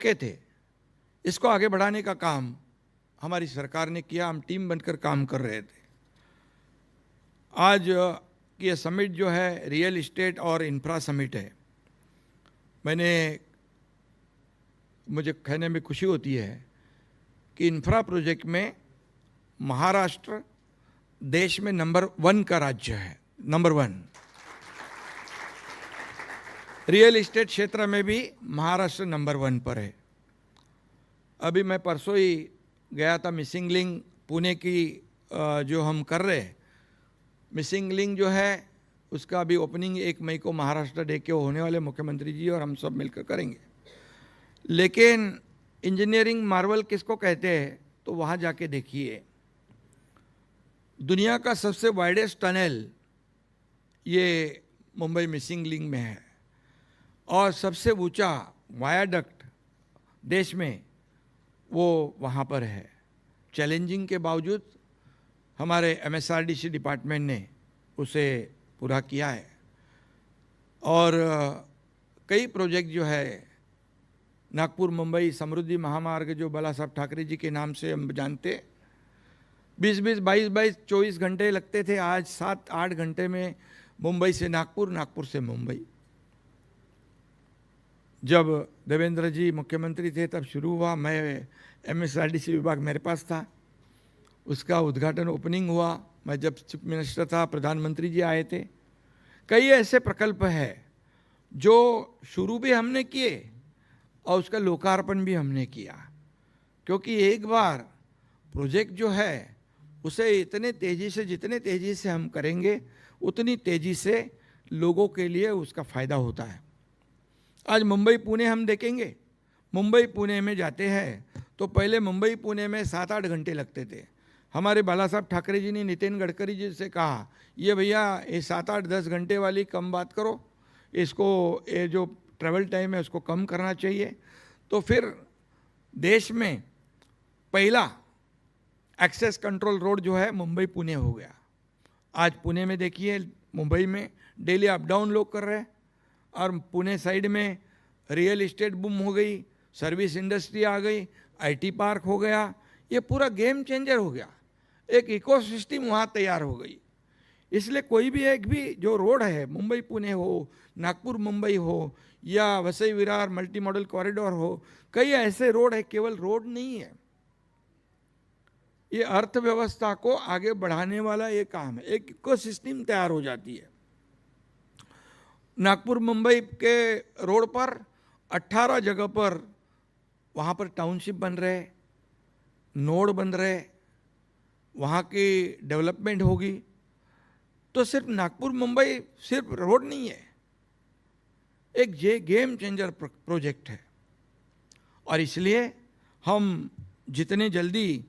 के थे, इसको आगे बढ़ाने का काम हमारी सरकार ने किया। हम टीम बनकर काम कर रहे थे। आज ये समिट जो है रियल इस्टेट और इंफ्रा समिट है। मुझे कहने में खुशी होती है कि इंफ्रा प्रोजेक्ट में महाराष्ट्र देश में नंबर 1 का राज्य है, नंबर 1। रियल इस्टेट क्षेत्र में भी महाराष्ट्र नंबर 1 पर है। अभी मैं परसों ही गया था मिसिंग लिंक पुणे की जो हम कर रहे हैं, मिसिंग लिंक जो है उसका भी ओपनिंग 1 मई को महाराष्ट्र डे के होने वाले, मुख्यमंत्री जी और हम सब मिलकर करेंगे। लेकिन इंजीनियरिंग मार्वल किसको कहते हैं, तो वहाँ जाके देखिए, दुनिया का सबसे वाइडेस्ट टनल ये मुंबई मिसिंग लिंक में है और सबसे ऊंचा वायाडक्ट देश में वो वहाँ पर है। चैलेंजिंग के बावजूद हमारे MSRDC डिपार्टमेंट ने उसे पूरा किया है। और कई प्रोजेक्ट जो है नागपुर मुंबई समृद्धि महामार्ग जो बाला साहब ठाकरे जी के नाम से हम जानते, 20-20, 22-22, 24 घंटे लगते थे, आज 7-8 घंटे में मुंबई से नागपुर, नागपुर से मुंबई। जब देवेंद्र जी मुख्यमंत्री थे तब शुरू हुआ, मैं MSRDC विभाग मेरे पास था, उसका उद्घाटन ओपनिंग हुआ। मैं जब चीफ मिनिस्टर था, प्रधानमंत्री जी आए थे। कई ऐसे प्रकल्प है जो शुरू भी हमने किए और उसका लोकार्पण भी हमने किया, क्योंकि एक बार प्रोजेक्ट जो है उसे इतने तेज़ी से, जितने तेज़ी से हम करेंगे उतनी तेज़ी से लोगों के लिए उसका फ़ायदा होता है। आज मुंबई पुणे हम देखेंगे, मुंबई पुणे में जाते हैं तो पहले मुंबई पुणे में 7-8 घंटे लगते थे। हमारे बाला साहब ठाकरे जी ने नितिन गडकरी जी से कहा, ये भैया ये 7-8-10 घंटे वाली कम बात करो, इसको ये जो ट्रैवल टाइम है उसको कम करना चाहिए। तो फिर देश में पहला एक्सेस कंट्रोल रोड जो है मुंबई पुणे हो गया। आज पुणे में देखिए, मुंबई में डेली अप डाउन लोग कर रहे हैं और पुणे साइड में रियल इस्टेट बूम हो गई, सर्विस इंडस्ट्री आ गई, IT पार्क हो गया, ये पूरा गेम चेंजर हो गया। एक इकोसिस्टम वहाँ तैयार हो गई। इसलिए कोई भी एक भी जो रोड है, मुंबई पुणे हो, नागपुर मुंबई हो या Vasai Virar multi modal corridor हो, कई ऐसे रोड है, केवल रोड नहीं है, ये अर्थव्यवस्था को आगे बढ़ाने वाला ये काम है। एक इकोसिस्टम तैयार हो जाती है। नागपुर मुंबई के रोड पर 18 जगह पर वहाँ पर टाउनशिप बन रहे, नोड बन रहे, वहाँ की डेवलपमेंट होगी। तो सिर्फ नागपुर मुंबई सिर्फ रोड नहीं है, एक गेम चेंजर प्रोजेक्ट है। और इसलिए हम जितने जल्दी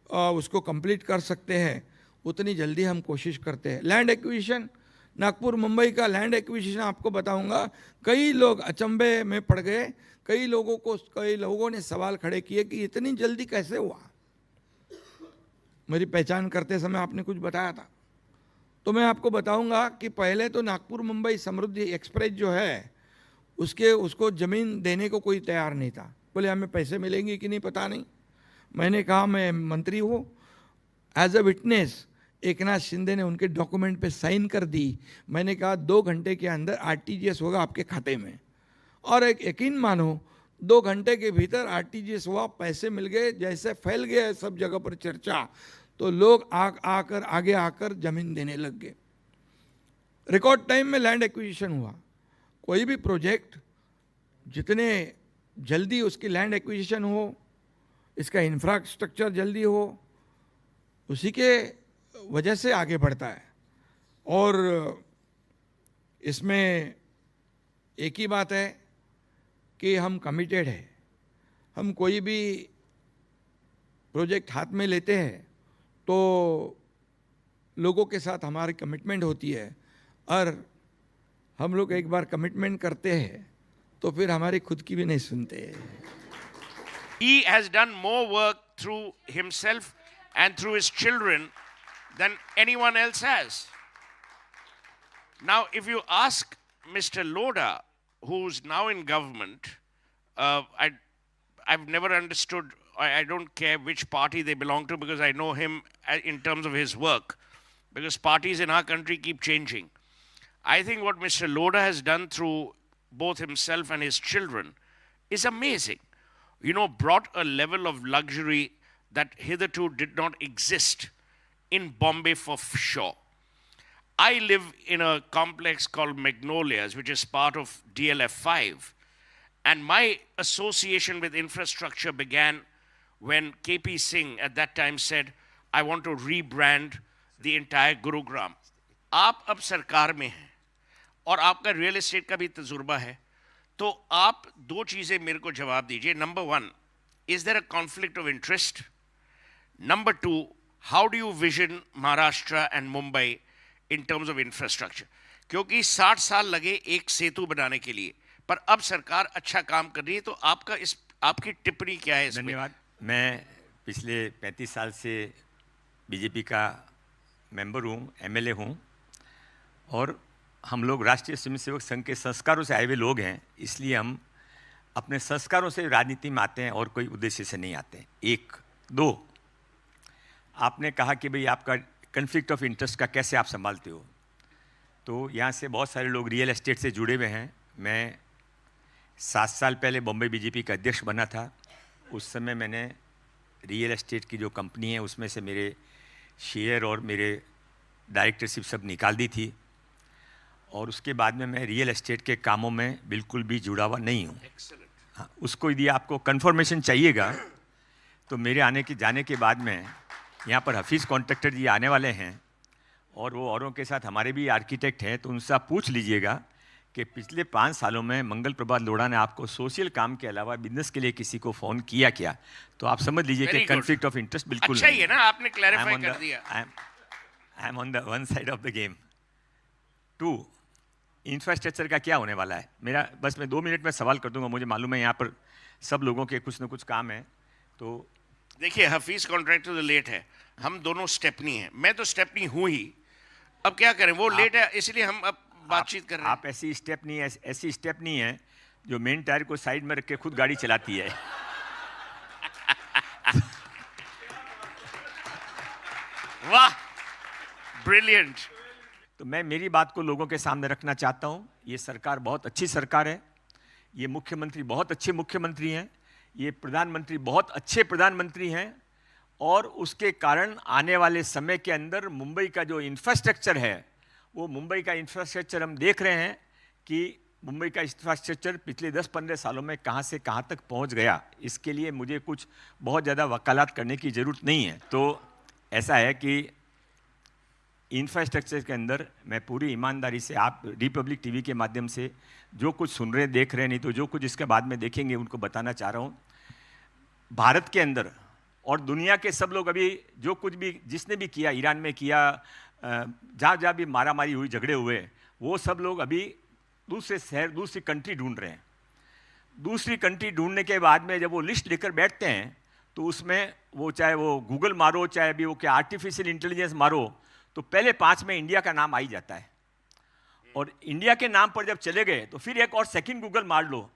उसको कंप्लीट कर सकते हैं उतनी जल्दी हम कोशिश करते हैं। लैंड एक्विजिशन, नागपुर मुंबई का लैंड एक्विजिशन आपको बताऊंगा, कई लोग अचंभे में पड़ गए। कई लोगों ने सवाल खड़े किए कि इतनी जल्दी कैसे हुआ। मेरी पहचान करते समय आपने कुछ बताया था, तो मैं आपको बताऊंगा कि पहले तो नागपुर मुंबई समृद्धि एक्सप्रेस जो है उसको ज़मीन देने को कोई तैयार नहीं था। बोले हमें पैसे मिलेंगे कि नहीं पता नहीं। मैंने कहा मैं मंत्री हूँ, as a witness Eknath Shinde ने उनके डॉक्यूमेंट पे साइन कर दी। मैंने कहा 2 घंटे के अंदर RTGS होगा आपके खाते में, और एक यकीन मानो 2 घंटे के भीतर RTGS हुआ, पैसे मिल गए। जैसे फैल गया सब जगह पर चर्चा, तो लोग आगे आकर जमीन देने लग गए। रिकॉर्ड टाइम में लैंड एक्विजिशन हुआ। कोई भी प्रोजेक्ट जितने जल्दी उसकी लैंड एक्विजिशन हो, इसका इंफ्रास्ट्रक्चर जल्दी हो, उसी के वजह से आगे बढ़ता है। और इसमें एक ही बात है कि हम कमिटेड है। हम कोई भी प्रोजेक्ट हाथ में लेते हैं तो लोगों के साथ हमारी कमिटमेंट होती है, और हम लोग एक बार कमिटमेंट करते हैं तो फिर हमारी खुद की भी नहीं सुनते। He has done more work through himself and through his children than anyone else has. Now, if you ask Mr. Lodha, who's now in government, I've never understood, I don't care which party they belong to because I know him in terms of his work. Because parties in our country keep changing. I think what Mr. Lodha has done through both himself and his children is amazing. You know, brought a level of luxury that hitherto did not exist in Bombay for sure. I live in a complex called Magnolias, which is part of DLF 5. And my association with infrastructure began when KP Singh at that time said, I want to rebrand the entire Gurugram. आप अब सरकार में हैं और आपका real estate का भी तजुर्बा है, तो आप दो चीज़ें मेरे को जवाब दीजिए. Number one, is there a conflict of interest? Number two, how do you vision Maharashtra and Mumbai in terms of infrastructure? क्योंकि 60 साल लगे एक सेतु बनाने के लिए, पर अब सरकार अच्छा काम कर रही है, तो आपकी टिप्पणी क्या है इसमें? धन्यवाद. मैं पिछले 35 साल से बीजेपी का मेंबर हूँ, एमएलए हूँ, और हम लोग राष्ट्रीय स्वयंसेवक संघ के संस्कारों से आए हुए लोग हैं, इसलिए हम अपने संस्कारों से राजनीति में आते हैं और कोई उद्देश्य से नहीं आते हैं. एक. दो, आपने कहा कि भाई आपका कन्फ्लिक्ट ऑफ इंटरेस्ट का कैसे आप संभालते हो, तो यहाँ से बहुत सारे लोग रियल एस्टेट से जुड़े हुए हैं. मैं 7 साल पहले बॉम्बे बीजेपी का अध्यक्ष बना था. उस समय मैंने रियल एस्टेट की जो कंपनी है उसमें से मेरे शेयर और मेरे डायरेक्टरशिप सब निकाल दी थी, और उसके बाद में मैं रियल एस्टेट के कामों में बिल्कुल भी जुड़ा हुआ नहीं हूँ. हाँ, उसको यदि आपको कन्फर्मेशन चाहिएगा तो मेरे जाने के बाद में यहाँ पर हफीज़ कॉन्ट्रैक्टर जी आने वाले हैं, और वो औरों के साथ हमारे भी आर्किटेक्ट हैं, तो उनसे आप पूछ लीजिएगा कि पिछले 5 सालों में मंगल प्रभात लोढ़ा ने आपको सोशल काम के अलावा बिजनेस के लिए किसी को फ़ोन किया क्या, तो आप समझ लीजिए कि कन्फ्लिक्ट ऑफ इंटरेस्ट बिल्कुल अच्छा ही है ना, आपने क्लैरिफाई कर दिया. I am on the one side of the game. 2, infrastructure का क्या होने वाला है. मेरा बस मैं 2 मिनट में सवाल कर दूंगा, मुझे मालूम है यहाँ पर सब लोगों के कुछ न कुछ काम है. तो देखिए, हफीज़ कॉन्ट्रैक्टर तो लेट है, हम दोनों स्टेपनी हैं. मैं तो स्टेपनी हूँ ही, अब क्या करें, वो लेट है इसलिए हम अब बातचीत कर रहे हैं. आप ऐसी स्टेप नहीं है जो मेन टायर को साइड में रख के खुद गाड़ी चलाती है. वाह, ब्रिलियंट. तो मैं मेरी बात को लोगों के सामने रखना चाहता हूँ. ये सरकार बहुत अच्छी सरकार है, ये मुख्यमंत्री बहुत अच्छे मुख्यमंत्री हैं, ये प्रधानमंत्री बहुत अच्छे प्रधानमंत्री हैं, और उसके कारण आने वाले समय के अंदर मुंबई का जो इंफ्रास्ट्रक्चर है, वो मुंबई का इंफ्रास्ट्रक्चर हम देख रहे हैं कि मुंबई का इंफ्रास्ट्रक्चर पिछले 10-15 सालों में कहाँ से कहाँ तक पहुँच गया. इसके लिए मुझे कुछ बहुत ज़्यादा वकालत करने की ज़रूरत नहीं है. तो ऐसा है कि इंफ्रास्ट्रक्चर के अंदर मैं पूरी ईमानदारी से, आप रिपब्लिक टीवी के माध्यम से जो कुछ सुन रहे देख रहे, नहीं तो जो कुछ इसके बाद में देखेंगे उनको बताना चाह रहा हूँ. भारत के अंदर और दुनिया के सब लोग अभी जो कुछ भी जिसने भी किया, ईरान में किया, जहाँ जहाँ भी मारामारी हुई, झगड़े हुए, वो सब लोग अभी दूसरे शहर, दूसरी कंट्री ढूंढ रहे हैं. दूसरी कंट्री ढूंढने के बाद में जब वो लिस्ट लेकर बैठते हैं तो उसमें वो चाहे वो गूगल मारो, चाहे अभी वो क्या आर्टिफिशियल इंटेलिजेंस मारो, तो पहले 5 में इंडिया का नाम आ ही जाता है. और इंडिया के नाम पर जब चले गए तो फिर एक और सेकंड गूगल मार लो,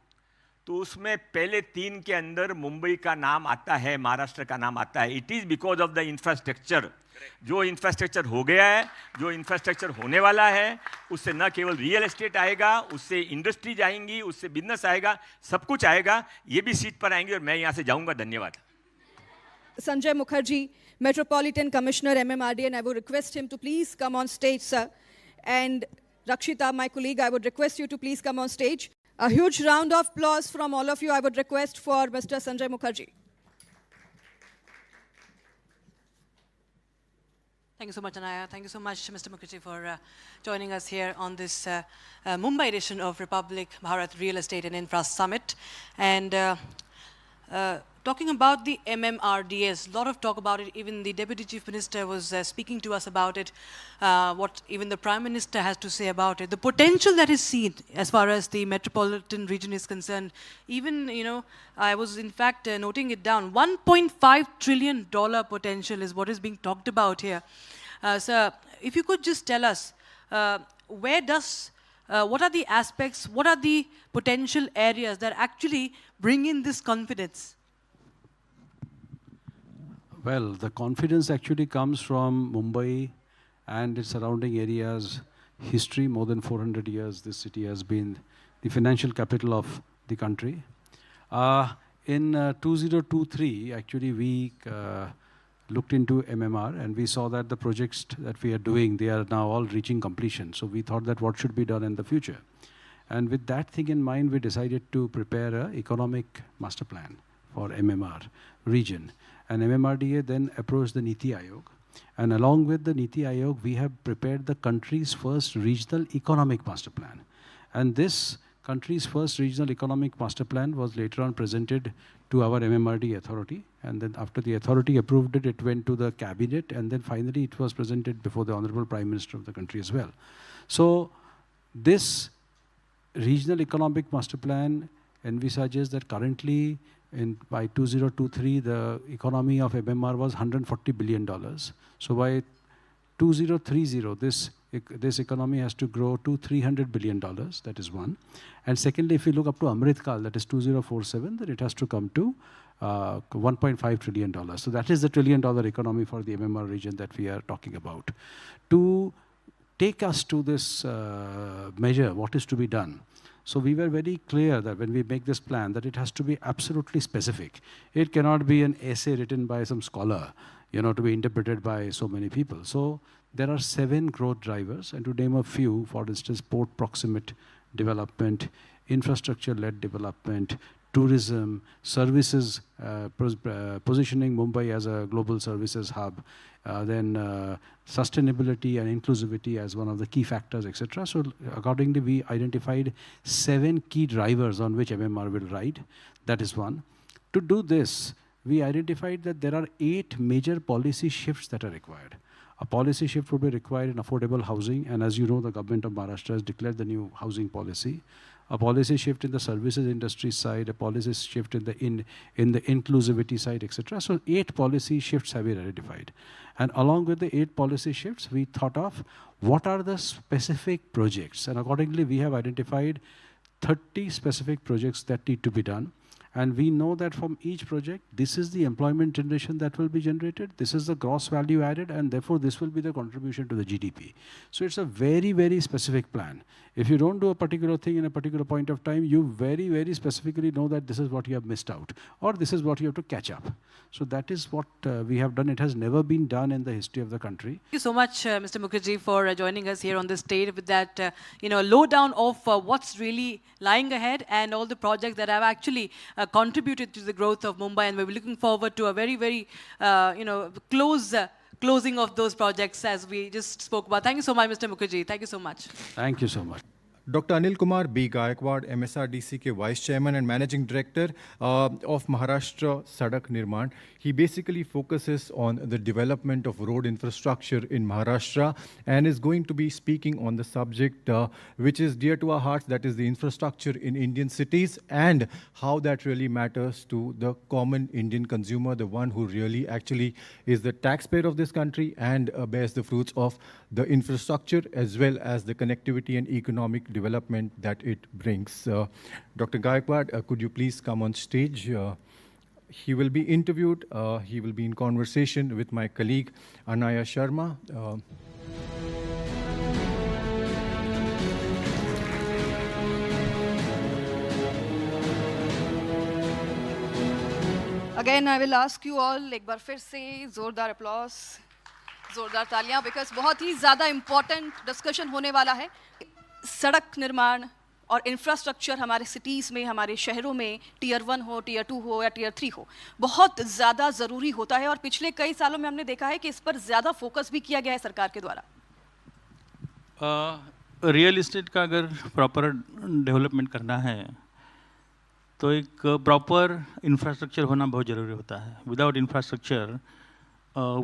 तो उसमें पहले 3 के अंदर मुंबई का नाम आता है, महाराष्ट्र का नाम आता है. It is because of the infrastructure. जो इंफ्रास्ट्रक्चर हो गया है, जो इंफ्रास्ट्रक्चर होने वाला है, उससे न केवल रियल एस्टेट आएगा, उससे इंडस्ट्रीज आएंगी, उससे बिजनेस आएगा, सब कुछ आएगा. ये भी सीट पर आएंगे और मैं यहाँ से जाऊँगा. धन्यवाद. Sanjay Mukherjee, Metropolitan Commissioner, MMRD, and I would request him to please come on stage, sir. And Rakshita, my colleague, I would request you to please come on stage. A huge round of applause from all of you, I would request for Mr. Sanjay Mukherjee. Thank you so much, Anaya. Thank you so much, Mr. Mukherjee, for joining us here on this Mumbai edition of Republic Bharat Real Estate and Infra Summit. And talking about the MMRDS, a lot of talk about it. Even the Deputy Chief Minister was speaking to us about it, what even the Prime Minister has to say about it. The potential that is seen as far as the metropolitan region is concerned. Even, you know, I was in fact noting it down. $1.5 trillion potential is what is being talked about here. Sir, if you could just tell us, what are the aspects, what are the potential areas that actually bring in this confidence? Well, the confidence actually comes from Mumbai and its surrounding areas. History, more than 400 years, this city has been the financial capital of the country. In 2023, actually, we looked into MMR and we saw that the projects that we are doing, they are now all reaching completion. So we thought that what should be done in the future. And with that thing in mind, we decided to prepare an economic master plan for MMR region. And MMRDA then approached the Niti Aayog. And along with the Niti Aayog, we have prepared the country's first regional economic master plan. And this country's first regional economic master plan was later on presented to our MMRD authority. And then after the authority approved it, it went to the cabinet. And then finally, it was presented before the Honorable Prime Minister of the country as well. So this regional economic master plan envisages that currently by 2023, the economy of MMR was $140 billion. So by 2030, this economy has to grow to $300 billion. That is one. And secondly, if you look up to Amrit Kal, that is 2047, then it has to come to $1.5 trillion. So that is the $1 trillion economy for the MMR region that we are talking about. To take us to this measure, what is to be done? So we were very clear that when we make this plan, that it has to be absolutely specific. It cannot be an essay written by some scholar, to be interpreted by so many people. So there are 7 growth drivers, and to name a few, for instance, port proximate development, infrastructure-led development, tourism, services, positioning Mumbai as a global services hub, then sustainability and inclusivity as one of the key factors, etc. So accordingly, we identified 7 key drivers on which MMR will ride. That is one. To do this, we identified that there are 8 major policy shifts that are required. A policy shift would be required in affordable housing, and as you know, the government of Maharashtra has declared the new housing policy. A policy shift in the services industry side, a policy shift in the inclusivity side, etc. So 8 policy shifts have been identified. And along with the 8 policy shifts, we thought of what are the specific projects. And accordingly, we have identified 30 specific projects that need to be done. And we know that from each project, this is the employment generation that will be generated, this is the gross value added, and therefore this will be the contribution to the GDP. So it's a very, very specific plan. If you don't do a particular thing in a particular point of time, you very, very specifically know that this is what you have missed out, or this is what you have to catch up. So that is what we have done. It has never been done in the history of the country. Thank you so much, Mr. Mukherjee, for joining us here on the stage with that, lowdown of what's really lying ahead and all the projects that have actually contributed to the growth of Mumbai. And we're looking forward to a very, very, closing of those projects as we just spoke about. Thank you so much, Mr. Mukherjee. Thank you so much. Thank you so much. Dr. Anil Kumar B. Gaikwad, MSRDC के Vice Chairman and Managing Director of Maharashtra Sadak Nirman. He basically focuses on the development of road infrastructure in Maharashtra and is going to be speaking on the subject which is dear to our hearts, that is the infrastructure in Indian cities and how that really matters to the common Indian consumer, the one who really actually is the taxpayer of this country and bears the fruits of the infrastructure as well as the connectivity and economic development that it brings. Dr. Gaikwad, could you please come on stage? He will be interviewed. He will be in conversation with my colleague, Anaya Sharma. Again, I will ask you all, एक बार फिर से जोरदार applause, जोरदार तालियां, because बहुत ही ज़्यादा important discussion होने वाला है. सड़क निर्माण और इंफ्रास्ट्रक्चर हमारे सिटीज़ में, हमारे शहरों में, टियर 1 हो, टियर 2 हो या टियर 3 हो, बहुत ज़्यादा ज़रूरी होता है और पिछले कई सालों में हमने देखा है कि इस पर ज़्यादा फोकस भी किया गया है सरकार के द्वारा. रियल इस्टेट का अगर प्रॉपर डेवलपमेंट करना है तो एक प्रॉपर इंफ्रास्ट्रक्चर होना बहुत ज़रूरी होता है. Without infrastructure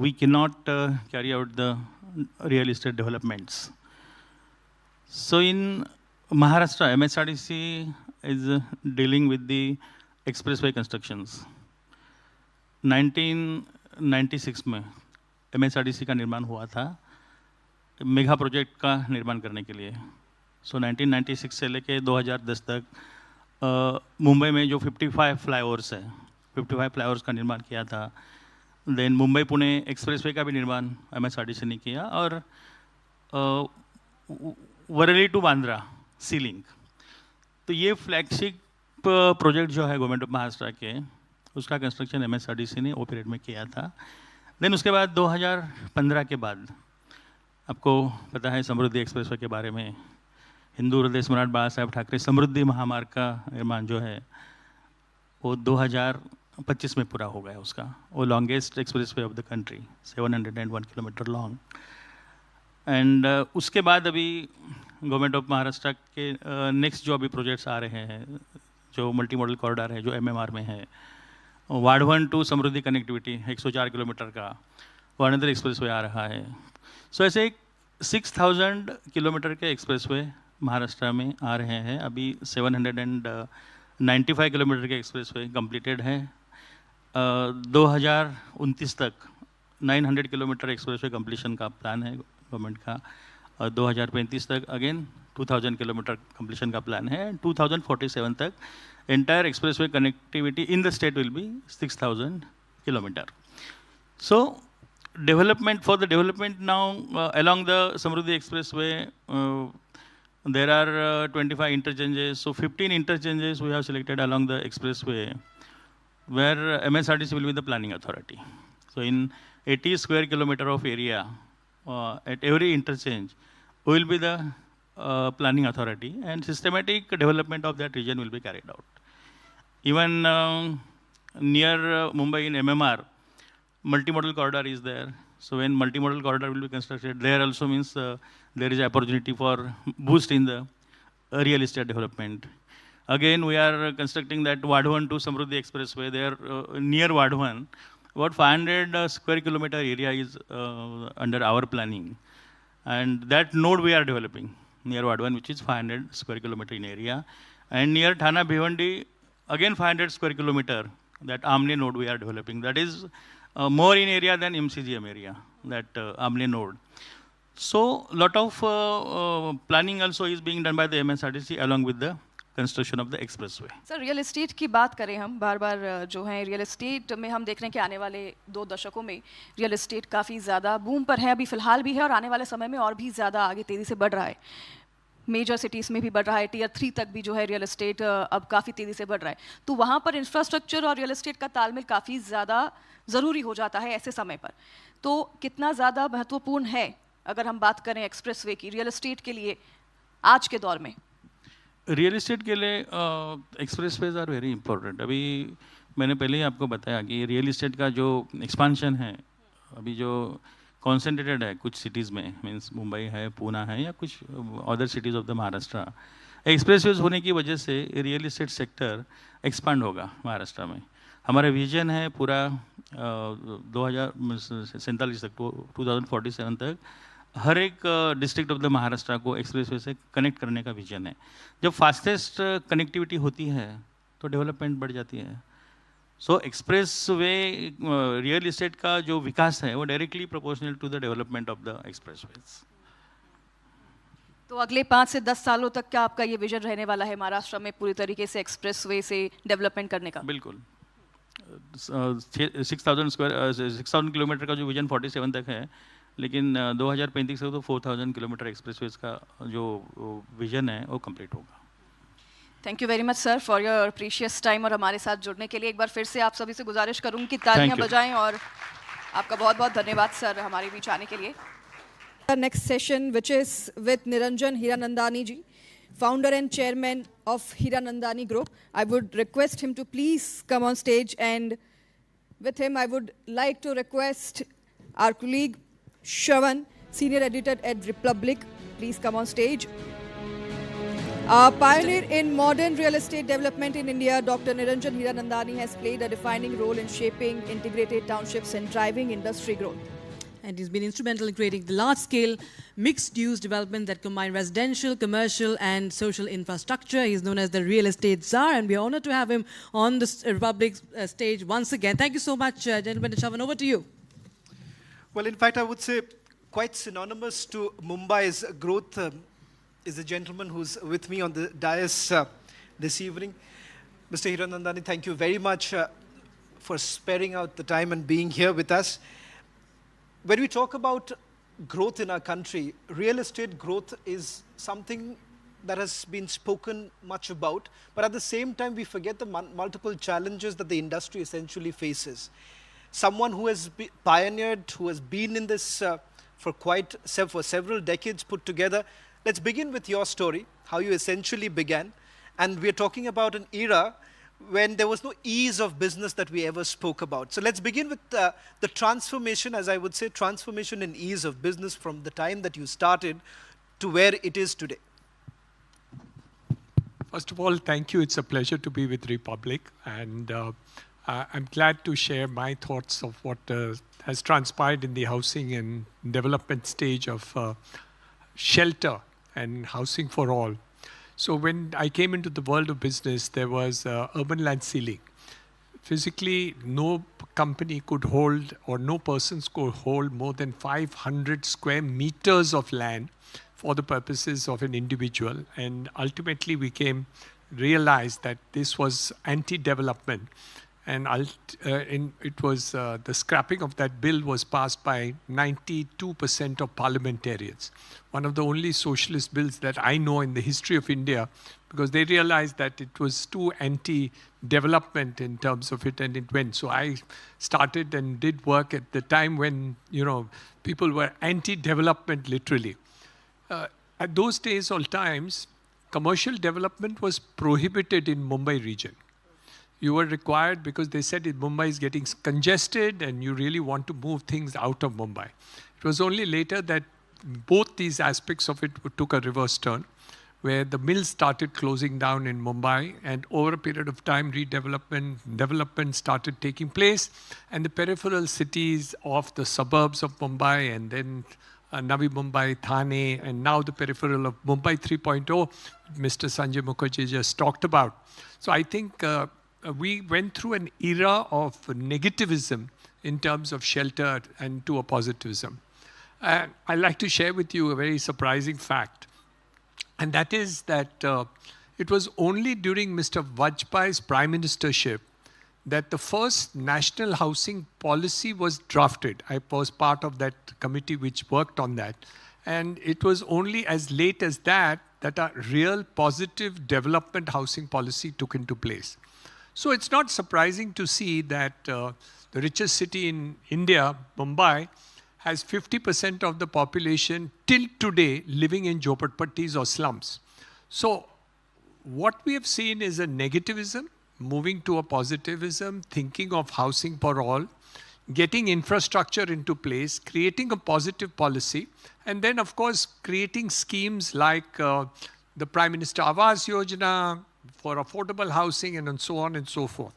we can not carry out the real estate developments. So in Maharashtra, MSRDC is dealing with the expressway constructions. 1996 में MSRDC का निर्माण हुआ था मेगा प्रोजेक्ट का निर्माण करने के लिए. So 1996 से लेके 2010 तक मुंबई में जो 55 फ्लाईओवर्स है, 55 फ्लाईओवर्स का निर्माण किया था। देन मुंबई पुणे एक्सप्रेसवे का भी निर्माण MSRDC ने किया, और Worli to Bandra C link. तो ये फ्लैगशिप प्रोजेक्ट जो है गवर्नमेंट ऑफ महाराष्ट्र के, उसका कंस्ट्रक्शन MSRDC ने वो पीरियड में किया था। देन उसके बाद 2015 के बाद आपको पता है समृद्धि एक्सप्रेसवे के बारे में, हिंदू हृदय सम्राट बाला साहेब ठाकरे समृद्धि महामार्ग का निर्माण जो है वो 2025 में पूरा हो गया उसका। वो longest expressway of the country, 701 kilometre long. And उसके बाद अभी गवर्नमेंट ऑफ महाराष्ट्र के नेक्स्ट जो अभी प्रोजेक्ट्स आ रहे हैं, जो मल्टी मॉडल कॉरिडोर है जो MMR में है, वाढ़वन टू समृद्धि कनेक्टिविटी 104 किलोमीटर का वो अनदर एक्सप्रेसवे आ रहा है। सो ऐसे 6000 किलोमीटर के एक्सप्रेसवे महाराष्ट्र में आ रहे हैं। अभी 795 किलोमीटर के एक्सप्रेसवे कंप्लीटेड है। 2029 तक 900 किलोमीटर एक्सप्रेसवे कंप्लीशन का प्लान है गवर्नमेंट का, और 2035 तक अगेन 2000 किलोमीटर कंप्लीशन का प्लान है। 2047 तक entire expressway connectivity in the state will be 6000 kilometer. So development, for the development now along the Samruddhi Expressway, there are 25 interchanges. So 15 interchanges we have selected along the expressway, where MSRDC will be the planning authority. So in 80 square kilometer of area, at every interchange, we will be the planning authority, and systematic development of that region will be carried out. Even near Mumbai in MMR, multimodal corridor is there. So when multimodal corridor will be constructed, there also means there is opportunity for boost in the real estate development. Again, we are constructing that Vadhavan to Samruddhi Expressway. There near Vadhavan, about 500 square kilometer area is under our planning, and that node we are developing near Vadhavan, which is 500 square kilometer in area. And near Thana Bhivandi, again 500 square kilometer, that Amne node we are developing. That is more in area than MCGM area, that Amne node. So lot of planning also is being done by the MSRDC along with the construction of the expressway. Sir real estate की बात करें हम, बार बार जो है real estate में हम देख रहे हैं कि आने वाले 2 दशकों में रियल एस्टेट काफ़ी ज़्यादा बूम पर है, अभी फ़िलहाल भी है और आने वाले समय में और भी ज़्यादा आगे तेज़ी से बढ़ रहा है। मेजर सिटीज़ में भी बढ़ रहा है, टियर 3 तक भी जो है रियल एस्टेट अब काफ़ी तेज़ी से बढ़ रहा है। तो वहाँ पर इंफ्रास्ट्रक्चर और रियल एस्टेट का तालमेल काफ़ी ज़्यादा ज़रूरी हो जाता है ऐसे समय पर। तो कितना ज़्यादा महत्वपूर्ण है अगर हम बात करें एक्सप्रेसवे की रियल एस्टेट के लिए आज के दौर में? रियल एस्टेट के लिए एक्सप्रेसवेज आर वेरी इंपॉर्टेंट। अभी मैंने पहले ही आपको बताया कि रियल एस्टेट का जो एक्सपांशन है, अभी जो कॉन्सेंट्रेटेड है कुछ सिटीज़ में, मीन्स मुंबई है, पूना है, या कुछ other cities of the Maharashtra, expressways होने की वजह से रियल एस्टेट सेक्टर एक्सपांड होगा महाराष्ट्र में। हमारा विजन है पूरा 2047 तक, 2047 तक हर एक डिस्ट्रिक्ट ऑफ द महाराष्ट्र को एक्सप्रेसवे से कनेक्ट करने का विजन है। जब फास्टेस्ट कनेक्टिविटी होती है तो डेवलपमेंट बढ़ जाती है। सो एक्सप्रेसवे रियल एस्टेट का जो विकास है वो directly proportional to the development of the expressways. तो अगले 5 से 10 सालों तक क्या आपका ये विजन रहने वाला है महाराष्ट्र में पूरी तरीके से एक्सप्रेसवे से डेवलपमेंट करने का? बिल्कुल। 6000 किलोमीटर का जो विजन 47 तक है, लेकिन 2035 से तो 4000 किलोमीटर एक्सप्रेसवेज का जो विजन है वो कंप्लीट होगा। Thank you very much sir for your precious time और हमारे साथ जुड़ने के लिए। एक बार फिर से आप सभी से गुजारिश करूंगी कि तालियां बजाएं, और आपका बहुत बहुत धन्यवाद सर हमारे बीच आने के लिए। Next session which is with Niranjan Hiranandani ji, founder and chairman of Hiranandani Group. I would request him to please come on stage, and with him I would like to request our colleague Shravan, senior editor at Republic. Please come on stage. A pioneer in modern real estate development in India, Dr. Niranjan Hiranandani has played a defining role in shaping integrated townships and driving industry growth. And he's been instrumental in creating the large-scale mixed-use development that combine residential, commercial, and social infrastructure. He's known as the real estate czar, and we are honored to have him on the Republic stage once again. Thank you so much, gentlemen. Shravan, over to you. Well, in fact, I would say quite synonymous to Mumbai's growth is a gentleman who's with me on the dais, this evening. Mr. Hiranandani, thank you very much for sparing out the time and being here with us. When we talk about growth in our country, real estate growth is something that has been spoken much about, but at the same time, we forget the multiple challenges that the industry essentially faces. Someone who has pioneered, who has been in this for several decades put together. Let's begin with your story, how you essentially began. And we're talking about an era when there was no ease of business that we ever spoke about. So let's begin with the transformation, as I would say, transformation in ease of business from the time that you started to where it is today. First of all, thank you. It's a pleasure to be with Republic. And I'm glad to share my thoughts of what has transpired in the housing and development stage of shelter and housing for all. So when I came into the world of business, there was urban land ceiling. Physically, no company could hold, or no persons could hold more than 500 square meters of land for the purposes of an individual. And ultimately, we realized that this was anti-development. And it was the scrapping of that bill was passed by 92% of parliamentarians. One of the only socialist bills that I know in the history of India, because they realized that it was too anti-development in terms of it, and it went. So I started and did work at the time when, people were anti-development literally. At those days or times, commercial development was prohibited in Mumbai region. You were required because they said Mumbai is getting congested and you really want to move things out of Mumbai. It was only later that both these aspects of it took a reverse turn, where the mills started closing down in Mumbai, and over a period of time, development started taking place, and the peripheral cities of the suburbs of Mumbai, and then Navi Mumbai, Thane, and now the peripheral of Mumbai 3.0, Mr. Sanjay Mukherjee just talked about. So I think we went through an era of negativism in terms of shelter and to a positivism. I'd like to share with you a very surprising fact. And that is that it was only during Mr. Vajpayee's prime ministership that the first national housing policy was drafted. I was part of that committee which worked on that. And it was only as late as that a real positive development housing policy took into place. So it's not surprising to see that the richest city in India, Mumbai, has 50% of the population till today living in jhopatpattis or slums. So what we have seen is a negativism moving to a positivism, thinking of housing for all, getting infrastructure into place, creating a positive policy, and then, of course, creating schemes like the Prime Minister Awas Yojana, for affordable housing and so on and so forth.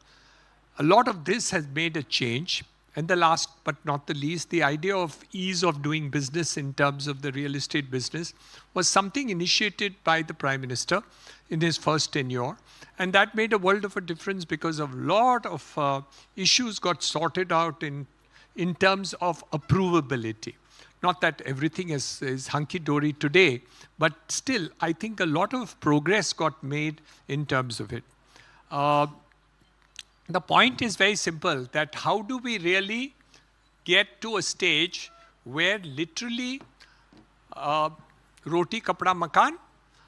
A lot of this has made a change. And the last but not the least, the idea of ease of doing business in terms of the real estate business was something initiated by the Prime Minister in his first tenure. And that made a world of a difference because a lot of issues got sorted out in terms of approvability. Not that everything is hunky-dory today, but still, I think a lot of progress got made in terms of it. The point is very simple, that how do we really get to a stage where literally roti, kapda, makan,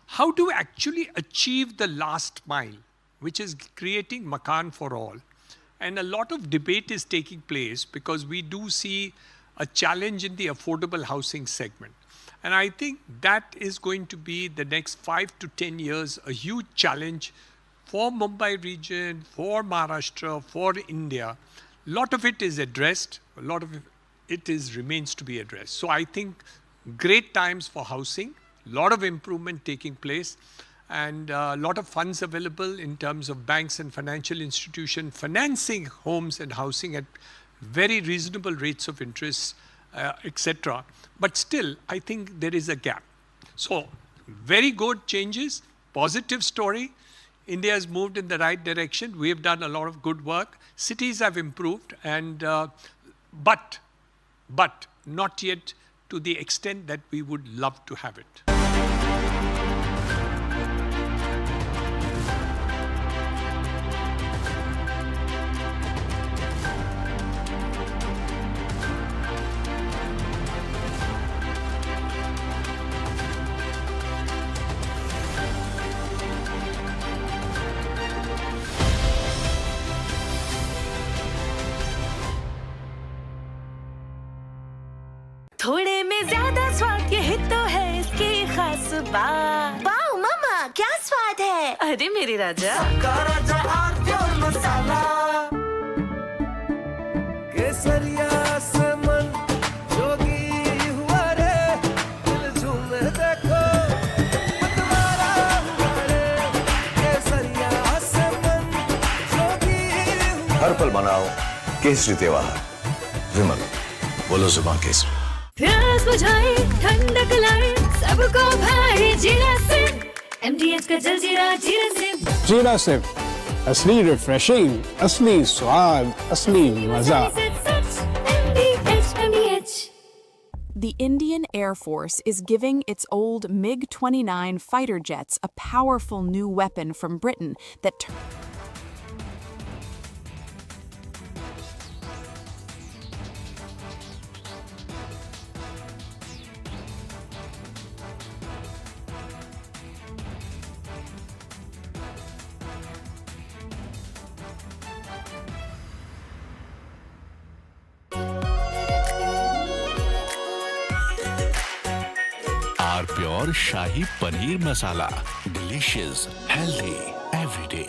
how do we actually achieve the last mile, which is creating makan for all? And a lot of debate is taking place because we do see a challenge in the affordable housing segment. And I think that is going to be the next 5 to 10 years, a huge challenge for Mumbai region, for Maharashtra, for India. A lot of it is addressed, a lot of it remains to be addressed. So I think great times for housing, a lot of improvement taking place, and a lot of funds available in terms of banks and financial institutions financing homes and housing at very reasonable rates of interest, etc. But still, I think there is a gap. So, very good changes, positive story. India has moved in the right direction. We have done a lot of good work. Cities have improved, and but not yet to the extent that we would love to have it. यही तो है इसकी खास बात। Wow मामा, क्या स्वाद है। अरे मेरे राजा, सबका राजा और मसाला। केसरिया से मन जोगी हुआ रे, दिल झूमे देखो मतवारा हुआ रे। केसरिया से मन जोगी हुआ। हर पल मनाओ केसरी त्योहार। विमल, बोलो जुबान केसरी। प्यास बुझाए, ठंडक लाए, सबको भाई जीरा सिंह। MDH का जलजीरा जीरा सिंह। जीरा सिंह, असली रिफ्रेशिंग, असली स्वाद, असली मजा। The Indian Air Force is giving its old MiG-29 fighter jets a powerful new weapon from Britain that pure shahi paneer masala, delicious, healthy everyday.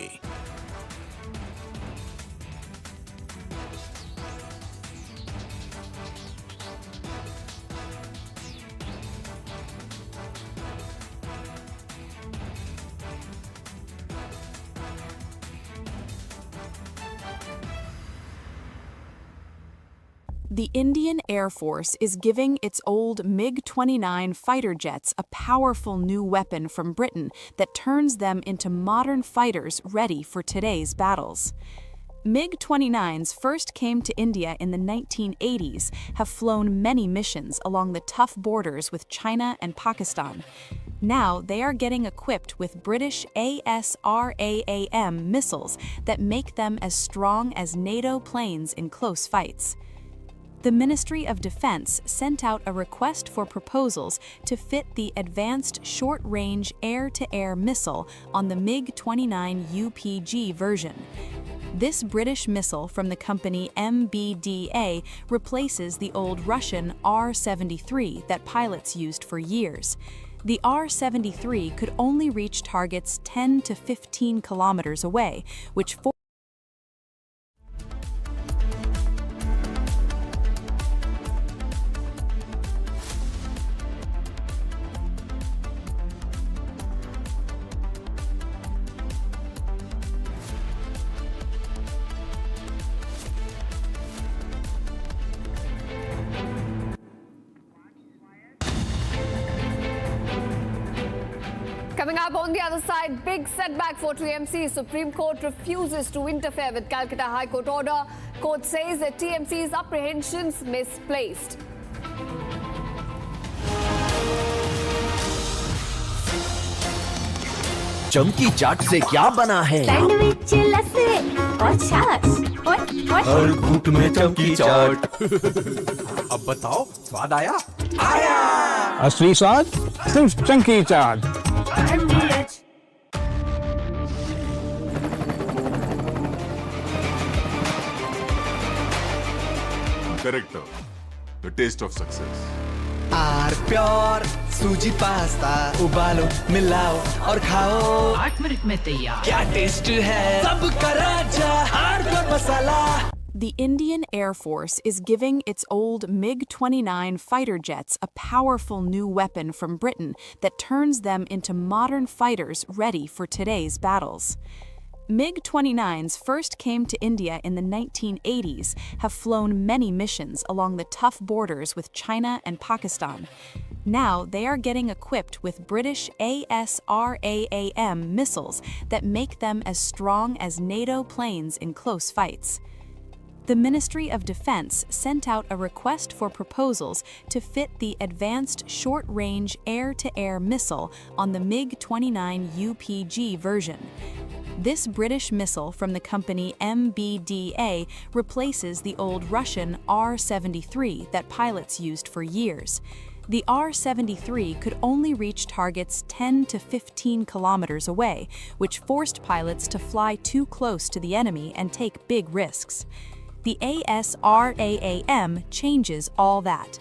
The Indian Air Force is giving its old MiG-29 fighter jets a powerful new weapon from Britain that turns them into modern fighters ready for today's battles. MiG-29s first came to India in the 1980s, have flown many missions along the tough borders with China and Pakistan. Now they are getting equipped with British ASRAAM missiles that make them as strong as NATO planes in close fights. The Ministry of Defense sent out a request for proposals to fit the Advanced Short-Range Air-to-Air Missile on the MiG-29 UPG version. This British missile from the company MBDA replaces the old Russian R-73 that pilots used for years. The R-73 could only reach targets 10 to 15 kilometers away, which Coming up on the other side, big setback for TMC. Supreme Court refuses to interfere with Calcutta High Court order. Court says that TMC's apprehensions misplaced. चमकी चाट से क्या बना है? Sandwich, लस्सी और छाछ और हर घूंट में चमकी चाट। अब बताओ, स्वाद आया? आया। असली स्वाद सिर्फ Chamki chaat. Corrector, the taste of success. R pure सूजी पास्ता उबालो मिलाओ और खाओ 8 मिनट में तैयार। क्या टेस्ट है सबका राजा आर प्योर मसाला। The Indian Air Force is giving its old MiG-29 fighter jets a powerful new weapon from Britain that turns them into modern fighters ready for today's battles. MiG-29s first came to India in the 1980s, have flown many missions along the tough borders with China and Pakistan. Now they are getting equipped with British ASRAAM missiles that make them as strong as NATO planes in close fights. The Ministry of Defense sent out a request for proposals to fit the Advanced Short-Range Air-to-Air Missile on the MiG-29 UPG version. This British missile from the company MBDA replaces the old Russian R-73 that pilots used for years. The R-73 could only reach targets 10 to 15 kilometers away, which forced pilots to fly too close to the enemy and take big risks. The ASRAAM changes all that.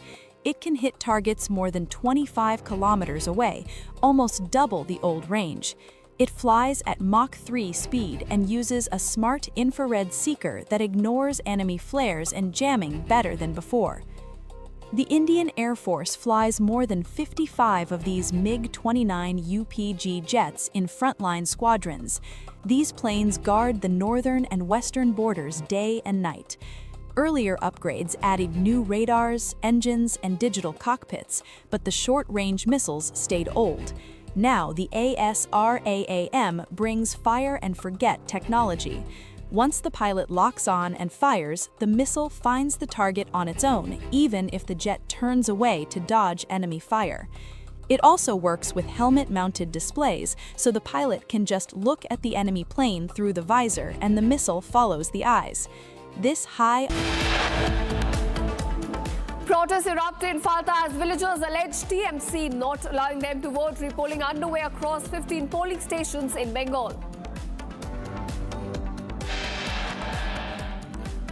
it can hit targets more than 25 kilometers away, almost double the old range. It flies at Mach 3 speed and uses a smart infrared seeker that ignores enemy flares and jamming better than before. The Indian Air Force flies more than 55 of these MiG-29 UPG jets in frontline squadrons. These planes guard the northern and western borders day and night. Earlier upgrades added new radars, engines, and digital cockpits, but the short-range missiles stayed old. Now the ASRAAM brings fire-and-forget technology. Once the pilot locks on and fires, the missile finds the target on its own, even if the jet turns away to dodge enemy fire. It also works with helmet-mounted displays, so the pilot can just look at the enemy plane through the visor and the missile follows the eyes. This high... Protests erupted in Falta as villagers allege TMC not allowing them to vote. Repolling underway across 15 polling stations in Bengal.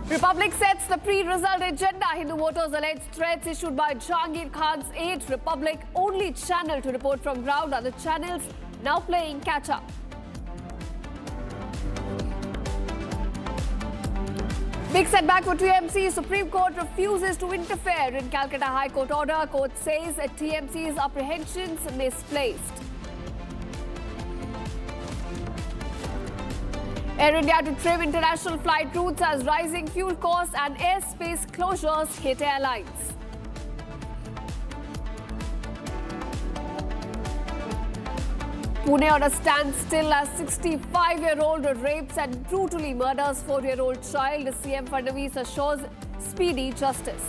Republic sets the pre-result agenda. Hindu voters allege threats issued by Jahangir Khan's aide. Republic only channel to report from ground. Other channels now playing catch-up. Big setback for TMC. Supreme Court refuses to interfere in Calcutta High Court order. Court says TMC's apprehensions misplaced. Air India to trim international flight routes as rising fuel costs and airspace closures hit airlines. Pune on a standstill as 65-year-old rapes and brutally murders 4-year-old child. CM Fadnavis assures speedy justice.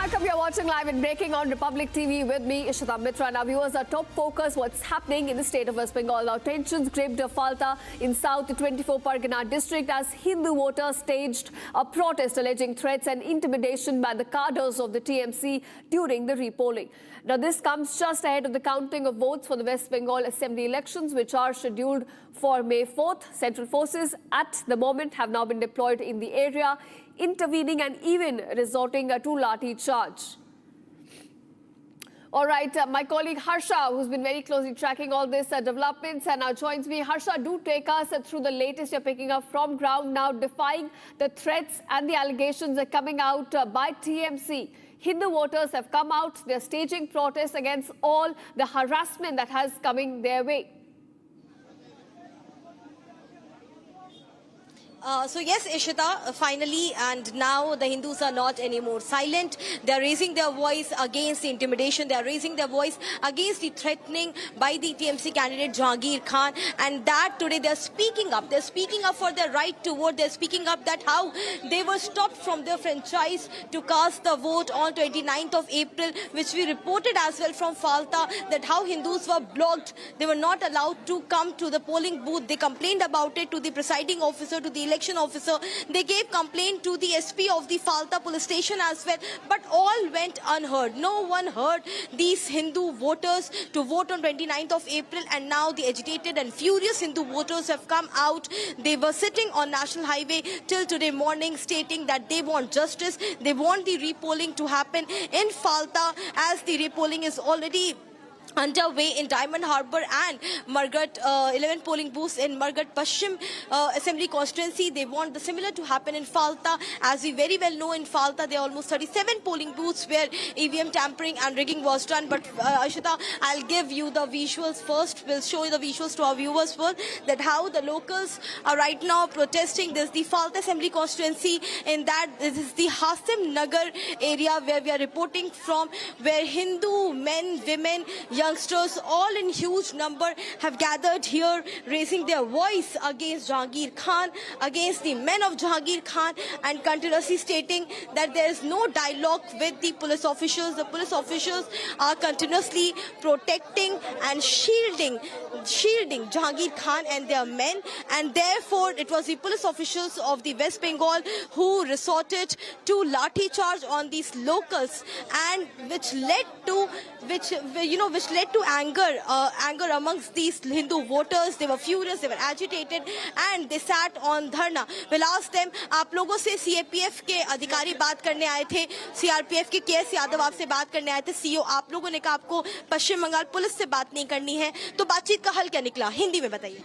Welcome, you're watching live and breaking on Republic TV with me, Ishita Mitra. Now, viewers, our top focus, what's happening in the state of West Bengal. Now, tensions gripped Falta in South 24 Pargana district as Hindu voters staged a protest alleging threats and intimidation by the cadres of the TMC during the repolling. Now, this comes just ahead of the counting of votes for the West Bengal Assembly elections, which are scheduled for May 4th. Central forces at the moment have now been deployed in the area, intervening and even resorting to lathi charge. All right, my colleague Harsha, who's been very closely tracking all this developments, and now joins me. Harsha, do take us through the latest you're picking up from ground now, defying the threats and the allegations are coming out by TMC. Hindu voters have come out, they're staging protests against all the harassment that has coming their way. So yes, Ishita, finally, and now the Hindus are not anymore silent. They are raising their voice against the intimidation. They are raising their voice against the threatening by the TMC candidate Jahangir Khan. And that today they are speaking up. They are speaking up for their right to vote. They are speaking up that how they were stopped from their franchise to cast the vote on 29th of April, which we reported as well from Falta, that how Hindus were blocked. They were not allowed to come to the polling booth. They complained about it to the presiding officer, to the election officer. They gave complaint to the SP of the Falta police station as well, but all went unheard. No one heard these Hindu voters to vote on 29th of April, and now the agitated and furious Hindu voters have come out. They were sitting on National Highway till today morning stating that they want justice. They want the repolling to happen in Falta, as the repolling is already underway in Diamond Harbour and Magarhat, 11 polling booths in Magarhat Paschim Assembly constituency. They want the similar to happen in Falta. As we very well know, in Falta there are almost 37 polling booths where EVM tampering and rigging was done. But Ashita, I'll give you the visuals first. We'll show you the visuals to our viewers first, that how the locals are right now protesting. This is the Falta Assembly constituency. In that, this is the Hakim Nagar area where we are reporting from, where Hindu men, women, youngsters, all in huge number, have gathered here, raising their voice against Jahangir Khan, against the men of Jahangir Khan, and continuously stating that there is no dialogue with the police officials. The police officials are continuously protecting and shielding Jahangir Khan and their men, and therefore it was the police officials of the West Bengal who resorted to lathi charge on these locals, and which led to anger amongst these Hindu voters. They were furious, they were agitated, and they sat on dharna. We'll ask them, आप लोगों से CAPF के अधिकारी बात करने आए थे, CRPF के KS यादव आपसे बात करने आए थे, CO, आप लोगों ने कहा आपको पश्चिम बंगाल पुलिस से बात नहीं करनी है, तो बातचीत का हल क्या निकला? हिंदी में बताइए।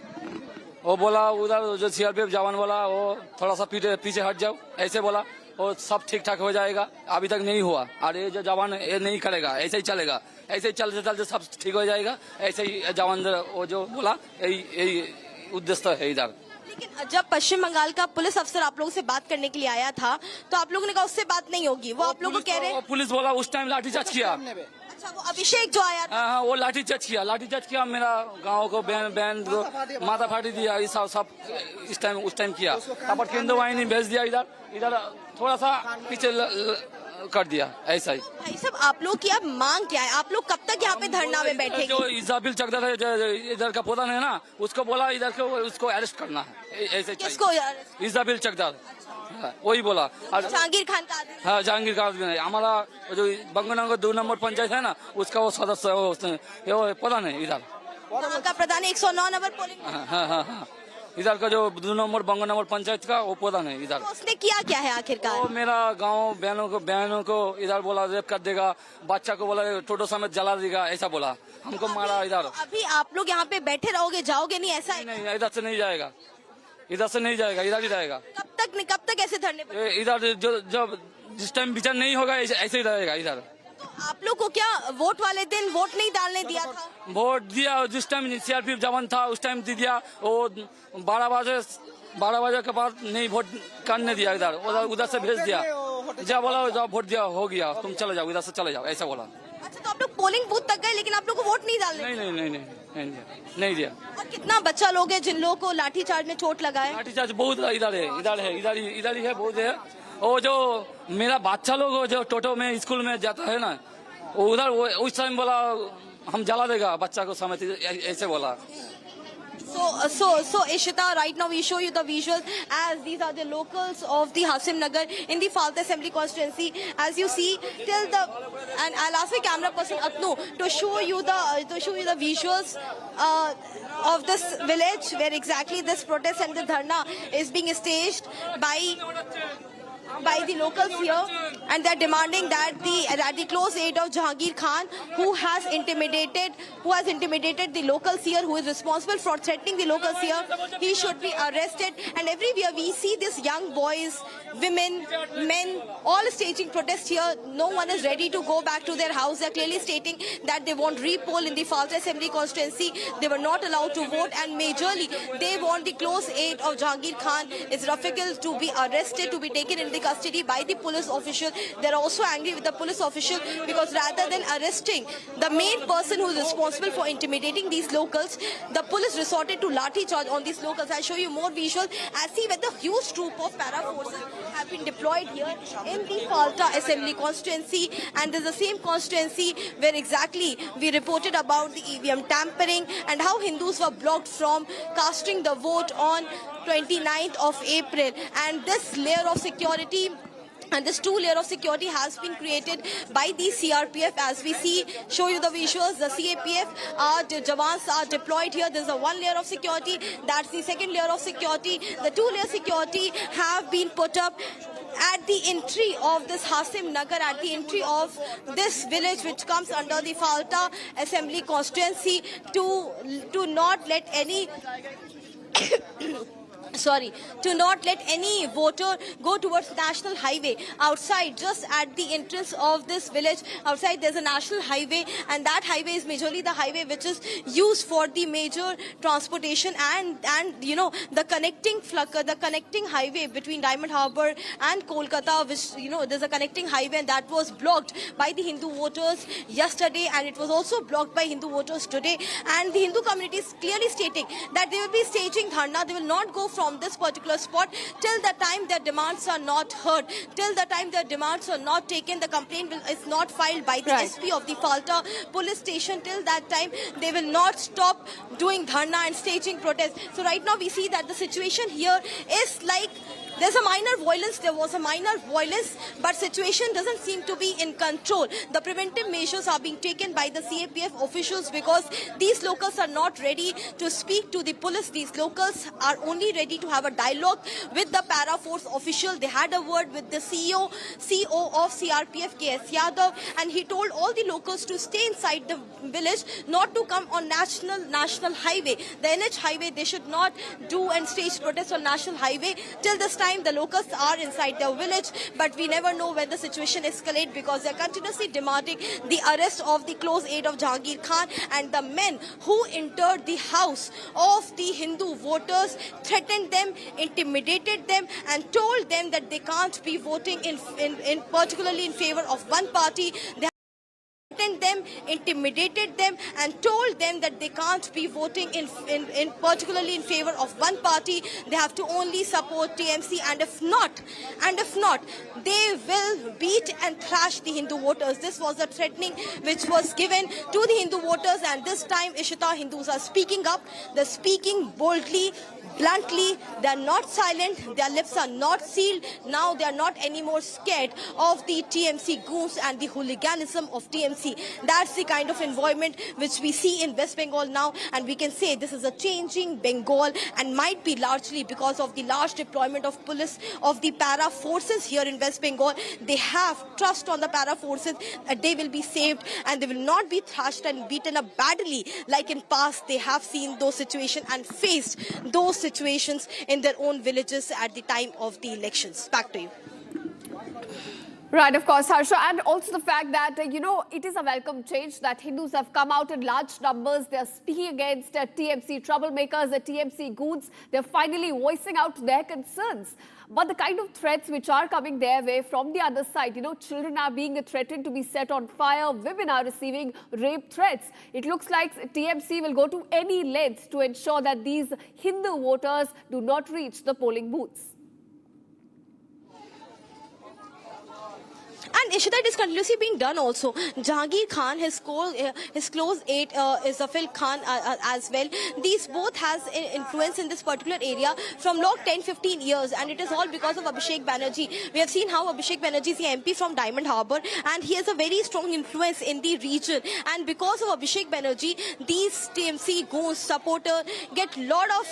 वो बोला उधर जो CRPF जवान बोला वो थोड़ा सा पीछे हट जाओ, ऐसे बोला, और सब ठीक ठाक हो जाएगा। अभी तक नहीं हुआ, और ये जो जवान ये नहीं करेगा, ऐसे ही चलेगा, ऐसे ही चलते चलते सब ठीक हो जाएगा, ऐसे ही जवान वो जो बोला यही उद्देश्य है इधर। लेकिन जब पश्चिम बंगाल का पुलिस अफसर आप लोगों से बात करने के लिए आया था, तो आप लोगों ने कहा उससे बात नहीं होगी, वो आप लोगों को कह रहे हैं। पुलिस बोला उस टाइम लाठीचार्ज किया। अच्छा, वो अभिषेक जो आया था, हाँ, वो लाठीचार्ज किया, मेरा गांव को बैन माथा फाटी दिया, सब उस टाइम किया। तब केंद्र वाहिनी भेज दिया इधर थोड़ा सा पीछे कर दिया, ऐसा ही। भाई साहब, आप लोग की अब मांग क्या है? आप लोग कब तक यहाँ पे धरना में बैठेंगे? जो इजाबिल चकदार है इधर का प्रधान है ना, उसको बोला इधर को उसको अरेस्ट करना है, ऐसे। किसको? इजाबिल चकदार, वही बोला। जहांगीर खान का आदमी? हाँ, जहांगीर का आदमी है। हमारा जो बंगनगर 2 नंबर पंचायत है ना, उसका वो सदस्य प्रधान है इधर का प्रधान 109 नंबर पोलिंग। हाँ, इधर का जो 2 नंबर बंगनगर पंचायत का वो प्रधान है इधर। तो उसने किया क्या है आखिरकार? वो मेरा गांव बहनों को इधर बोला रेप कर देगा, बच्चा को बोला टोटो समेत जला देगा, ऐसा बोला, हमको मारा इधर। अभी आप लोग यहाँ पे बैठे रहोगे, जाओगे नहीं? ऐसा है? नहीं, इधर से नहीं जाएगा, इधर ही रहेगा। कब तक ऐसे धरने पर? इधर जब जिस टाइम विचार नहीं होगा ऐसे ही रहेगा इधर। आप लोग को क्या वोट वाले दिन वोट नहीं डालने दिया था? वोट दिया, जिस टाइम CRPF जवान था उस टाइम दे दिया, वो 12 बजे के बाद नहीं वोट करने दिया, उधर से भेज दिया, जा बोला जाओ वोट दिया, हो गया, तुम चले जाओ, इधर से चले जाओ, ऐसा बोला। अच्छा, तो आप लोग पोलिंग बूथ तक गए, लेकिन आप लोग को वोट नहीं डालने? नहीं दिया। और कितना बच्चा लोग है जिन लोगों को लाठीचार्ज में चोट लगा है? लाठीचार्ज बहुत इधर ही है, बहुत है। वो जो मेरा बच्चा लोग जो टोटो में स्कूल में जाता है ना, उधर उस टाइम बोला हम जला देगा बच्चा को समेत, ऐसे बोला। So Ishita, right now we show you the visuals as these are the locals of the Hakim Nagar in the Falta Assembly constituency. As you see, and I'll ask my camera person Atnu to show you the visuals of this village where exactly this protest and the dharna is being staged by the locals here, and they're demanding that the close aid of Jahangir Khan, who has intimidated the locals here, who is responsible for threatening the locals here, he should be arrested. And everywhere we see these young boys, women, men, all staging protest here. No one is ready to go back to their house. They're clearly stating that they want repoll in the Falta Assembly constituency. They were not allowed to vote, and majorly they want the close aid of Jahangir Khan, is Rafiqul, to be arrested, to be taken into custody by the police official. They're also angry with the police official because rather than arresting the main person who is responsible for intimidating these locals, the police resorted to lathi charge on these locals. I'll show you more visuals as see where the huge troop of para forces have been deployed here in the Falta Assembly constituency, and there's the same constituency where exactly we reported about the EVM tampering and how Hindus were blocked from casting the vote on 29th of April. And this layer of security and this 2 layer of security has been created by the CRPF. As we see, show you the visuals, the CAPF Jawans are deployed here. There's a 1 layer of security, that's the 2nd layer of security. The 2 layer security have been put up at the entry of this Hakim Nagar, at the entry of this village which comes under the Falta Assembly constituency, to not let any to not let any voter go towards national highway. Outside, just at the entrance of this village, outside there's a national highway, and that highway is majorly the highway which is used for the major transportation and you know the connecting highway between Diamond Harbour and Kolkata, which you know there's a connecting highway, and that was blocked by the Hindu voters yesterday, and it was also blocked by Hindu voters today. And the Hindu community is clearly stating that they will be staging dharna. They will not go from this particular spot till the time their demands are not heard, till the time their demands are not taken, the complaint is not filed by the SP of the Falta police station. Till that time, they will not stop doing dharna and staging protests. So right now we see that the situation here is like there's a minor violence, there was a minor violence, but situation doesn't seem to be in control. The preventive measures are being taken by the CAPF officials because these locals are not ready to speak to the police. These locals are only ready to have a dialogue with the para force official. They had a word with the CO of CRPF, KS Yadav, and he told all the locals to stay inside the village, not to come on national highway. The NH highway, they should not do and stage protests on national highway. Till this time, the locals are inside their village, but we never know when the situation escalates because they're continuously demanding the arrest of the close aide of Jahangir Khan and the men who entered the house of the Hindu voters, threatened them, intimidated them, and told them that they can't be voting in particularly in favor of one party. They threatened them, intimidated them, and told them that they can't be voting in particularly in favor of one party. They have to only support TMC, and if not, they will beat and thrash the Hindu voters. This was a threatening which was given to the Hindu voters, and this time Ishita, Hindus are speaking up. They're speaking boldly, bluntly. They're not silent. Their lips are not sealed. Now they are not anymore scared of the TMC goons and the hooliganism of TMC. That's the kind of environment which we see in West Bengal now, and we can say this is a changing Bengal, and might be largely because of the large deployment of police, of the para forces here in West Bengal. They have trust on the para forces that they will be saved and they will not be thrashed and beaten up badly like in past. They have seen those situations and faced those situations in their own villages at the time of the elections. Back to you. Right, of course, Harsha, and also the fact that, you know, it is a welcome change that Hindus have come out in large numbers. They're speaking against TMC troublemakers, the TMC goons. They're finally voicing out their concerns. But the kind of threats which are coming their way from the other side, you know, children are being threatened to be set on fire, women are receiving rape threats. It looks like TMC will go to any lengths to ensure that these Hindu voters do not reach the polling booths. And Ishita, it is continuously being done also. Jahangir Khan, his close aide is Zafil Khan as well. These both has influence in this particular area from long 10-15 years, and it is all because of Abhishek Banerjee. We have seen how Abhishek Banerjee is the MP from Diamond Harbour, and he has a very strong influence in the region. And because of Abhishek Banerjee, these TMC goons supporters get lot of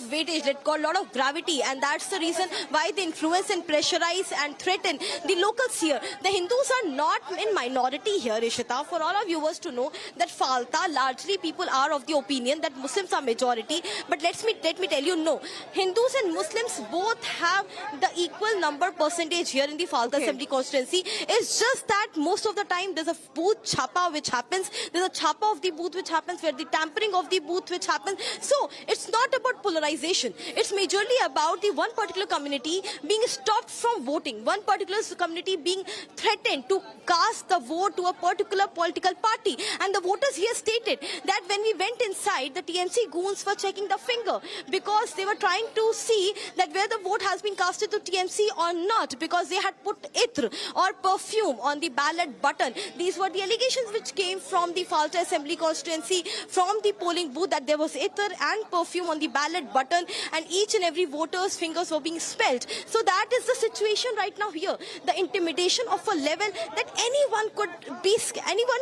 weightage, got a lot of gravity, and that's the reason why they influence and pressurize and threaten the locals here. The Hindus are not in minority here, Ishita. For all our viewers to know that Falta, largely people are of the opinion that Muslims are majority. But let me tell you, no. Hindus and Muslims both have the equal number percentage here in the Falta Assembly constituency. It's just that most of the time there's a booth chapa which happens. There's a chapa of the booth which happens, where the tampering of the booth which happens. So it's not about polarization. It's majorly about the one particular community being stopped from voting. One particular community being threatened to cast the vote to a particular political party. And the voters here stated that when we went inside, the TMC goons were checking the finger because they were trying to see that where the vote has been casted to TMC or not, because they had put itr or perfume on the ballot button. These were the allegations which came from the Falta Assembly constituency, from the polling booth, that there was itr and perfume on the ballot button, and each and every voter's fingers were being smelled. So that is the situation right now here. The intimidation intimidation of a level that anyone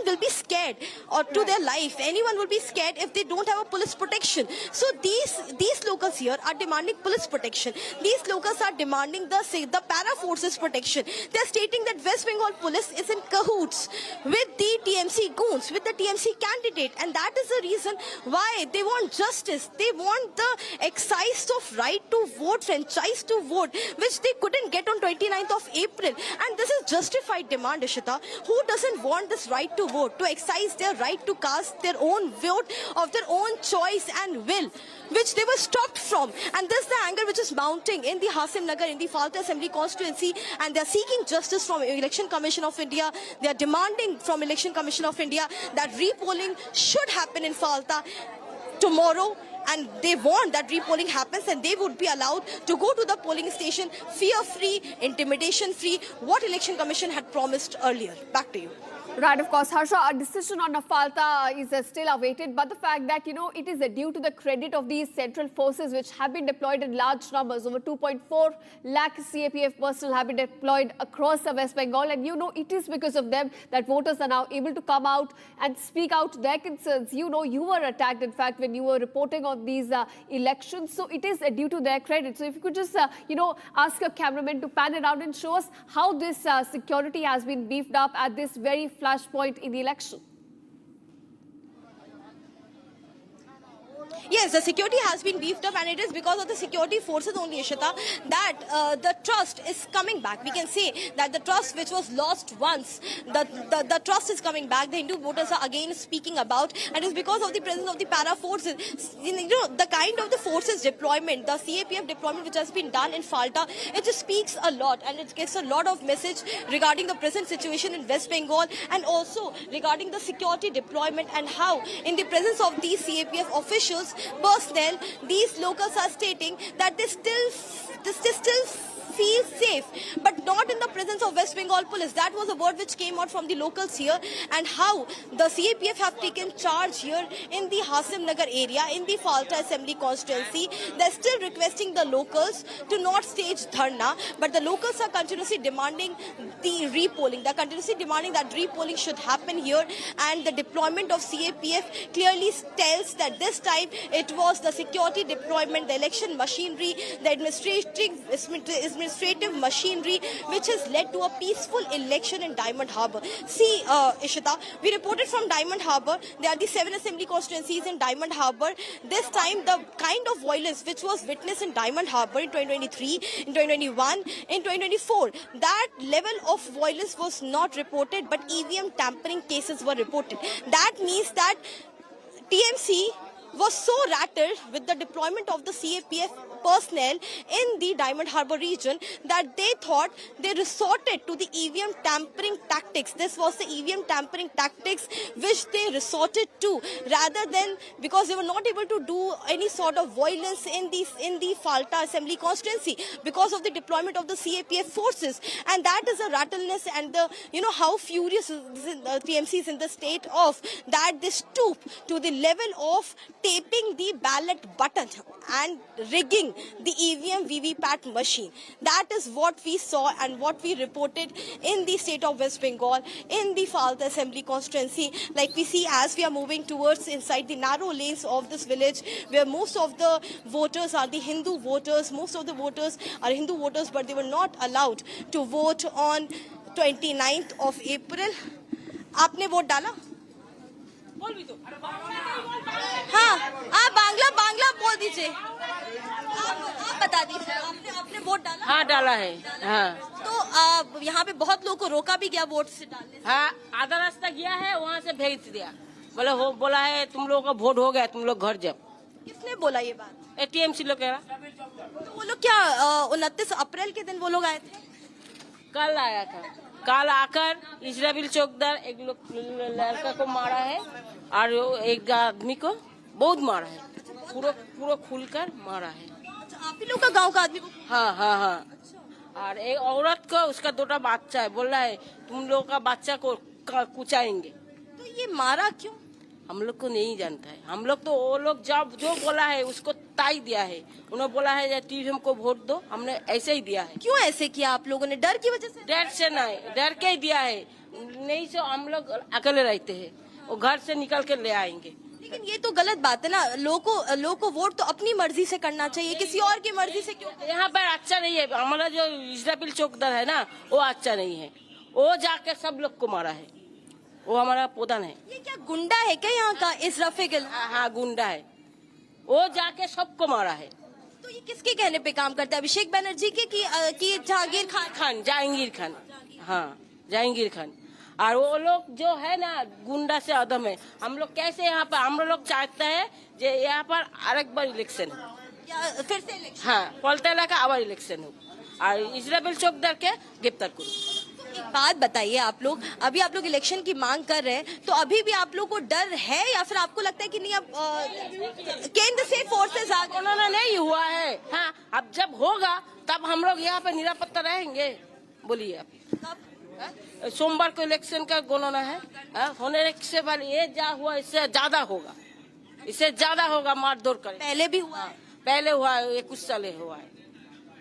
will be scared or to their life. Anyone will be scared if they don't have a police protection. So these locals here are demanding police protection. These locals are demanding the para forces protection. They are stating that West Bengal police is in cahoots with the TMC goons, with the TMC candidate, and that is the reason why they want justice. They want the exercise of right to vote, franchise to vote, which they couldn't get on 29th of April. And this is justified demand, Ishita. Who doesn't want this right to vote, to exercise their right to cast their own vote of their own choice and will, which they were stopped from? And this is the anger which is mounting in the Hakim Nagar, in the Falta Assembly constituency, and they are seeking justice from Election Commission of India. They are demanding from Election Commission of India that repolling should happen in Falta tomorrow, and they want that repolling happens and they would be allowed to go to the polling station fear-free, intimidation-free, what Election Commission had promised earlier. Back to you. Right, of course, Harsha, a decision on Falta is still awaited, but the fact that, it is due to the credit of these central forces which have been deployed in large numbers. Over 2.4 lakh CAPF personnel have been deployed across the West Bengal, and it is because of them that voters are now able to come out and speak out their concerns. You were attacked, in fact, when you were reporting on these elections, so it is due to their credit. So if you could just, ask your cameraman to pan around and show us how this security has been beefed up at this very flashpoint in the election. Yes, the security has been beefed up, and it is because of the security forces only, Ishita, that the trust is coming back. We can say that the trust which was lost once, the trust is coming back. The Hindu voters are again speaking about, and it is because of the presence of the para forces. The kind of the forces deployment, the CAPF deployment which has been done in Falta, it just speaks a lot, and it gives a lot of message regarding the present situation in West Bengal, and also regarding the security deployment and how, in the presence of these CAPF officials, personnel, these locals are stating that they still feel safe, but not in the presence of West Bengal police. That was a word which came out from the locals here, and how the CAPF have taken charge here in the Hakim Nagar area, in the Falta Assembly constituency. They're still requesting the locals to not stage dharna, but the locals are continuously demanding the repolling. They're continuously demanding that repolling should happen here, and the deployment of CAPF clearly tells that this time it was the security deployment, the election machinery, the administrative machinery which has led to a peaceful election in Diamond Harbour. See, Ishita, we reported from Diamond Harbour. There are the 7 assembly constituencies in Diamond Harbour. This time, the kind of violence which was witnessed in Diamond Harbour in 2023, in 2021, in 2024, that level of violence was not reported, but EVM tampering cases were reported. That means that TMC was so rattled with the deployment of the CAPF personnel in the Diamond Harbour region that they thought they resorted to the EVM tampering tactics. This was the EVM tampering tactics which they resorted to, rather than, because they were not able to do any sort of violence in the Falta Assembly constituency because of the deployment of the CAPF forces. And that is a rattleness, and the how furious TMC is in the state of that they stoop to the level of taping the ballot button and rigging the EVM VVPAT machine. That is what we saw and what we reported in the state of West Bengal, in the Falta Assembly constituency. Like we see as we are moving towards inside the narrow lanes of this village, where most of the voters are the Hindu voters. Most of the voters are Hindu voters, but they were not allowed to vote on 29th of April. आपने vote डाला? हाँ, आप बांग्ला बोल दीजिए। आप बता दीजिए, आपने वोट डाला? हाँ, डाला है। हाँ। तो यहाँ पे बहुत लोगों को रोका भी गया वोट से डालने से। हाँ, आधा रास्ता गया है, वहाँ से भेज दिया। बोला है तुम लोगों का वोट हो गया, तुम लोग घर जाओ। किसने बोला ये बात? TMC लोग कह रहा। तो वो लोग क्या 29 अप्रैल के दिन वो लोग आए थे? कल आया था। कल आकर इजराबिल चौकदार एक लड़का को मारा है और एक आदमी को बहुत मारा है, पूरा खुलकर मारा है। आप ही लोग का गांव का आदमी को? हाँ। और एक औरत को उसका 2 बच्चा है, बोल रहा है तुम लोग का बच्चा को कुचाएंगे। तो ये मारा क्यों? हम लोग को नहीं जानता है। हम लोग तो वो लोग जब जो बोला है उसको ताई दिया है। उन्होंने बोला है टीवी हमको वोट दो, हमने ऐसे ही दिया है। क्यों ऐसे किया आप लोगों ने? डर की वजह से? डर से नहीं, डर के ही दिया है। नहीं तो हम लोग अकेले रहते हैं, वो घर से निकल के ले आएंगे। लेकिन ये तो गलत बात है ना, लोगों को वोट तो अपनी मर्जी से करना चाहिए, किसी और की मर्जी से क्यों? यहाँ पर अच्छा नहीं है। हमारा जो इजराबिल चौकदार है ना, वो अच्छा नहीं है। वो जाके सब लोग को मारा है। वो हमारा प्रधान है। ये क्या गुंडा है क्या यहाँ का? इस रफीक? हाँ, गुंडा है। वो जाके सबको मारा है। तो ये किसके कहने पे काम करता है? अभिषेक बनर्जी के कि जहांगीर खान? जहांगीर खान, हाँ, जहांगीर खान। और वो लोग जो है ना, गुंडा से अदम है। हम लोग कैसे यहाँ पर, हम लोग चाहते हैं जो यहाँ पर एक बार इलेक्शन हो, फिर से इलेक्शन? हाँ, फलता इलाका आवर इलेक्शन हो और इजराबिल चौकदार के गिरफ्तार करो। एक बात बताइए, आप लोग अभी इलेक्शन की मांग कर रहे हैं, तो अभी भी आप लोग को डर है या फिर आपको लगता है कि नहीं अब केंद्र से फोर्सेस आ गए? उन्होंने नहीं हुआ है। हाँ, अब जब होगा तब हम लोग यहाँ पे निरापत्ता रहेंगे। बोलिए आप, सोमवार को इलेक्शन का गणना है, होने से पहले ये जा हुआ इससे ज्यादा होगा, इससे ज्यादा होगा। मारधोर करे पहले भी हुआ है? पहले हुआ है, ये कुछ साल हुआ है।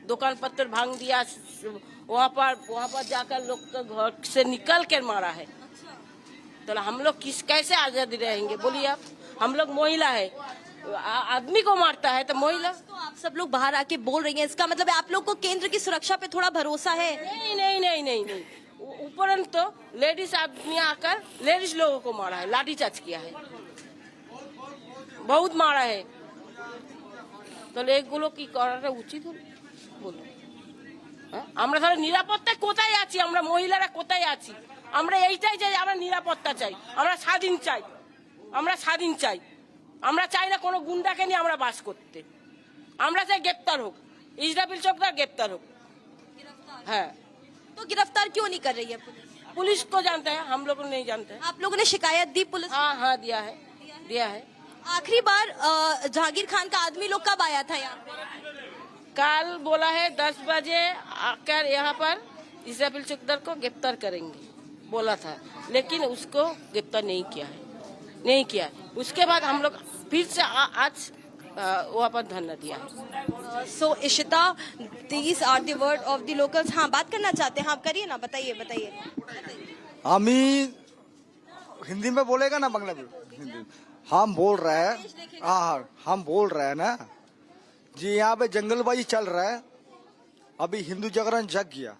दुकान पत्थर भांग दिया, वहाँ पर जाकर लोग के घर से निकल कर मारा है। तो हम लोग कैसे आजादी रहेंगे? बोलिए आप। हम लोग महिला है, आदमी को मारता है तो महिला। तो आप सब लोग बाहर आके बोल रही हैं, इसका मतलब आप लोग को केंद्र की सुरक्षा पे थोड़ा भरोसा है? नहीं नहीं नहीं नहीं नहीं। उपरंत तो लेडीज आदमी आकर लेडीज लोगों को मारा है, लाठीचार्ज किया है, बहुत मारा है। तो এগুলো কি করাটা উচিত হলো? বলো, আমরা তাহলে নিরাপত্তা কোথায় আছি? আমরা মহিলারা কোথায় আছি? আমরা এইটাই চাই, আমরা নিরাপত্তা চাই, আমরা স্বাধীন চাই, আমরা স্বাধীন চাই। আমরা চাই না কোনো গুন্ডাকে নিয়ে আমরা বাস করতে। আমরা চাই গ্রেপ্তার হোক, ইজরাবিল চৌকদার গ্রেপ্তার হোক। হ্যাঁ, तो गिरफ्तार क्यों नहीं कर रही है पुलिस? पुलिस को जानते हैं, हम लोग नहीं जानते हैं। आप लोगों ने शिकायत दी पुलिस? हाँ हाँ, दिया है, दिया है। आखिरी बार जहांगीर खान का आदमी लोग कब आया था यहाँ? कल बोला है 10 बजे आकर यहाँ पर इजराबिल चौकदार को गिरफ्तार करेंगे, बोला था, लेकिन उसको गिरफ्तार नहीं किया है, नहीं किया। उसके बाद हम लोग फिर से आज वहाँ पर धरना दिया है। So Ishita, these are the word of the locals. हाँ, बात करना चाहते हैं, हाँ करिए ना, बताइए बताइए। हमी हिंदी में बोलेगा ना बांग्ला में? हिंदी हम बोल रहे हैं। हाँ, हम बोल रहे हैं ना जी, यहाँ पे जंगलबाजी चल रहा है। अभी हिंदू जागरण जग गया।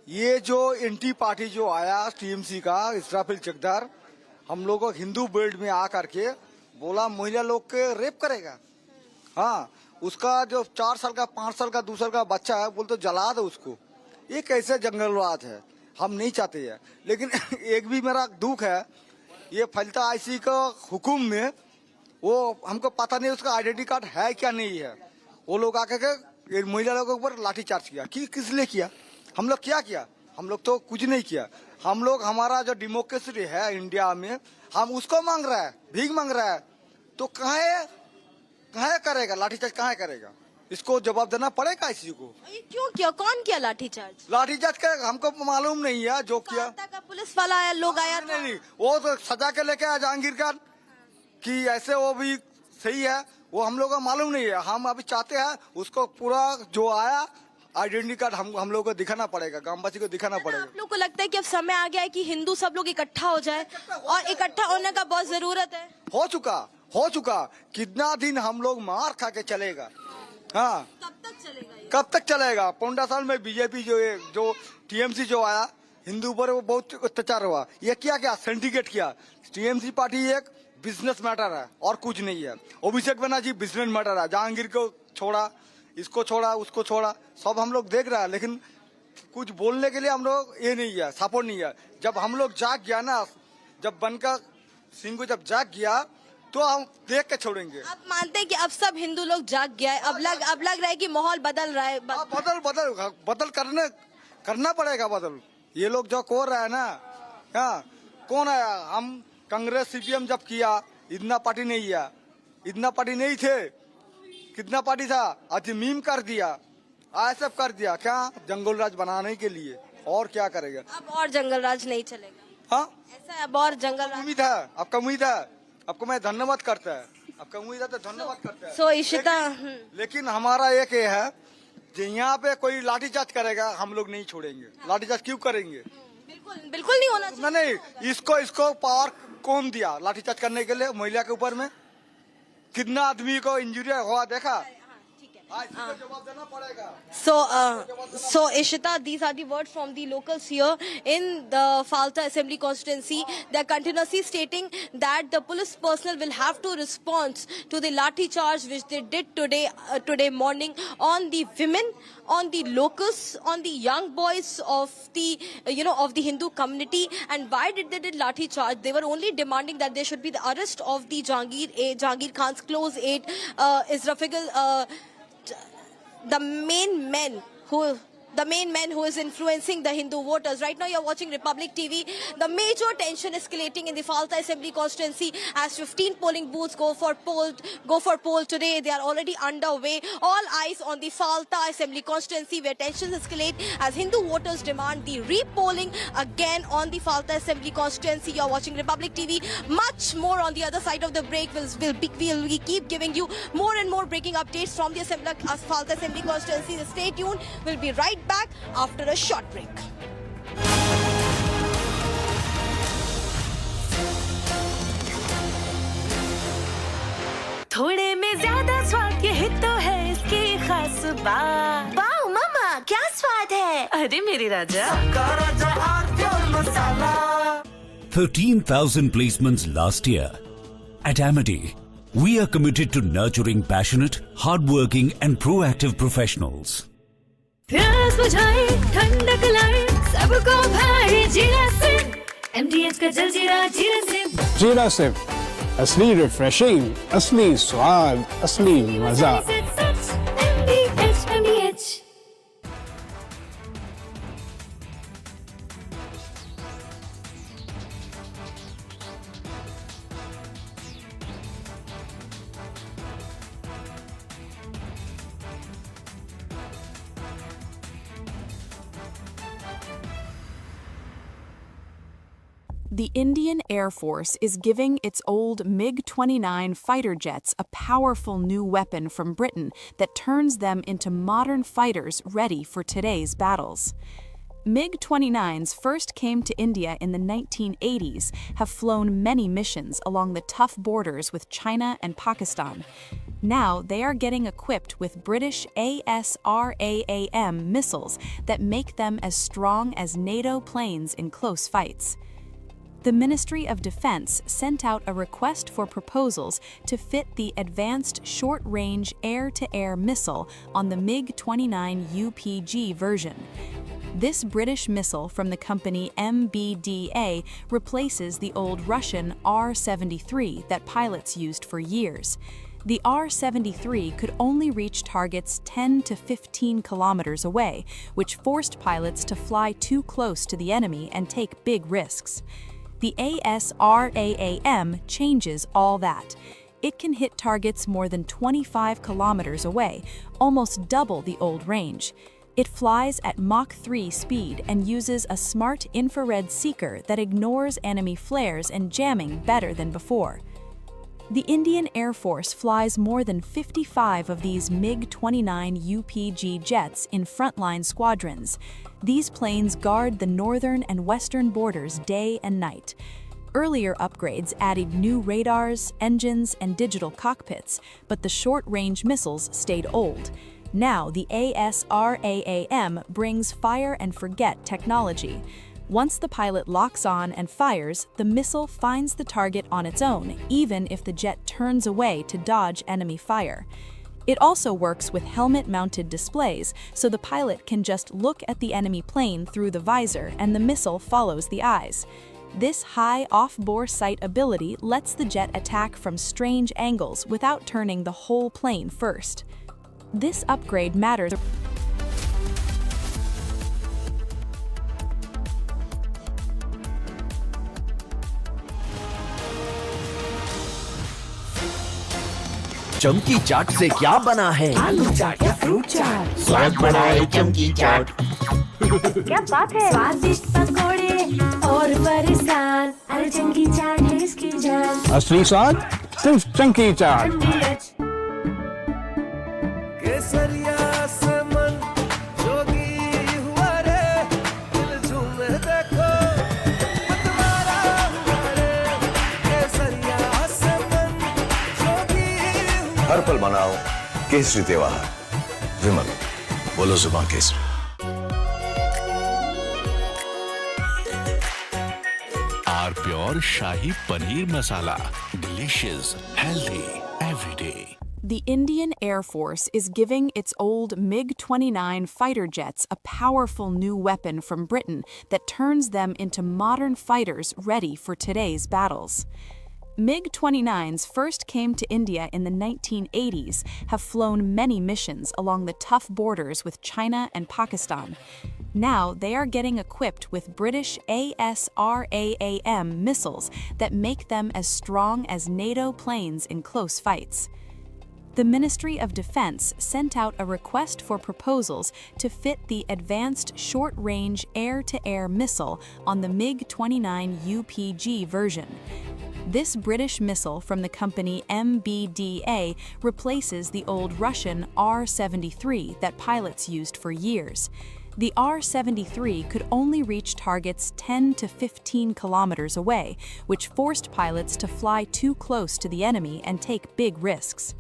ये जो एंटी पार्टी जो आया टीएमसी का, इजराबिल चौकदार, हम लोग को हिंदू बेल्ट में आ करके बोला महिला लोग के रेप करेगा। हाँ, उसका जो 4 साल का 5 साल का 2 साल का बच्चा है, बोलते जला दो उसको। ये कैसे जंगलवाद है? हम नहीं चाहते हैं। लेकिन एक भी मेरा दुख है, ये फलता आईसी का हुकुम में वो हमको पता नहीं उसका आइडेंटिटी कार्ड है क्या नहीं है। वो लोग आके के महिला लोगों के ऊपर लाठीचार्ज किया। किस लिए किया? हम लोग क्या किया? हम लोग तो कुछ नहीं किया। हम लोग, हमारा जो डेमोक्रेसी है इंडिया में, हम उसको मांग रहा है, भीख मांग रहा है। तो कहाँ करेगा लाठीचार्ज? कहाँ करेगा? इसको जवाब देना पड़ेगा इसी को। क्यों किया? कौन किया लाठीचार्ज? लाठीचार्ज का हमको मालूम नहीं है। जो किया का पुलिस वाला आया, लोग आया था। नहीं, वो तो सजा के लेके आया जहांगीर खान कि ऐसे वो भी सही है, वो हम लोग को मालूम नहीं है। हम अभी चाहते हैं उसको पूरा जो आया आइडेंटिटी कार्ड हम लोग को दिखाना पड़ेगा, गांववासी को दिखाना पड़ेगा। आप लोग को लगता है कि अब समय आ गया है कि हिंदू सब लोग इकट्ठा हो जाए, और इकट्ठा होने का बहुत जरूरत है? हो चुका। कितना दिन हम लोग मार खा के चलेगा? हाँ, कब तक चलेगा? 15 साल में बीजेपी जो टीएमसी जो आया, हिंदू पर वो बहुत अत्याचार हुआ। ये क्या सिंडिकेट किया। टीएमसी पार्टी एक बिजनेस मैटर है और कुछ नहीं है। अभिषेक बनर्जी बिजनेस मैटर है। जहांगीर को छोड़ा, इसको छोड़ा, उसको छोड़ा, सब हम लोग देख रहा है, लेकिन कुछ बोलने के लिए हम लोग ये नहीं है, सपोर्ट नहीं है। जब हम लोग जाग गया ना, जब बनकर सिंह को जब जाग गया, तो हम देख के छोड़ेंगे। आप मानते हैं कि अब सब हिंदू लोग जाग गया है? अब लग रहा है कि माहौल बदल रहा है? बदल करना पड़ेगा बदल। ये लोग जो कर रहा है ना, हाँ, कौन आया? हम कांग्रेस सीपीएम जब किया, इतना पार्टी नहीं है, इतना पार्टी नहीं थे। कितना पार्टी था? आज मीम कर दिया, ऐसा कर दिया। क्या? जंगल राज बनाने के लिए। और क्या करेगा? अब और जंगल राज नहीं चलेगा। हाँ ऐसा है, अब और जंगल उम्मीद है, आपका उम्मीद है, आपको मैं धन्यवाद करता है, आपका उम्मीद है तो धन्यवाद करता है। सो इशिता लेकिन हमारा एक ये है कि यहाँ पे कोई लाठीचार्ज करेगा हम लोग नहीं छोड़ेंगे। लाठीचार्ज क्यों करेंगे? बिल्कुल नहीं होना चाहिए। नहीं, इसको पावर कौन दिया लाठीचार्ज करने के लिए? महिला के ऊपर में कितना आदमी को इंजरी हुआ देखा? जवाब देना पड़ेगा। So Ishita, these are the words from the locals here in the Falta Assembly constituency. They are continuously stating that the police personnel will have to respond to the lathi charge which they did today morning on the women, on the locals, on the young boys of the of the Hindu community. And why did they did lathi charge? They were only demanding that there should be the arrest of the Jahangir Khan's close aide, Israfil. The main man who is influencing the Hindu voters. Right now you're watching Republic TV. The major tension escalating in the Falta Assembly constituency as 15 polling booths go for poll today. They are already underway. All eyes on the Falta Assembly constituency where tensions escalate as Hindu voters demand the repolling again on the Falta Assembly constituency. You're watching Republic TV. Much more on the other side of the break. We'll keep giving you more and more breaking updates from the Falta Assembly constituency. Stay tuned. We'll be right back after a short break. थोड़े में ज्यादा स्वाद यही तो है इसकी खास बात। वाओ मामा क्या स्वाद है। अरे मेरी राजा 13,000 placements last year. At Amity, we are committed to nurturing passionate, hardworking and proactive professionals. प्यास बुझाए ठंडक लाए सबको भाई जीरा सिंह MDH का जल जीरा जीरा सिंह। जीरा सिर्फ असली रिफ्रेशिंग, असली स्वाद, असली मजा। MDH The Indian Air Force is giving its old MiG-29 fighter jets a powerful new weapon from Britain that turns them into modern fighters ready for today's battles. MiG-29s first came to India in the 1980s, have flown many missions along the tough borders with China and Pakistan. Now they are getting equipped with British ASRAAM missiles that make them as strong as NATO planes in close fights. The Ministry of Defense sent out a request for proposals to fit the Advanced Short-Range Air-to-Air Missile on the MiG-29 UPG version. This British missile from the company MBDA replaces the old Russian R-73 that pilots used for years. The R-73 could only reach targets 10 to 15 kilometers away, which forced pilots to fly too close to the enemy and take big risks. The ASRAAM changes all that. It can hit targets more than 25 kilometers away, almost double the old range. It flies at Mach 3 speed and uses a smart infrared seeker that ignores enemy flares and jamming better than before. The Indian Air Force flies more than 55 of these MiG-29 UPG jets in frontline squadrons. These planes guard the northern and western borders day and night. Earlier upgrades added new radars, engines, and digital cockpits, but the short-range missiles stayed old. Now the ASRAAM brings fire-and-forget technology. Once the pilot locks on and fires, the missile finds the target on its own, even if the jet turns away to dodge enemy fire. It also works with helmet-mounted displays, so the pilot can just look at the enemy plane through the visor and the missile follows the eyes. This high off-bore sight ability lets the jet attack from strange angles without turning the whole plane first. This upgrade matters. चमकी चाट से क्या बना है? आलू चाट या fruit चाट, स्वाद बढ़ाए चमकी चाट। क्या बात है? स्वादिष्ट पकोड़े और बरसात, अरे चमकी चाट है इसकी जान। असली स्वाद सिर्फ चंकी चाट। केसरिया से मन जोगी हुआ रे, दिल झूमे देखो मतवारा हुआ रे। केसरिया से मन जोगी हुआ। हर पल मनाओ केसरी त्योहार। विमल, बोलो जुबान केसरी। R pure shahi paneer masala, delicious, healthy, everyday. The Indian Air Force is giving its old MiG-29 fighter jets a powerful new weapon from Britain that turns them into modern fighters ready for today's battles. MiG-29s first came to India in the 1980s, have flown many missions along the tough borders with China and Pakistan. Now they are getting equipped with British ASRAAM missiles that make them as strong as NATO planes in close fights. The Ministry of Defense sent out a request for proposals to fit the advanced short-range air-to-air missile on the MiG-29 UPG version. This British missile from the company MBDA replaces the old Russian R-73 that pilots used for years. The R-73 could only reach targets 10 to 15 kilometers away, which forced pilots to fly too close to the enemy and take big risks.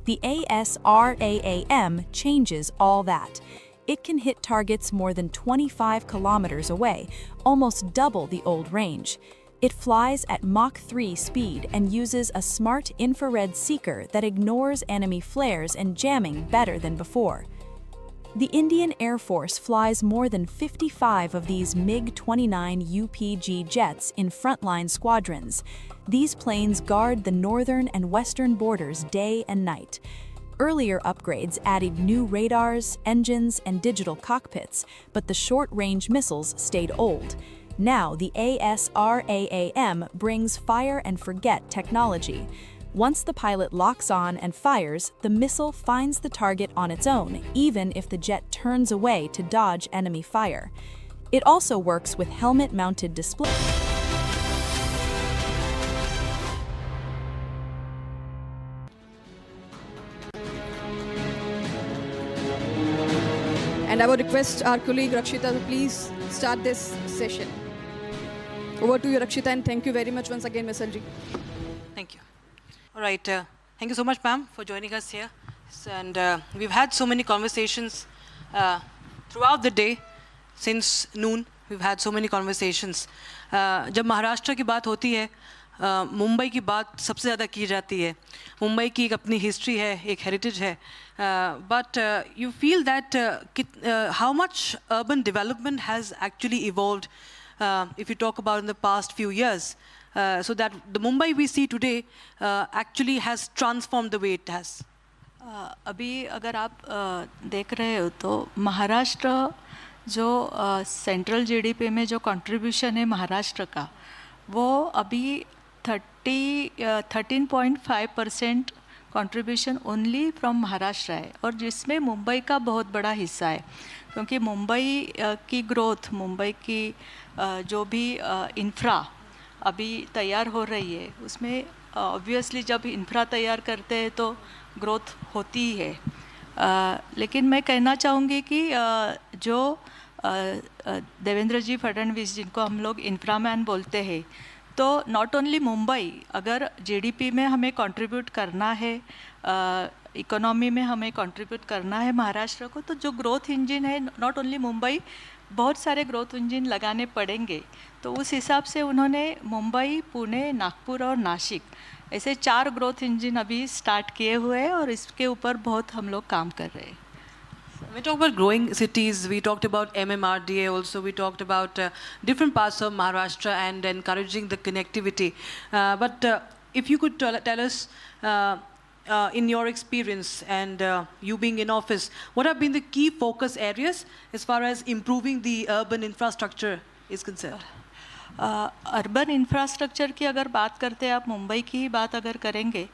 The ASRAAM changes all that. It can hit targets more than 25 kilometers away, almost double the old range. It flies at Mach 3 speed and uses a smart infrared seeker that ignores enemy flares and jamming better than before. The Indian Air Force flies more than 55 of these MiG-29 UPG jets in frontline squadrons. These planes guard the northern and western borders day and night. Earlier upgrades added new radars, engines, and digital cockpits, but the short-range missiles stayed old. Now the ASRAAM brings fire-and-forget technology. Once the pilot locks on and fires, the missile finds the target on its own, even if the jet turns away to dodge enemy fire. It also works with helmet-mounted display. And I would request our colleague Rakshita to please start this session. Over to you, Rakshita, and thank you very much once again, Ms. Alji. Thank you. All right. Thank you so much, ma'am, for joining us here. And we've had so many conversations throughout the day. Since noon, we've had so many conversations. जब महाराष्ट्र की बात होती है, मुंबई की बात सबसे ज़्यादा की जाती है. मुंबई की एक अपनी हिस्ट्री है, एक हेरिटेज है. But you feel that how much urban development has actually evolved if you talk about in the past few years, so that the Mumbai we see today actually has transformed the way it has. अभी अगर आप देख रहे हो तो महाराष्ट्र जो central GDP में जो कंट्रीब्यूशन है महाराष्ट्र का वो अभी 13.5% कंट्रीब्यूशन ओनली फ्रॉम महाराष्ट्र है और जिसमें मुंबई का बहुत बड़ा हिस्सा है क्योंकि मुंबई की ग्रोथ मुंबई की जो भी इंफ्रा अभी तैयार हो रही है उसमें ऑब्वियसली जब इंफ्रा तैयार करते हैं तो ग्रोथ होती ही है लेकिन मैं कहना चाहूँगी कि जो देवेंद्र जी फडणवीस जिनको हम लोग इंफ्रामैन बोलते हैं तो नॉट ओनली मुंबई अगर जीडीपी में हमें कंट्रीब्यूट करना है इकोनॉमी में हमें कंट्रीब्यूट करना है महाराष्ट्र को तो जो ग्रोथ इंजन है नॉट ओनली मुंबई बहुत सारे ग्रोथ इंजन लगाने पड़ेंगे तो उस हिसाब से उन्होंने मुंबई पुणे नागपुर और नासिक ऐसे 4 ग्रोथ इंजन अभी स्टार्ट किए हुए हैं और इसके ऊपर बहुत हम लोग काम कर रहे हैं. We talked about growing cities, we talked about MMRDA also, we talked about different parts of Maharashtra and encouraging the connectivity. But if you could tell us, in your experience and you being in office, what have been the key focus areas as far as improving the urban infrastructure is concerned? Urban infrastructure की अगर बात करते हैं आप मुंबई की ही बात अगर करेंगे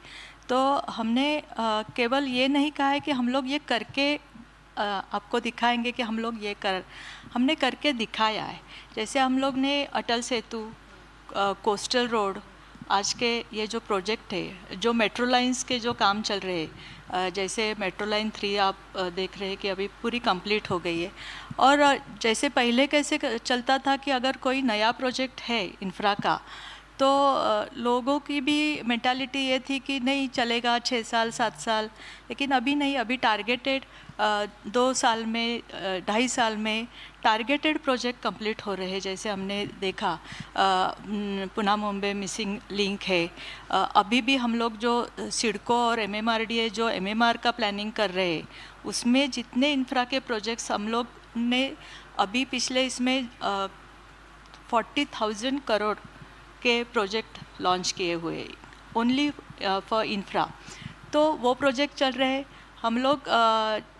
तो हमने केवल ये नहीं कहा है कि हम लोग ये करके आपको दिखाएंगे कि हमने करके दिखाया है। जैसे हम लोग ने अटल सेतु, कोस्टल रोड, आज के ये जो प्रोजेक्ट है, जो मेट्रो लाइंस के जो काम चल रहे हैं, जैसे मेट्रो लाइन 3 आप देख रहे हैं कि अभी पूरी कंप्लीट हो गई है। और जैसे पहले कैसे चलता था कि अगर कोई नया प्रोजेक्ट है इंफ्रा का, तो लोगों की भी मेंटालिटी ये थी कि नहीं चलेगा 6 साल 7 साल, लेकिन अभी नहीं, अभी टारगेटेड 2 साल में 2.5 साल में टारगेटेड प्रोजेक्ट कंप्लीट हो रहे हैं। जैसे हमने देखा पुणे मुंबई मिसिंग लिंक है, अभी भी हम लोग जो सिडको और MMRDA जो MMR का प्लानिंग कर रहे हैं, उसमें जितने इंफ्रा के प्रोजेक्ट्स हम लोग ने अभी पिछले इसमें 40,000 करोड़ के प्रोजेक्ट लॉन्च किए हुए ओनली फॉर इंफ्रा, तो वो प्रोजेक्ट चल रहे हैं। हम लोग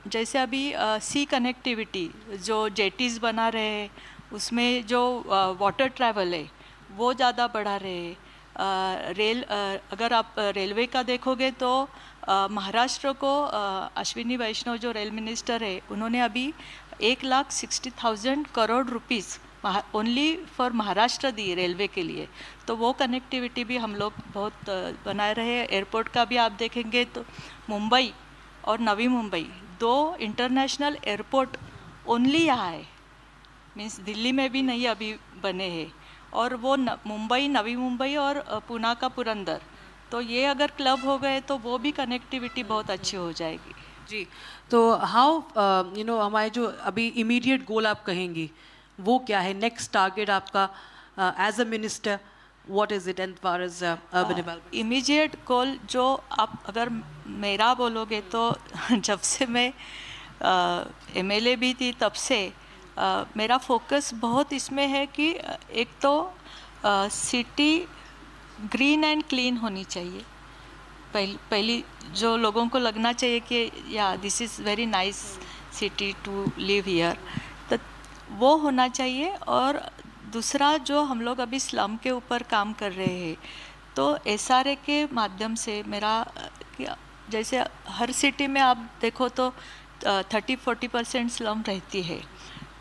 जैसे अभी सी कनेक्टिविटी जो जेटीज़ बना रहे हैं, उसमें जो वाटर ट्रैवल है वो ज़्यादा बढ़ा रहे हैं। रेल अगर आप रेलवे का देखोगे तो महाराष्ट्र को अश्विनी वैष्णव जो रेल मिनिस्टर है, उन्होंने अभी 1,60,000 crore rupees only for Maharashtra the railway के लिए। तो वो कनेक्टिविटी भी हम लोग बहुत बनाए रहे हैं। एयरपोर्ट का भी आप देखेंगे तो मुंबई और Navi Mumbai 2 international airport only यहाँ है, मीन्स दिल्ली में भी नहीं अभी बने हैं। और वो मुंबई, नवी मुंबई और पुणे का पुरंदर, तो ये अगर क्लब हो गए तो वो भी कनेक्टिविटी बहुत अच्छी हो जाएगी। जी, तो हाउ हमारे जो अभी इमीडिएट गोल आप कहेंगी वो क्या है? नेक्स्ट टारगेट आपका as a minister, what is it and far as urban development? Immediate goal जो आप अगर मेरा बोलोगे तो जब से मैं MLA भी थी तब से मेरा फोकस बहुत इसमें है कि एक तो सिटी ग्रीन एंड क्लीन होनी चाहिए। पहली जो लोगों को लगना चाहिए कि या this is very nice city to live here, तो वो होना चाहिए। और दूसरा जो हम लोग अभी स्लम के ऊपर काम कर रहे हैं, तो SRA के माध्यम से मेरा जैसे हर सिटी में आप देखो तो 30-40% स्लम रहती है,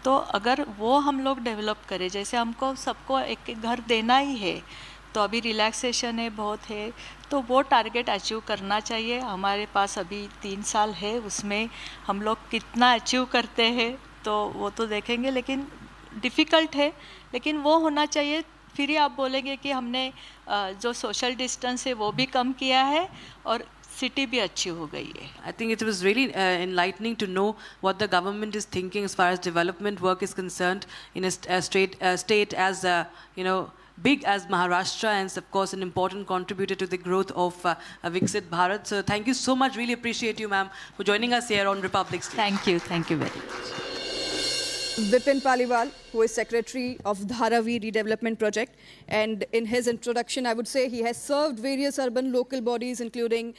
तो अगर वो हम लोग डेवलप करें, जैसे हमको सबको एक एक घर देना ही है, तो अभी रिलैक्सेशन है बहुत है, तो वो टारगेट अचीव करना चाहिए। हमारे पास अभी 3 साल है, उसमें हम लोग कितना अचीव करते हैं तो वो तो देखेंगे, लेकिन डिफ़िकल्ट है, लेकिन वो होना चाहिए। फिर ही आप बोलेंगे कि हमने जो सोशल डिस्टेंस है वो भी कम किया है और सिटी भी अच्छी हो गई है। I think it was really enlightening to know what the government is thinking as far as development work is concerned in a state as big as Maharashtra, and of course an important contributor to the growth of Viksit Bharat. So thank you so much. Really appreciate you, ma'am, for joining us here on Republic Stage. Thank you very much. Vipin Paliwal, who is Secretary of Dharavi Redevelopment Project, and in his introduction, I would say he has served various urban local bodies, including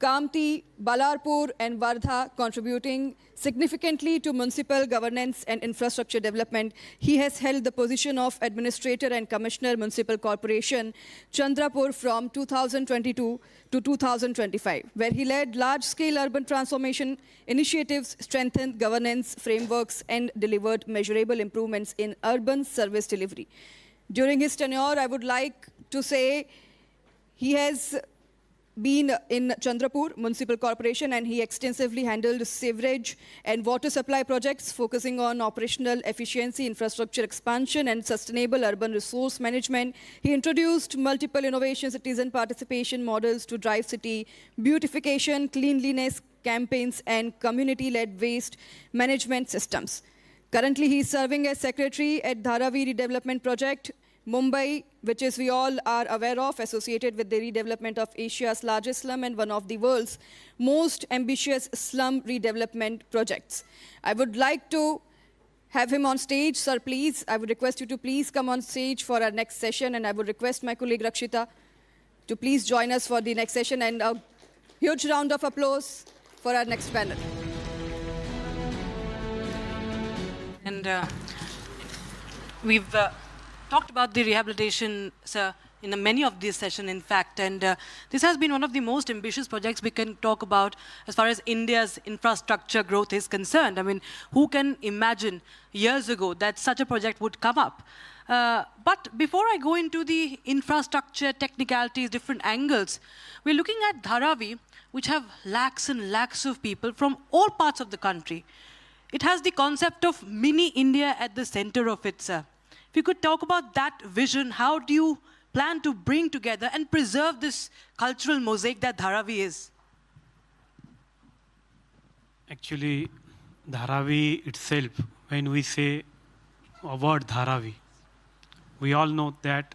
Kamti, Balarpur and Wardha, contributing significantly to municipal governance and infrastructure development. He has held the position of Administrator and Commissioner Municipal Corporation, Chandrapur from 2022 to 2025, where he led large-scale urban transformation initiatives, strengthened governance frameworks, and delivered measurable improvements in urban service delivery. During his tenure, I would like to say he has been in Chandrapur Municipal Corporation, and he extensively handled sewerage and water supply projects, focusing on operational efficiency, infrastructure expansion, and sustainable urban resource management. He introduced multiple innovation citizen participation models to drive city beautification, cleanliness campaigns, and community-led waste management systems. Currently, he is serving as secretary at Dharavi Redevelopment Project, Mumbai, which is we all are aware of, associated with the redevelopment of Asia's largest slum and one of the world's most ambitious slum redevelopment projects. I would like to have him on stage. Sir, please, I would request you to please come on stage for our next session, and I would request my colleague Rakshita to please join us for the next session, and a huge round of applause for our next panel. And we've talked about the rehabilitation, sir, in many of these sessions, in fact. And this has been one of the most ambitious projects we can talk about as far as India's infrastructure growth is concerned. I mean, who can imagine years ago that such a project would come up? But before I go into the infrastructure, technicalities, different angles, we're looking at Dharavi, which have lakhs and lakhs of people from all parts of the country. It has the concept of mini India at the center of it, sir. If you could talk about that vision, how do you plan to bring together and preserve this cultural mosaic that Dharavi is? Actually, Dharavi itself, when we say a word Dharavi, we all know that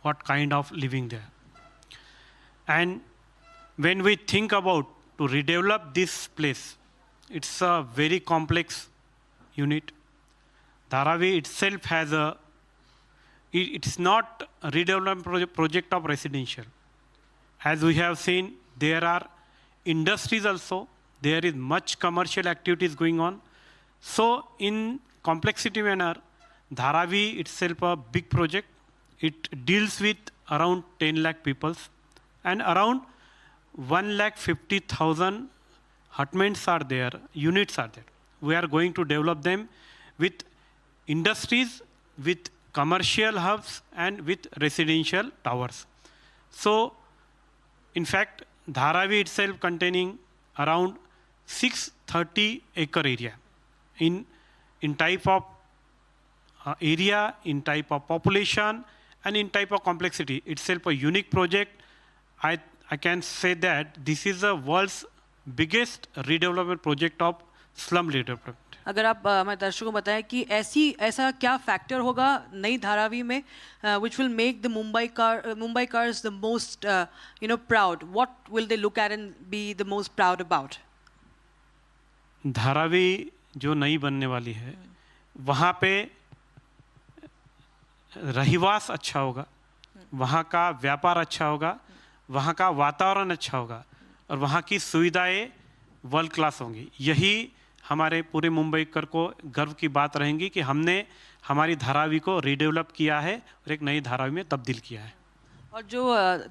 what kind of living there. And when we think about to redevelop this place, it's a very complex unit. Dharavi itself has it's not a redevelopment project of residential. As we have seen, there are industries also. There is much commercial activities going on. So in complexity manner, Dharavi itself a big project. It deals with around 10 lakh people and around 1,50,000 hutments are there, units are there. We are going to develop them with industries, with commercial hubs and with residential towers. So in fact, Dharavi itself containing around 630 acre area in type of area, in type of population, and in type of complexity. Itself a unique project. I can say that this is the world's biggest redevelopment project of slum redevelopment. अगर आप हमारे दर्शकों को बताएं कि ऐसा क्या factor होगा नई धारावी में which will make the Mumbaikars the most proud? What will they look at and be the most proud about? Dharavi जो नई बनने वाली है, वहाँ पे रहिवास अच्छा होगा, वहाँ का व्यापार अच्छा होगा, वहाँ का वातावरण अच्छा होगा और वहाँ की सुविधाएं वर्ल्ड क्लास होंगी. यही हमारे पूरे मुंबईकर को गर्व की बात रहेंगी कि हमने हमारी धारावी को रीडेवलप किया है और एक नई धारावी में तब्दील किया है. और जो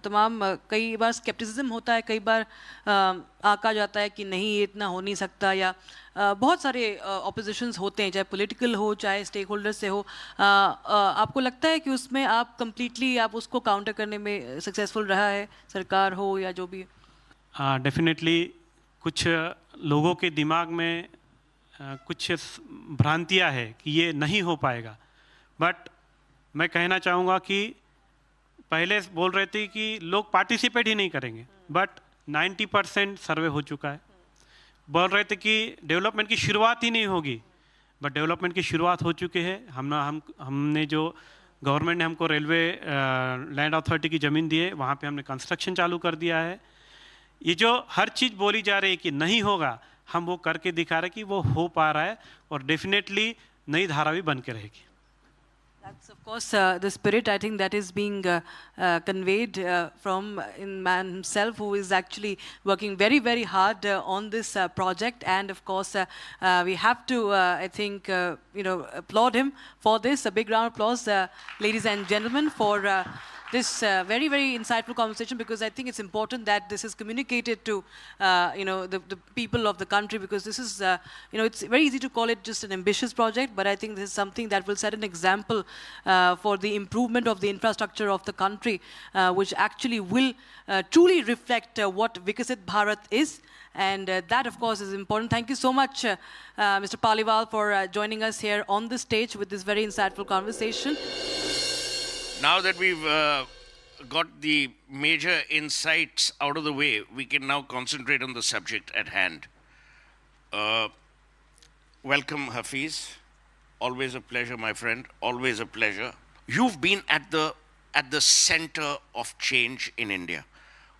तमाम कई बार स्केप्टिसिज्म होता है, कई बार आका जाता है कि नहीं ये इतना हो नहीं सकता, या बहुत सारे ऑपोजिशंस होते हैं, चाहे पॉलिटिकल हो चाहे स्टेक होल्डर से हो. आपको लगता है कि उसमें आप कंप्लीटली आप उसको काउंटर करने में सक्सेसफुल रहा है, सरकार हो या जो भी? डेफिनेटली कुछ लोगों के दिमाग में कुछ भ्रांतियाँ है कि ये नहीं हो पाएगा. बट मैं कहना चाहूँगा कि पहले बोल रहे थे कि लोग पार्टिसिपेट ही नहीं करेंगे, बट 90% सर्वे हो चुका है. बोल रहे थे कि डेवलपमेंट की शुरुआत ही नहीं होगी, बट डेवलपमेंट की शुरुआत हो चुकी है. हमने जो गवर्नमेंट ने हमको रेलवे लैंड अथॉरिटी की ज़मीन दी है, वहाँ पे हमने कंस्ट्रक्शन चालू कर दिया है. ये जो हर चीज़ बोली जा रही है कि नहीं होगा, हम वो करके दिखा रहे हैं कि वो हो पा रहा है और डेफिनेटली नई धारावी बन के रहेगी. That's of course the spirit, I think, that is being conveyed from in man himself, who is actually working very, very hard on this project. And of course, we have to, I think, applaud him for this. A big round of applause, ladies and gentlemen, for this very, very insightful conversation, because I think it's important that this is communicated to, the people of the country, because this is, it's very easy to call it just an ambitious project, but I think this is something that will set an example for the improvement of the infrastructure of the country, which actually will truly reflect what Vikasit Bharat is. And that, of course, is important. Thank you so much, Mr. Paliwal, for joining us here on the stage with this very insightful conversation. Now that we've got the major insights out of the way, we can now concentrate on the subject at hand. Welcome, Hafiz. Always a pleasure, my friend. Always a pleasure. You've been at the center of change in India,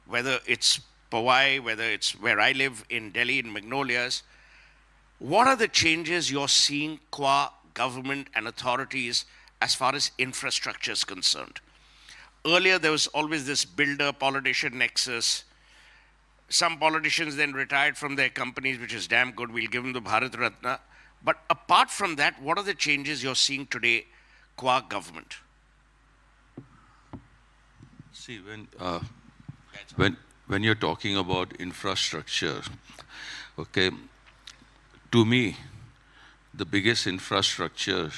whether it's Powai, whether it's where I live in Delhi, in Magnolias. What are the changes you're seeing qua government and authorities as far as infrastructure is concerned? Earlier, there was always this builder-politician nexus. Some politicians then retired from their companies, which is damn good. We'll give them the Bharat Ratna. But apart from that, what are the changes you're seeing today qua government? See, when you're talking about infrastructure, okay, to me, the biggest infrastructure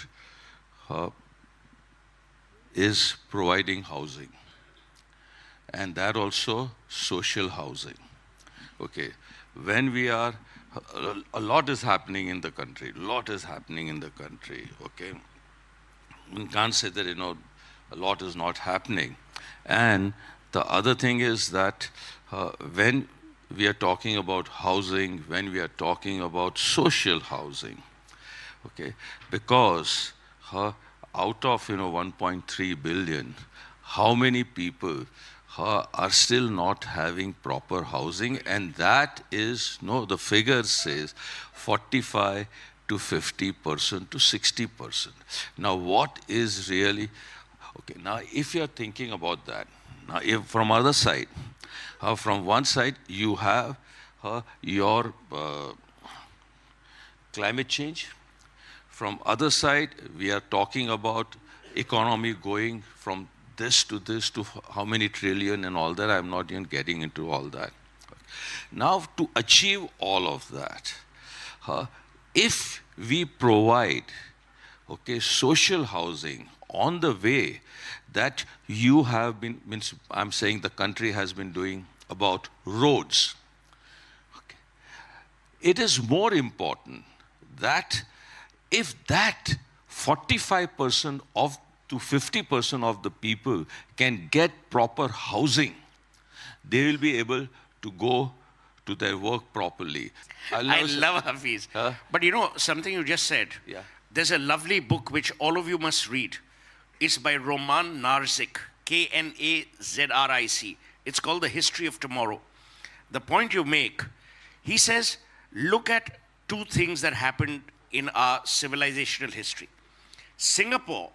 is providing housing, and that also social housing. Okay, when we are, a lot is happening in the country. Okay, one can't say that a lot is not happening. And the other thing is that when we are talking about housing, when we are talking about social housing, okay, because out of 1.3 billion, how many people are still not having proper housing? And that is, the figure says 45 to 50% to 60%. Now, what is really, okay, now if you're thinking about that, now if from other side, from one side you have your climate change. From other side, we are talking about economy going from this to how many trillion and all that. I'm not even getting into all that. Now, to achieve all of that, if we provide, okay, social housing on the way that you have been, I'm saying the country has been doing about roads, okay, it is more important that if that 45% to 50% of the people can get proper housing, they will be able to go to their work properly. I love Hafiz. But something you just said, there's a lovely book which all of you must read. It's by Roman Narzik, Knazric. It's called The History of Tomorrow. The point you make, he says, look at two things that happened in our civilizational history. Singapore,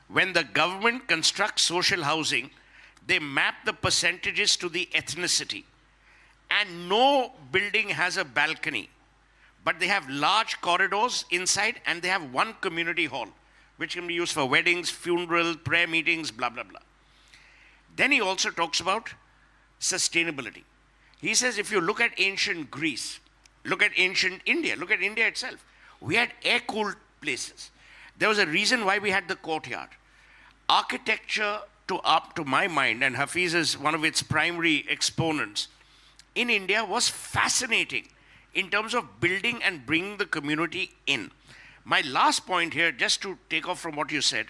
when the government constructs social housing, they map the percentages to the ethnicity. And no building has a balcony, but they have large corridors inside, and they have one community hall, which can be used for weddings, funerals, prayer meetings, blah, blah, blah. Then he also talks about sustainability. He says, if you look at ancient Greece, look at ancient India, look at India itself, we had air-cooled places. There was a reason why we had the courtyard. Architecture, to my mind, and Hafiz is one of its primary exponents, in India was fascinating in terms of building and bringing the community in. My last point here, just to take off from what you said,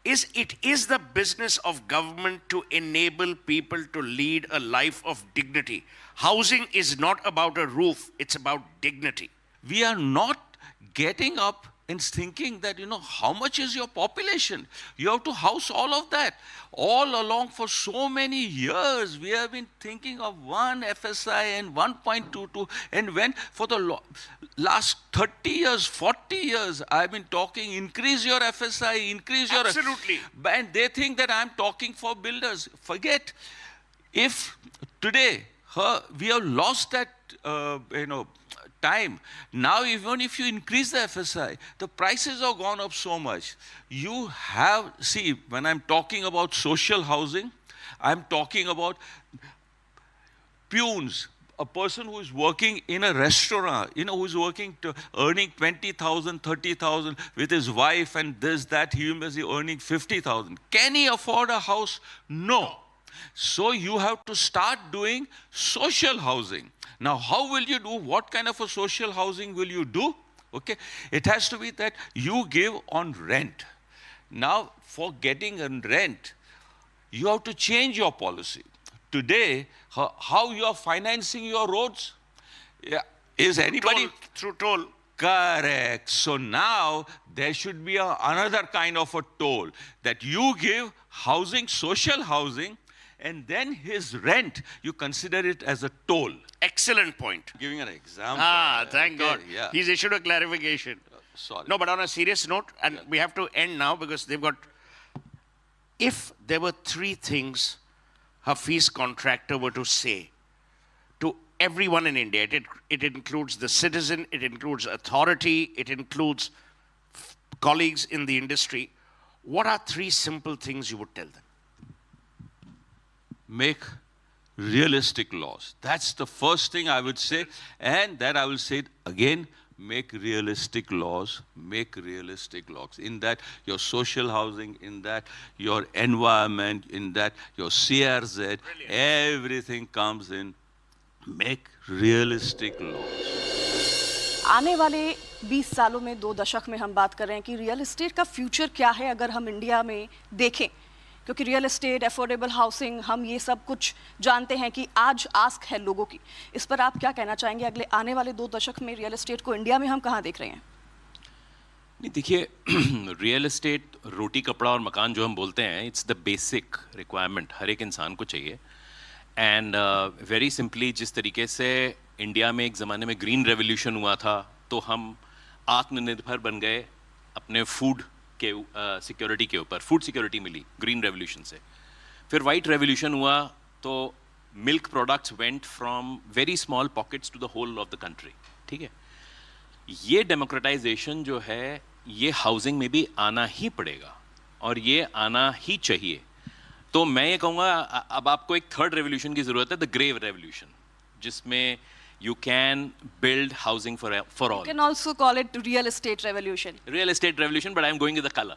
is it is the business of government to enable people to lead a life of dignity. Housing is not about a roof, it's about dignity. We are not getting up and thinking that, how much is your population? You have to house all of that. All along for so many years, we have been thinking of one FSI and 1.22. And when for the last 30 years, 40 years, I've been talking, increase your FSI, increase your... Absolutely. And they think that I'm talking for builders. Forget, if today, we have lost that, time. Now, even if you increase the FSI, the prices have gone up so much. You have, see, when I'm talking about social housing, I'm talking about peons, a person who is working in a restaurant, who is working earning 20,000, 30,000 with his wife and this, that, he must be earning 50,000. Can he afford a house? No. So you have to start doing social housing. Now, how will you do? What kind of a social housing will you do? Okay, it has to be that you give on rent. Now, for getting a rent, you have to change your policy. Today, how you are financing your roads? Yeah. Is anybody... Through toll. Correct. So now, there should be another kind of a toll that you give housing, social housing, and then his rent, you consider it as a toll. Excellent point. Giving an example. Thank God. Yeah. He's issued a clarification. Sorry. No, but on a serious note, and we have to end now because they've got... If there were three things Hafiz contractor were to say to everyone in India, it includes the citizen, it includes authority, it includes colleagues in the industry, what are three simple things you would tell them? make realistic laws. That's the first thing I would say. And that I will say it again, make realistic laws, make realistic laws. In that, your social housing, in that, your environment, in that, your CRZ, everything comes in. Make realistic laws. आने वाले 20 सालों में 2 दशक में हम बात कर रहे हैं कि रियल एस्टेट का फ्यूचर क्या है अगर हम इंडिया में देखें, क्योंकि रियल एस्टेट, अफोर्डेबल हाउसिंग, हम ये सब कुछ जानते हैं कि आज आस्क है लोगों की। इस पर आप क्या कहना चाहेंगे? अगले आने वाले 2 दशक में रियल एस्टेट को इंडिया में हम कहाँ देख रहे हैं? नहीं, देखिए, रियल एस्टेट, रोटी कपड़ा और मकान जो हम बोलते हैं, इट्स द बेसिक रिक्वायरमेंट, हर एक इंसान को चाहिए। एंड वेरी सिंपली, जिस तरीके से इंडिया में एक ज़माने में ग्रीन रेवोल्यूशन हुआ था, तो हम आत्मनिर्भर बन गए अपने फूड के सिक्योरिटी के ऊपर, फूड सिक्योरिटी मिली ग्रीन रेवोल्यूशन से। फिर वाइट रेवोल्यूशन हुआ तो milk products went from very small pockets to the whole of the country. ठीक है, ये डेमोक्रेटाइजेशन जो है, ये हाउसिंग में भी आना ही पड़ेगा और ये आना ही चाहिए। तो मैं ये कहूँगा, अब आपको एक थर्ड रेवोल्यूशन की ज़रूरत है, द ग्रेव रेवोल्यूशन, जिसमें you can build housing for all. You can also call it real estate revolution. Real estate revolution, but I'm going with the color.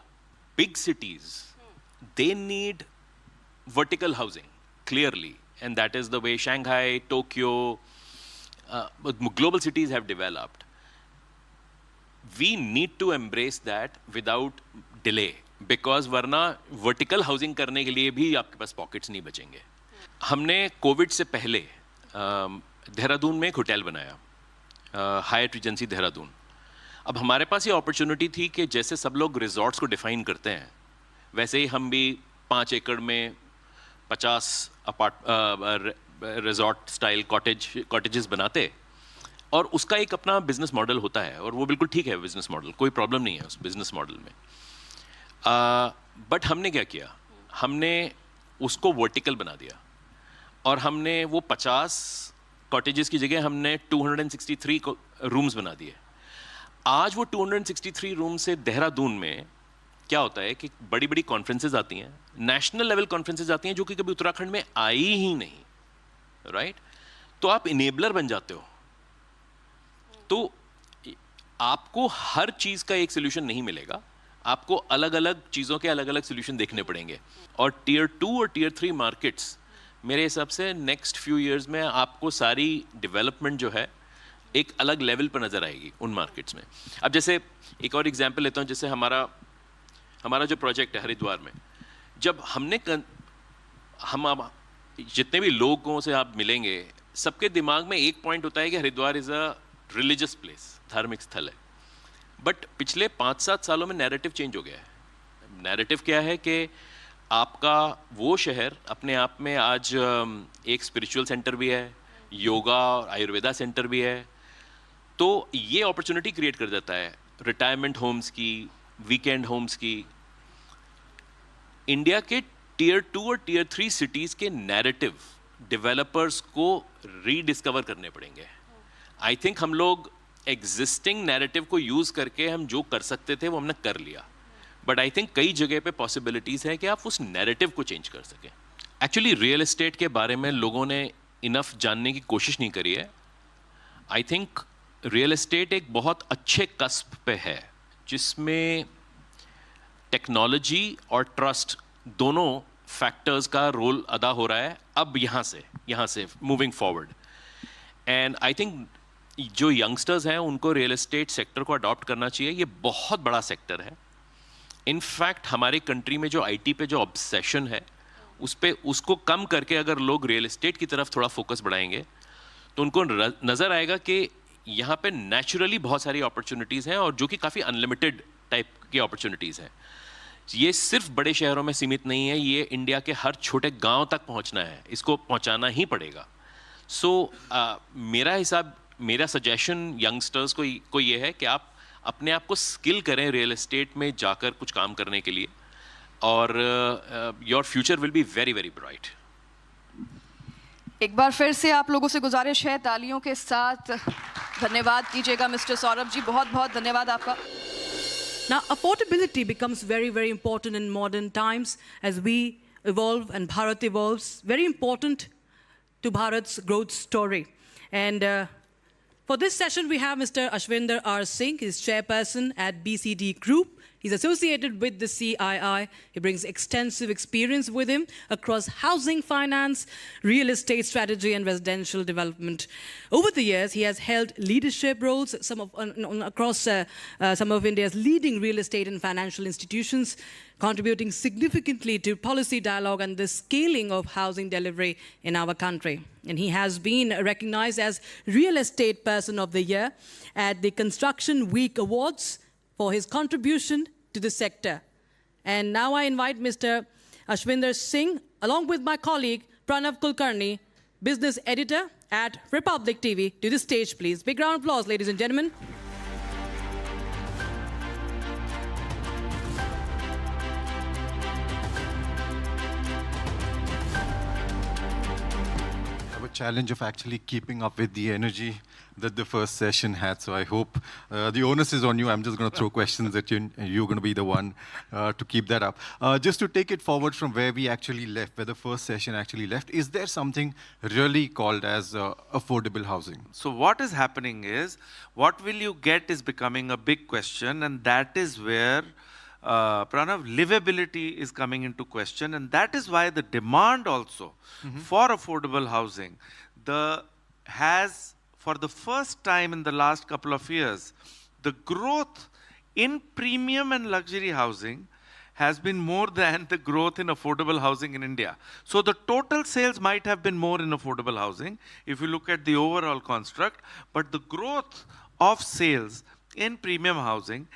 Big cities, they need vertical housing, clearly. And that is the way Shanghai, Tokyo, global cities have developed. We need to embrace that without delay. Because वरना vertical housing करने के लिए भी आपके पास pockets नहीं बचेंगे। हमने Covid से पहले देहरादून में एक होटल बनाया, हायट रिजेंसी देहरादून। अब हमारे पास ये अपॉर्चुनिटी थी कि जैसे सब लोग रिजॉर्ट्स को डिफाइन करते हैं, वैसे ही हम भी 5 एकड़ में 50 रिजॉर्ट स्टाइल कॉटेजेस बनाते, और उसका एक अपना बिजनेस मॉडल होता है, और वो बिल्कुल ठीक है बिजनेस मॉडल, कोई प्रॉब्लम नहीं है उस बिजनेस मॉडल में। बट हमने क्या किया, हमने उसको वर्टिकल बना दिया, और हमने वो 50 कॉटेजेस की जगह हमने 263 रूम्स बना दिए। आज वो 263 रूम से देहरादून में क्या होता है कि बड़ी बड़ी कॉन्फ्रेंसेज आती हैं, नेशनल लेवल कॉन्फ्रेंसेज आती हैं, जो कि कभी उत्तराखंड में आई ही नहीं, राइट? तो आप इनेबलर बन जाते हो। तो आपको हर चीज़ का एक सोल्यूशन नहीं मिलेगा, आपको अलग अलग चीज़ों के अलग अलग सोल्यूशन देखने पड़ेंगे। और टियर 2 और टियर 3 मार्केट्स, मेरे हिसाब से नेक्स्ट फ्यू इयर्स में आपको सारी डेवलपमेंट जो है एक अलग लेवल पर नज़र आएगी उन मार्केट्स में। अब जैसे एक और एग्जांपल लेता हूँ, जैसे हमारा जो प्रोजेक्ट है हरिद्वार में, जब हम जितने भी लोगों से आप मिलेंगे, सबके दिमाग में एक पॉइंट होता है कि Haridwar is a religious place, धार्मिक स्थल है। बट पिछले 5-7 सालों में नैरेटिव चेंज हो गया है। नैरेटिव क्या है कि आपका वो शहर अपने आप में आज एक स्पिरिचुअल सेंटर भी है, योगा और आयुर्वेदा सेंटर भी है। तो ये अपॉर्चुनिटी क्रिएट कर देता है रिटायरमेंट होम्स की, वीकेंड होम्स की। इंडिया के टियर 2 और टियर 3 सिटीज़ के नैरेटिव डेवलपर्स को रीडिस्कवर करने पड़ेंगे। आई थिंक हम लोग एग्जिस्टिंग नैरेटिव को यूज़ करके हम जो कर सकते थे वो हमने कर लिया, बट आई थिंक कई जगह पे पॉसिबिलिटीज़ हैं कि आप उस नैरेटिव को चेंज कर सकें। एक्चुअली रियल एस्टेट के बारे में लोगों ने इनफ जानने की कोशिश नहीं करी है। आई थिंक रियल एस्टेट एक बहुत अच्छे कस्प पे है, जिसमें टेक्नोलॉजी और ट्रस्ट दोनों फैक्टर्स का रोल अदा हो रहा है अब यहाँ से moving forward. And I think जो यंगस्टर्स हैं उनको रियल एस्टेट सेक्टर को अडॉप्ट करना चाहिए। ये बहुत बड़ा सेक्टर है। इनफैक्ट हमारी कंट्री में जो आईटी पे जो ऑब्सेशन है उसको कम करके अगर लोग रियल एस्टेट की तरफ थोड़ा फोकस बढ़ाएंगे तो उनको नज़र आएगा कि यहाँ पे नेचुरली बहुत सारी अपॉर्चुनिटीज़ हैं, और जो कि काफ़ी अनलिमिटेड टाइप की अपॉर्चुनिटीज़ हैं। ये सिर्फ बड़े शहरों में सीमित नहीं है, ये इंडिया के हर छोटे गांव तक पहुँचना है, इसको पहुँचाना ही पड़ेगा। मेरा सजेशन यंगस्टर्स को ये है कि आप अपने आप को स्किल करें रियल एस्टेट में जाकर कुछ काम करने के लिए, और your future will be very very bright. एक बार फिर से आप लोगों से गुजारिश है, तालियों के साथ धन्यवाद कीजिएगा मिस्टर सौरभ जी, बहुत बहुत धन्यवाद आपका। Now, affordability becomes very, very important in modern times as we evolve and Bharat evolves, very important to Bharat's growth story. And for this session, we have Mr. Ashwinder R. Singh. He's chairperson at BCD Group. He's associated with the CII. He brings extensive experience with him across housing finance, real estate strategy, and residential development. Over the years, he has held leadership roles across some of India's leading real estate and financial institutions, contributing significantly to policy dialogue and the scaling of housing delivery in our country. And he has been recognized as Real Estate Person of the Year at the Construction Week Awards for his contribution to the sector. And now I invite Mr. Ashwinder Singh, along with my colleague Pranav Kulkarni, business editor at Republic TV, to the stage, please. Big round of applause, ladies and gentlemen. Challenge of actually keeping up with the energy that the first session had. So I hope the onus is on you. I'm just going to throw questions at you, and you're going to be the one to keep that up. Just to take it forward from where we actually left, where the first session actually left, is there something really called as affordable housing? So what is happening is, what will you get is becoming a big question, and that is where Pranav, livability is coming into question, and that is why the demand also for affordable housing has, for the first time in the last couple of years, the growth in premium and luxury housing has been more than the growth in affordable housing in India. So the total sales might have been more in affordable housing if you look at the overall construct, but the growth of sales in premium housing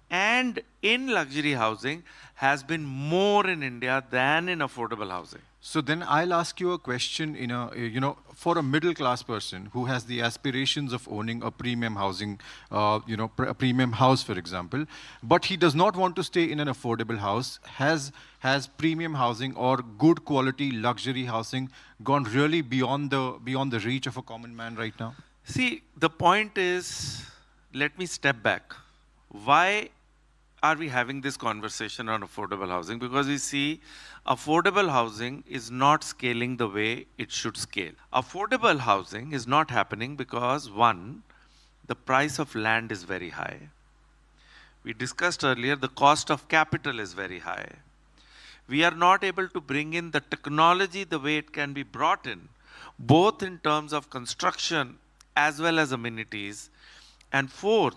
and in luxury housing has been more in India than in affordable housing. So then I'll ask you a question for a middle class person who has the aspirations of owning a premium housing, a premium house, for example, but he does not want to stay in an affordable house. Has premium housing or good quality luxury housing gone really beyond the reach of a common man right now? See, the point is, let me step back. Why are we having this conversation on affordable housing? Because we see affordable housing is not scaling the way it should scale. Affordable housing is not happening because, one, the price of land is very high. We discussed earlier, the cost of capital is very high. We are not able to bring in the technology the way it can be brought in, both in terms of construction as well as amenities. And fourth,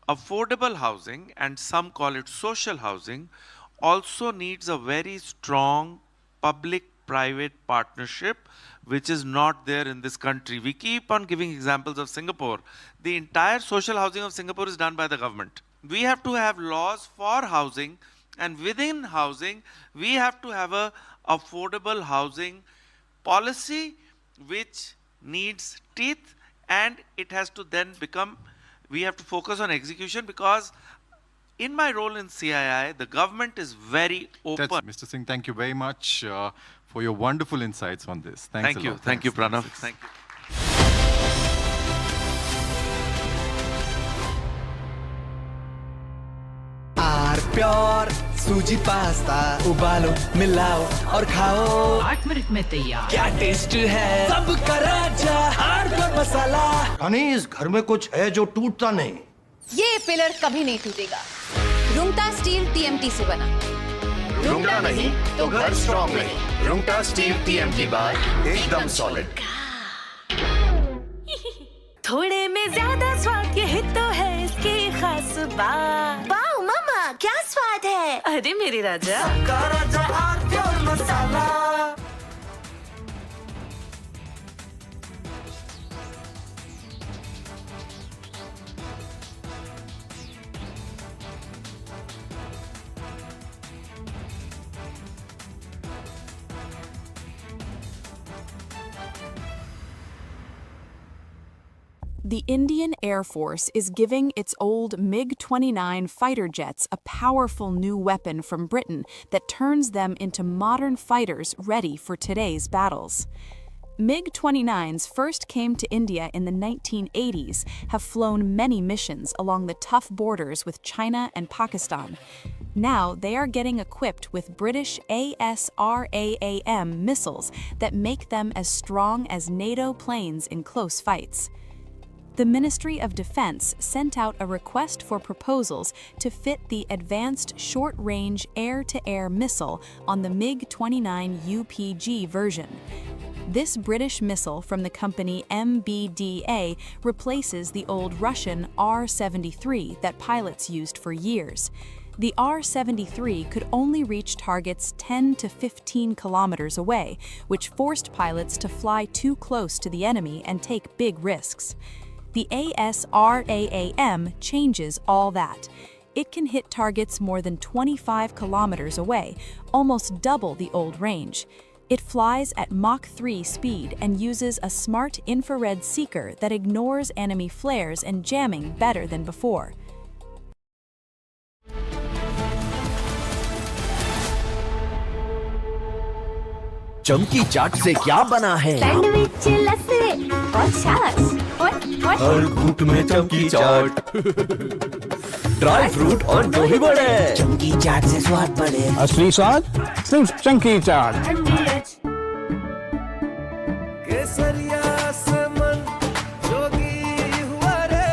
affordable housing, and some call it social housing, also needs a very strong public-private partnership, which is not there in this country. We keep on giving examples of Singapore. The entire social housing of Singapore is done by the government. We have to have laws for housing, and within housing, we have to have a affordable housing policy which needs teeth, and it has to then become, we have to focus on execution, because in my role in CII, the government is very open. Mr. Singh, thank you very much for your wonderful insights on this. Thanks a lot. Thank you, Pranav. Thank you. Pure सूजी pasta उबालो मिलाओ और खाओ 8 minute में तैयार। क्या taste है सबका राजा हार्बर मसाला। यानी इस घर में कुछ है जो टूटता नहीं। ये पिलर कभी नहीं टूटेगा। रुंगटा स्टील TMT से बना। रुंगटा नहीं तो घर स्ट्रॉन्ग नहीं। रुंगटा स्टील TMT बार एकदम सॉलिड। थोड़े में ज्यादा स्वाद यही तो है इसकी खास बात। वाओ मामा क्या स्वाद है। अरे मेरे राजा सबका राजा हार्बर मसाला। The Indian Air Force is giving its old MiG-29 fighter jets a powerful new weapon from Britain that turns them into modern fighters ready for today's battles. MiG-29s first came to India in the 1980s, have flown many missions along the tough borders with China and Pakistan. Now they are getting equipped with British ASRAAM missiles that make them as strong as NATO planes in close fights. The Ministry of Defense sent out a request for proposals to fit the Advanced Short-Range Air-to-Air Missile on the MiG-29 UPG version. This British missile from the company MBDA replaces the old Russian R-73 that pilots used for years. The R-73 could only reach targets 10 to 15 kilometers away, which forced pilots to fly too close to the enemy and take big risks. The ASRAAM changes all that. It can hit targets more than 25 kilometers away, almost double the old range. It flies at Mach 3 speed and uses a smart infrared seeker that ignores enemy flares and jamming better than before. चमकी चाट से क्या बना है? Sandwich लस्सी और छाछ और हर घूंट में चमकी चाट, ड्राई फ्रूट और दही बड़े। चमकी चाट से स्वाद बढ़े। असली स्वाद सिर्फ चमकी चाट। केसरिया से मन जोगी हुआ रे,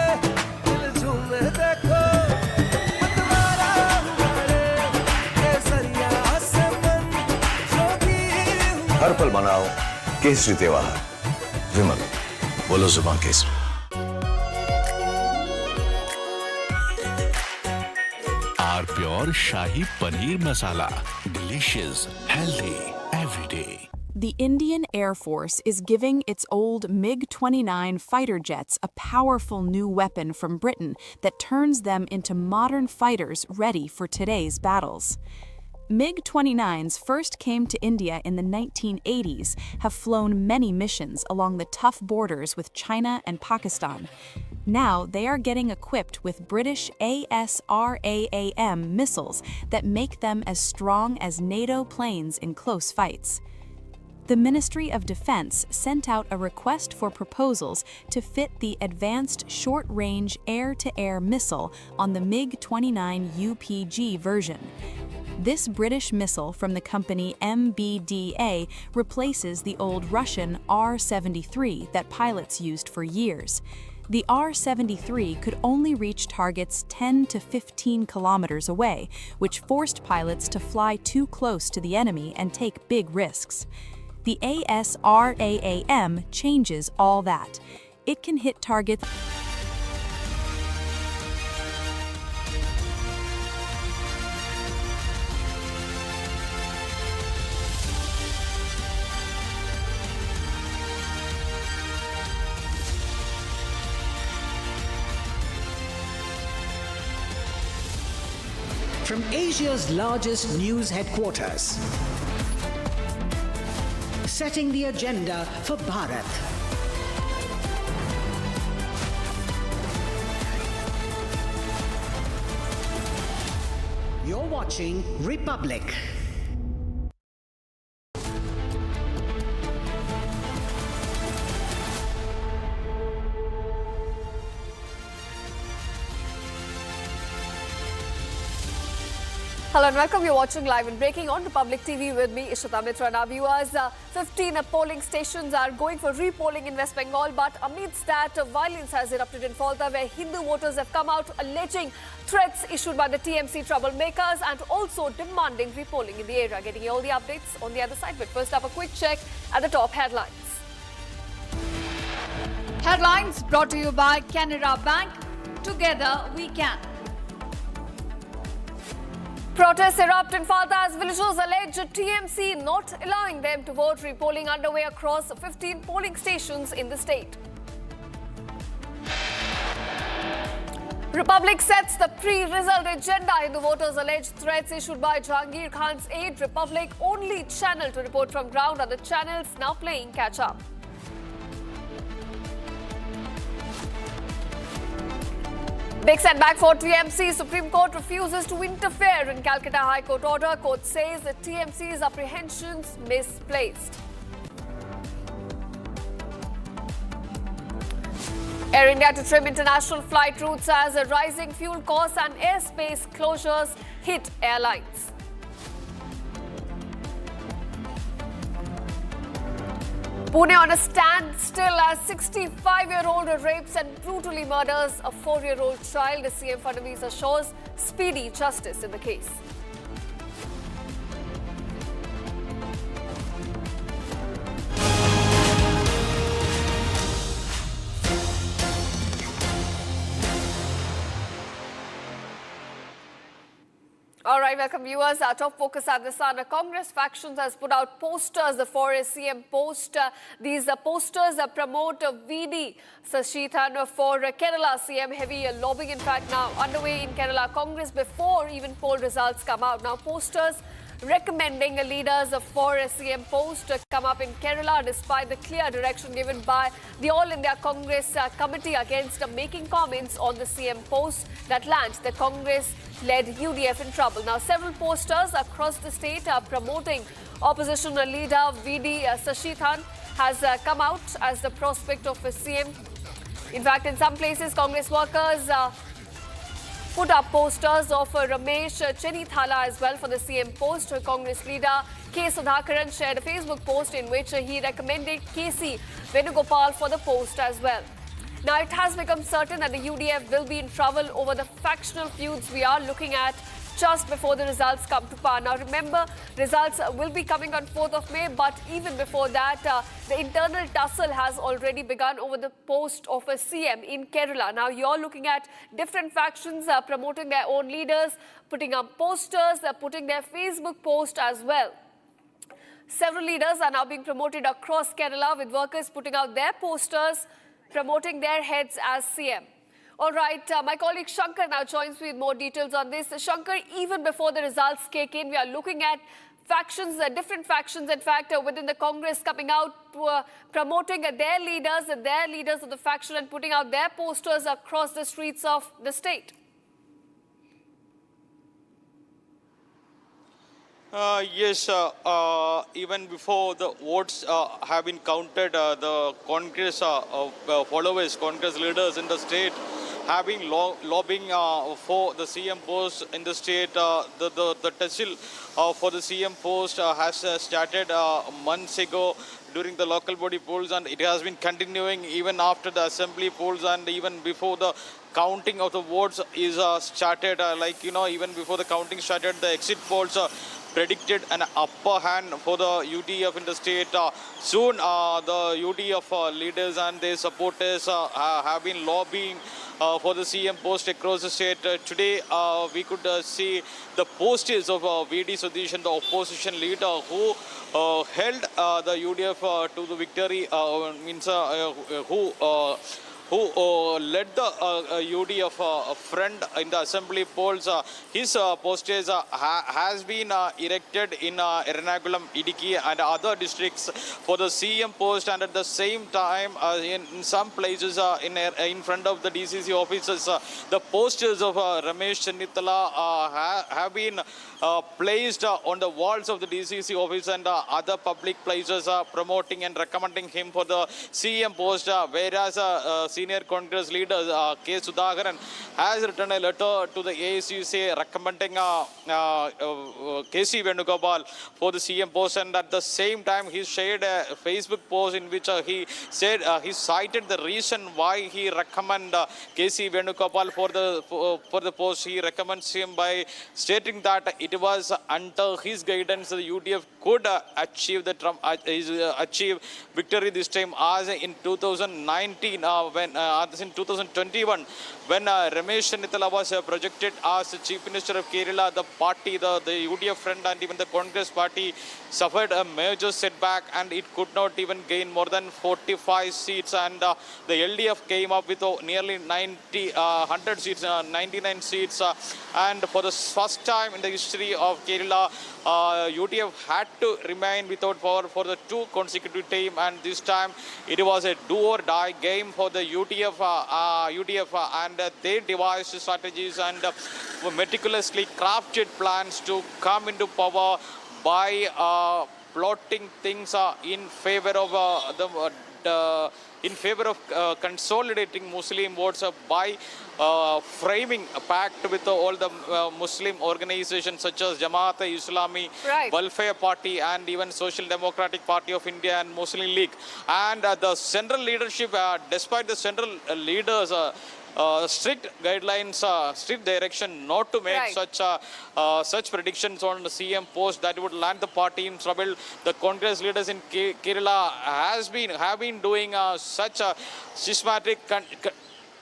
दिल झूमे देखो मतवारा हुआ रे। केसरिया से मन जोगी हुआ। हर पल मनाओ केसरी त्योहार। विमल बोलो जुबान Kesari. Pure Shahi Paneer Masala. Delicious, healthy, every day. The Indian Air Force is giving its old MiG-29 fighter jets a powerful new weapon from Britain that turns them into modern fighters ready for today's battles. MiG-29s first came to India in the 1980s, have flown many missions along the tough borders with China and Pakistan. Now they are getting equipped with British ASRAAM missiles that make them as strong as NATO planes in close fights. The Ministry of Defense sent out a request for proposals to fit the Advanced Short-Range Air-to-Air Missile on the MiG-29 UPG version. This British missile from the company MBDA replaces the old Russian R-73 that pilots used for years. The R-73 could only reach targets 10 to 15 kilometers away, which forced pilots to fly too close to the enemy and take big risks. The ASRAAM changes all that. It can hit targets. From Asia's largest news headquarters, setting the agenda for Bharat. You're watching Republic. Hello and welcome. You're watching live and breaking on Republic TV with me, Ishita Mitra. Now, viewers, 15 polling stations are going for repolling in West Bengal, but amidst that, violence has erupted in Falta, where Hindu voters have come out alleging threats issued by the TMC troublemakers and also demanding repolling in the area. Getting you all the updates on the other side. But first up, a quick check at the top headlines. Headlines brought to you by Canara Bank. Together we can. Protests erupt in Falta as villagers allege TMC not allowing them to vote. Repolling underway across 15 polling stations in the state. Republic sets the pre-result agenda. Hindu voters allege threats issued by Jahangir Khan's aide. Republic only channel to report from ground. Other channels now playing catch-up. Big setback for TMC. Supreme Court refuses to interfere in Calcutta High Court order. Court says the TMC's apprehensions misplaced. Air India to trim international flight routes as rising fuel costs and airspace closures hit airlines. Pune on a standstill as 65-year-old rapes and brutally murders a 4-year-old child. The CM Fadnavis assures speedy justice in the case. All right, welcome viewers. Our top focus at this hour. Congress factions has put out posters for a CM post. These posters promote VD Sashithan for Kerala CM. Heavy lobbying, in fact, now underway in Kerala Congress before even poll results come out. Now posters recommending leaders for a CM post come up in Kerala despite the clear direction given by the All India Congress Committee against making comments on the CM post that lands the Congress-led UDF in trouble. Now, several posters across the state are promoting opposition leader VD Sashithan has come out as the prospect of a CM. In fact, in some places, Congress workers put up posters of Ramesh Chenithala as well for the CM post. Congress leader K. Sudhakaran shared a Facebook post in which he recommended KC Venugopal for the post as well. Now, it has become certain that the UDF will be in trouble over the factional feuds we are looking at just before the results come to power. Now, remember, results will be coming on 4th of May, but even before that, the internal tussle has already begun over the post of a CM in Kerala. Now, you're looking at different factions promoting their own leaders, putting up posters, putting their Facebook post as well. Several leaders are now being promoted across Kerala, with workers putting out their posters, promoting their heads as CM. All right, my colleague Shankar now joins me with more details on this. Shankar, even before the results kick in, we are looking at factions, different factions, in fact, within the Congress coming out, promoting their leaders of the faction and putting out their posters across the streets of the state. Yes, even before the votes have been counted, the Congress followers, Congress leaders in the state have been lobbying for the CM post in the state. The tussle for the CM post has started months ago during the local body polls, and it has been continuing even after the assembly polls and even before the counting of the votes is started. Even before the counting started, the exit polls predicted an upper hand for the UDF in the state. Soon, the UDF leaders and their supporters have been lobbying for the CM post across the state. Today, we could see the posters of VD Sudhishan, the opposition leader, who held the UDF to the victory, who led the UDF front in the assembly polls. His posters has been erected in Ernakulam, Idiki and other districts for the CM post, and at the same time in some places in front of the DCC offices, the posters of Ramesh Chenithala have been placed on the walls of the DCC office and other public places, promoting and recommending him for the CM post, whereas senior Congress leader K. Sudhakaran has written a letter to the AICC recommending KC Venugopal for the CM post, and at the same time he shared a Facebook post in which he said he cited the reason why he recommend KC Venugopal for the post. He recommends him by stating that it was under his guidance the UDF could achieve victory this time, as in 2019 in 2021 when Ramesh Chenithala was projected as the Chief Minister of Kerala. The party, the UDF front and even the Congress party suffered a major setback, and it could not even gain more than 45 seats, and the LDF came up with nearly 100 seats, 99 seats, and for the first time in the history of Kerala, UDF had to remain without power for the 2 consecutive time, and this time it was a do-or-die game for the UDF, and they devised strategies and meticulously crafted plans to come into power by plotting things in favor of the in favor of consolidating Muslim votes by framing a pact with all the Muslim organizations such as Jamaat Islami, Welfare Party, and even Social Democratic Party of India and Muslim League. And the central leadership, despite the central leaders' strict guidelines, strict direction not to make such predictions on the CM post that would land the party in trouble. The Congress leaders in Kerala have been doing such systematic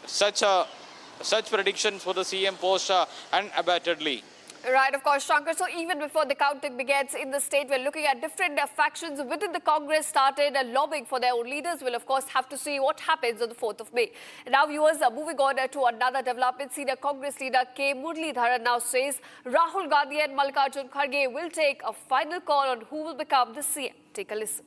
such predictions for the CM post unabatedly. Right, of course, Shankar. So even before the counting begins in the state, we're looking at different factions within the Congress started lobbying for their own leaders. We'll, of course, have to see what happens on the 4th of May. And now, viewers, moving on to another development. Senior Congress leader K. Muralidharan now says Rahul Gandhi and Mallikarjun Kharge will take a final call on who will become the CM. Take a listen.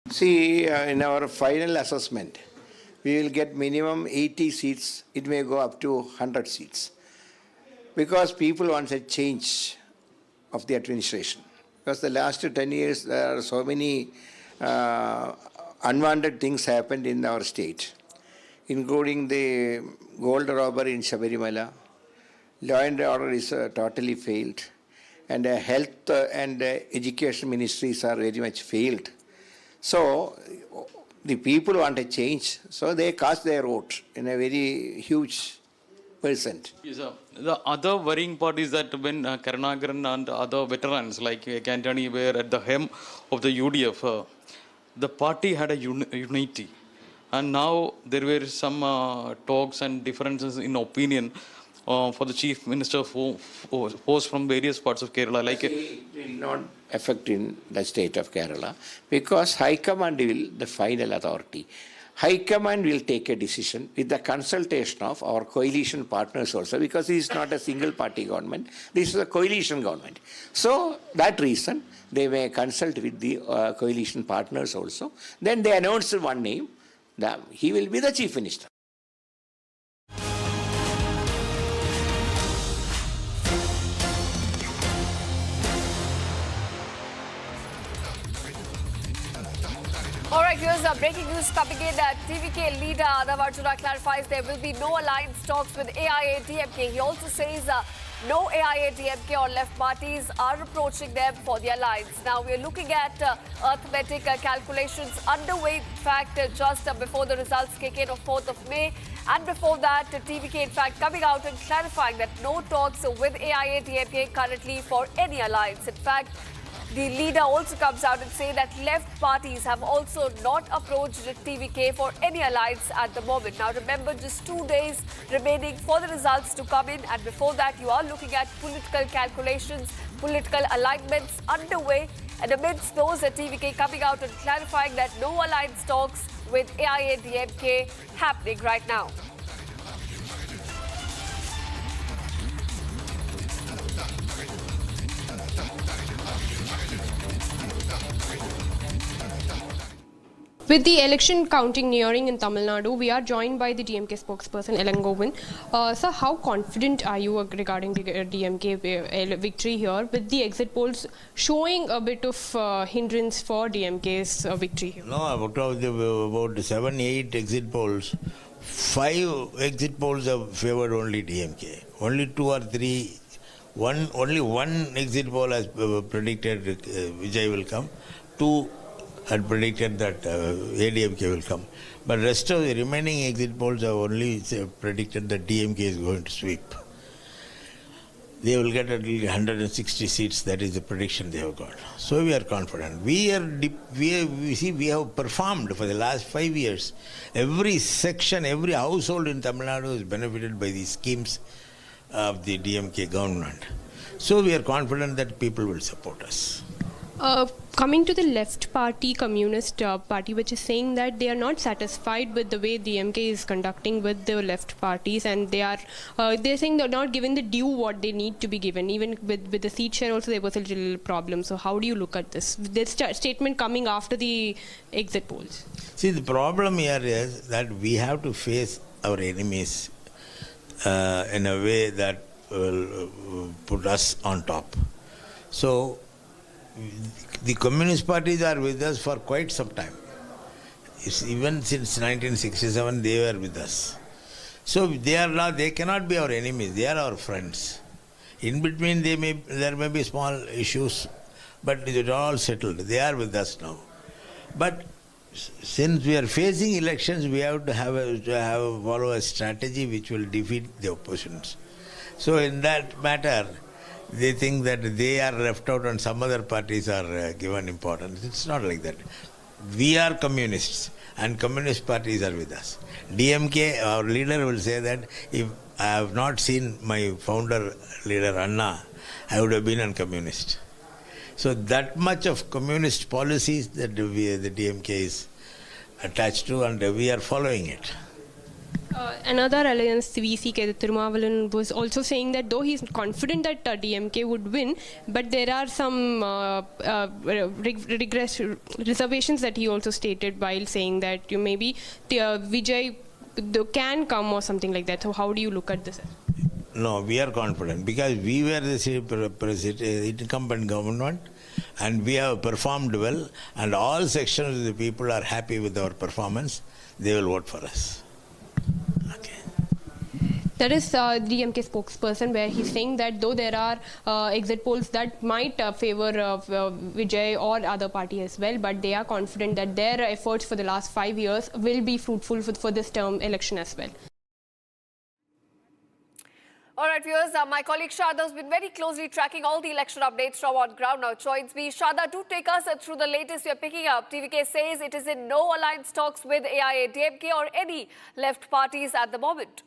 See, in our final assessment, we will get minimum 80 seats. It may go up to 100 seats. Because people want a change of the administration. Because the last 10 years, there are so many unwanted things happened in our state, including the gold robbery in Sabarimala. Law and order is totally failed. And health and education ministries are very much failed. So, the people want a change, so they cast their vote in a very huge percent. Yes, sir. The other worrying part is that when Karnagaran and other veterans like Antony were at the helm of the UDF, the party had a unity. And now there were some talks and differences in opinion for the Chief Minister post from various parts of Kerala. Like it will not affect in the state of Kerala because High Command will the final authority. High Command will take a decision with the consultation of our coalition partners also because this is not a single party government. This is a coalition government. So that reason they may consult with the coalition partners also. Then they announce one name. He will be the Chief Minister. All right, here's breaking news coming in. TVK leader Arnab clarifies there will be no alliance talks with AIA-DMK. He also says no AIA-DMK or left parties are approaching them for the alliance. Now, we're looking at arithmetic calculations underway. In fact, just before the results kick in on 4th of May. And before that, TVK, in fact, coming out and clarifying that no talks with AIA-DMK currently for any alliance. In fact, the leader also comes out and says that left parties have also not approached TVK for any alliance at the moment. Now remember, just 2 days remaining for the results to come in, and before that you are looking at political calculations, political alignments underway, and amidst those TVK coming out and clarifying that no alliance talks with AIA-DMK happening right now. With the election counting nearing in Tamil Nadu, we are joined by the DMK spokesperson Elangovan. Sir, how confident are you regarding the DMK victory here, with the exit polls showing a bit of hindrance for DMK's victory here? No, about 7-8 exit polls, 5 exit polls have favored only DMK. Only 2 or 3, only one exit poll has predicted Vijay will come. 2 had predicted that ADMK will come. But rest of the remaining exit polls have only predicted that DMK is going to sweep. They will get at least 160 seats. That is the prediction they have got. So we are confident. We have performed for the last 5 years. Every section, every household in Tamil Nadu is benefited by these schemes of the DMK government. So we are confident that people will support us. Coming to the left party, Communist Party, which is saying that they are not satisfied with the way DMK is conducting with the left parties, and they're saying they're not given the due what they need to be given. Even with the seat share also there was a little problem. So how do you look at this? This statement coming after the exit polls. See, the problem here is that we have to face our enemies in a way that will put us on top. So the communist parties are with us for quite some time. Even since 1967, they were with us. So they cannot be our enemies. They are our friends. In between, there may be small issues, but it is all settled. They are with us now. But since we are facing elections, we have to follow a strategy which will defeat the oppositions. So in that matter, they think that they are left out and some other parties are given importance. It's not like that. We are communists and communist parties are with us. DMK, our leader will say that if I have not seen my founder leader Anna, I would have been a communist. So that much of communist policies that the DMK is attached to, and we are following it. Another alliance, VC, Tirumavalan, was also saying that though he's confident that DMK would win, but there are some reservations that he also stated while saying that maybe Vijay can come or something like that. So how do you look at this? No, we are confident because we were the incumbent government and we have performed well, and all sections of the people are happy with our performance. They will vote for us. That is DMK spokesperson, where he's saying that though there are exit polls that might favor Vijay or other party as well, but they are confident that their efforts for the last 5 years will be fruitful for this term election as well. All right, viewers, my colleague Shada has been very closely tracking all the election updates from on ground. Now joins me. Shada, do take us through the latest we are picking up. TVK says it is in no alliance talks with AIA-DMK or any left parties at the moment.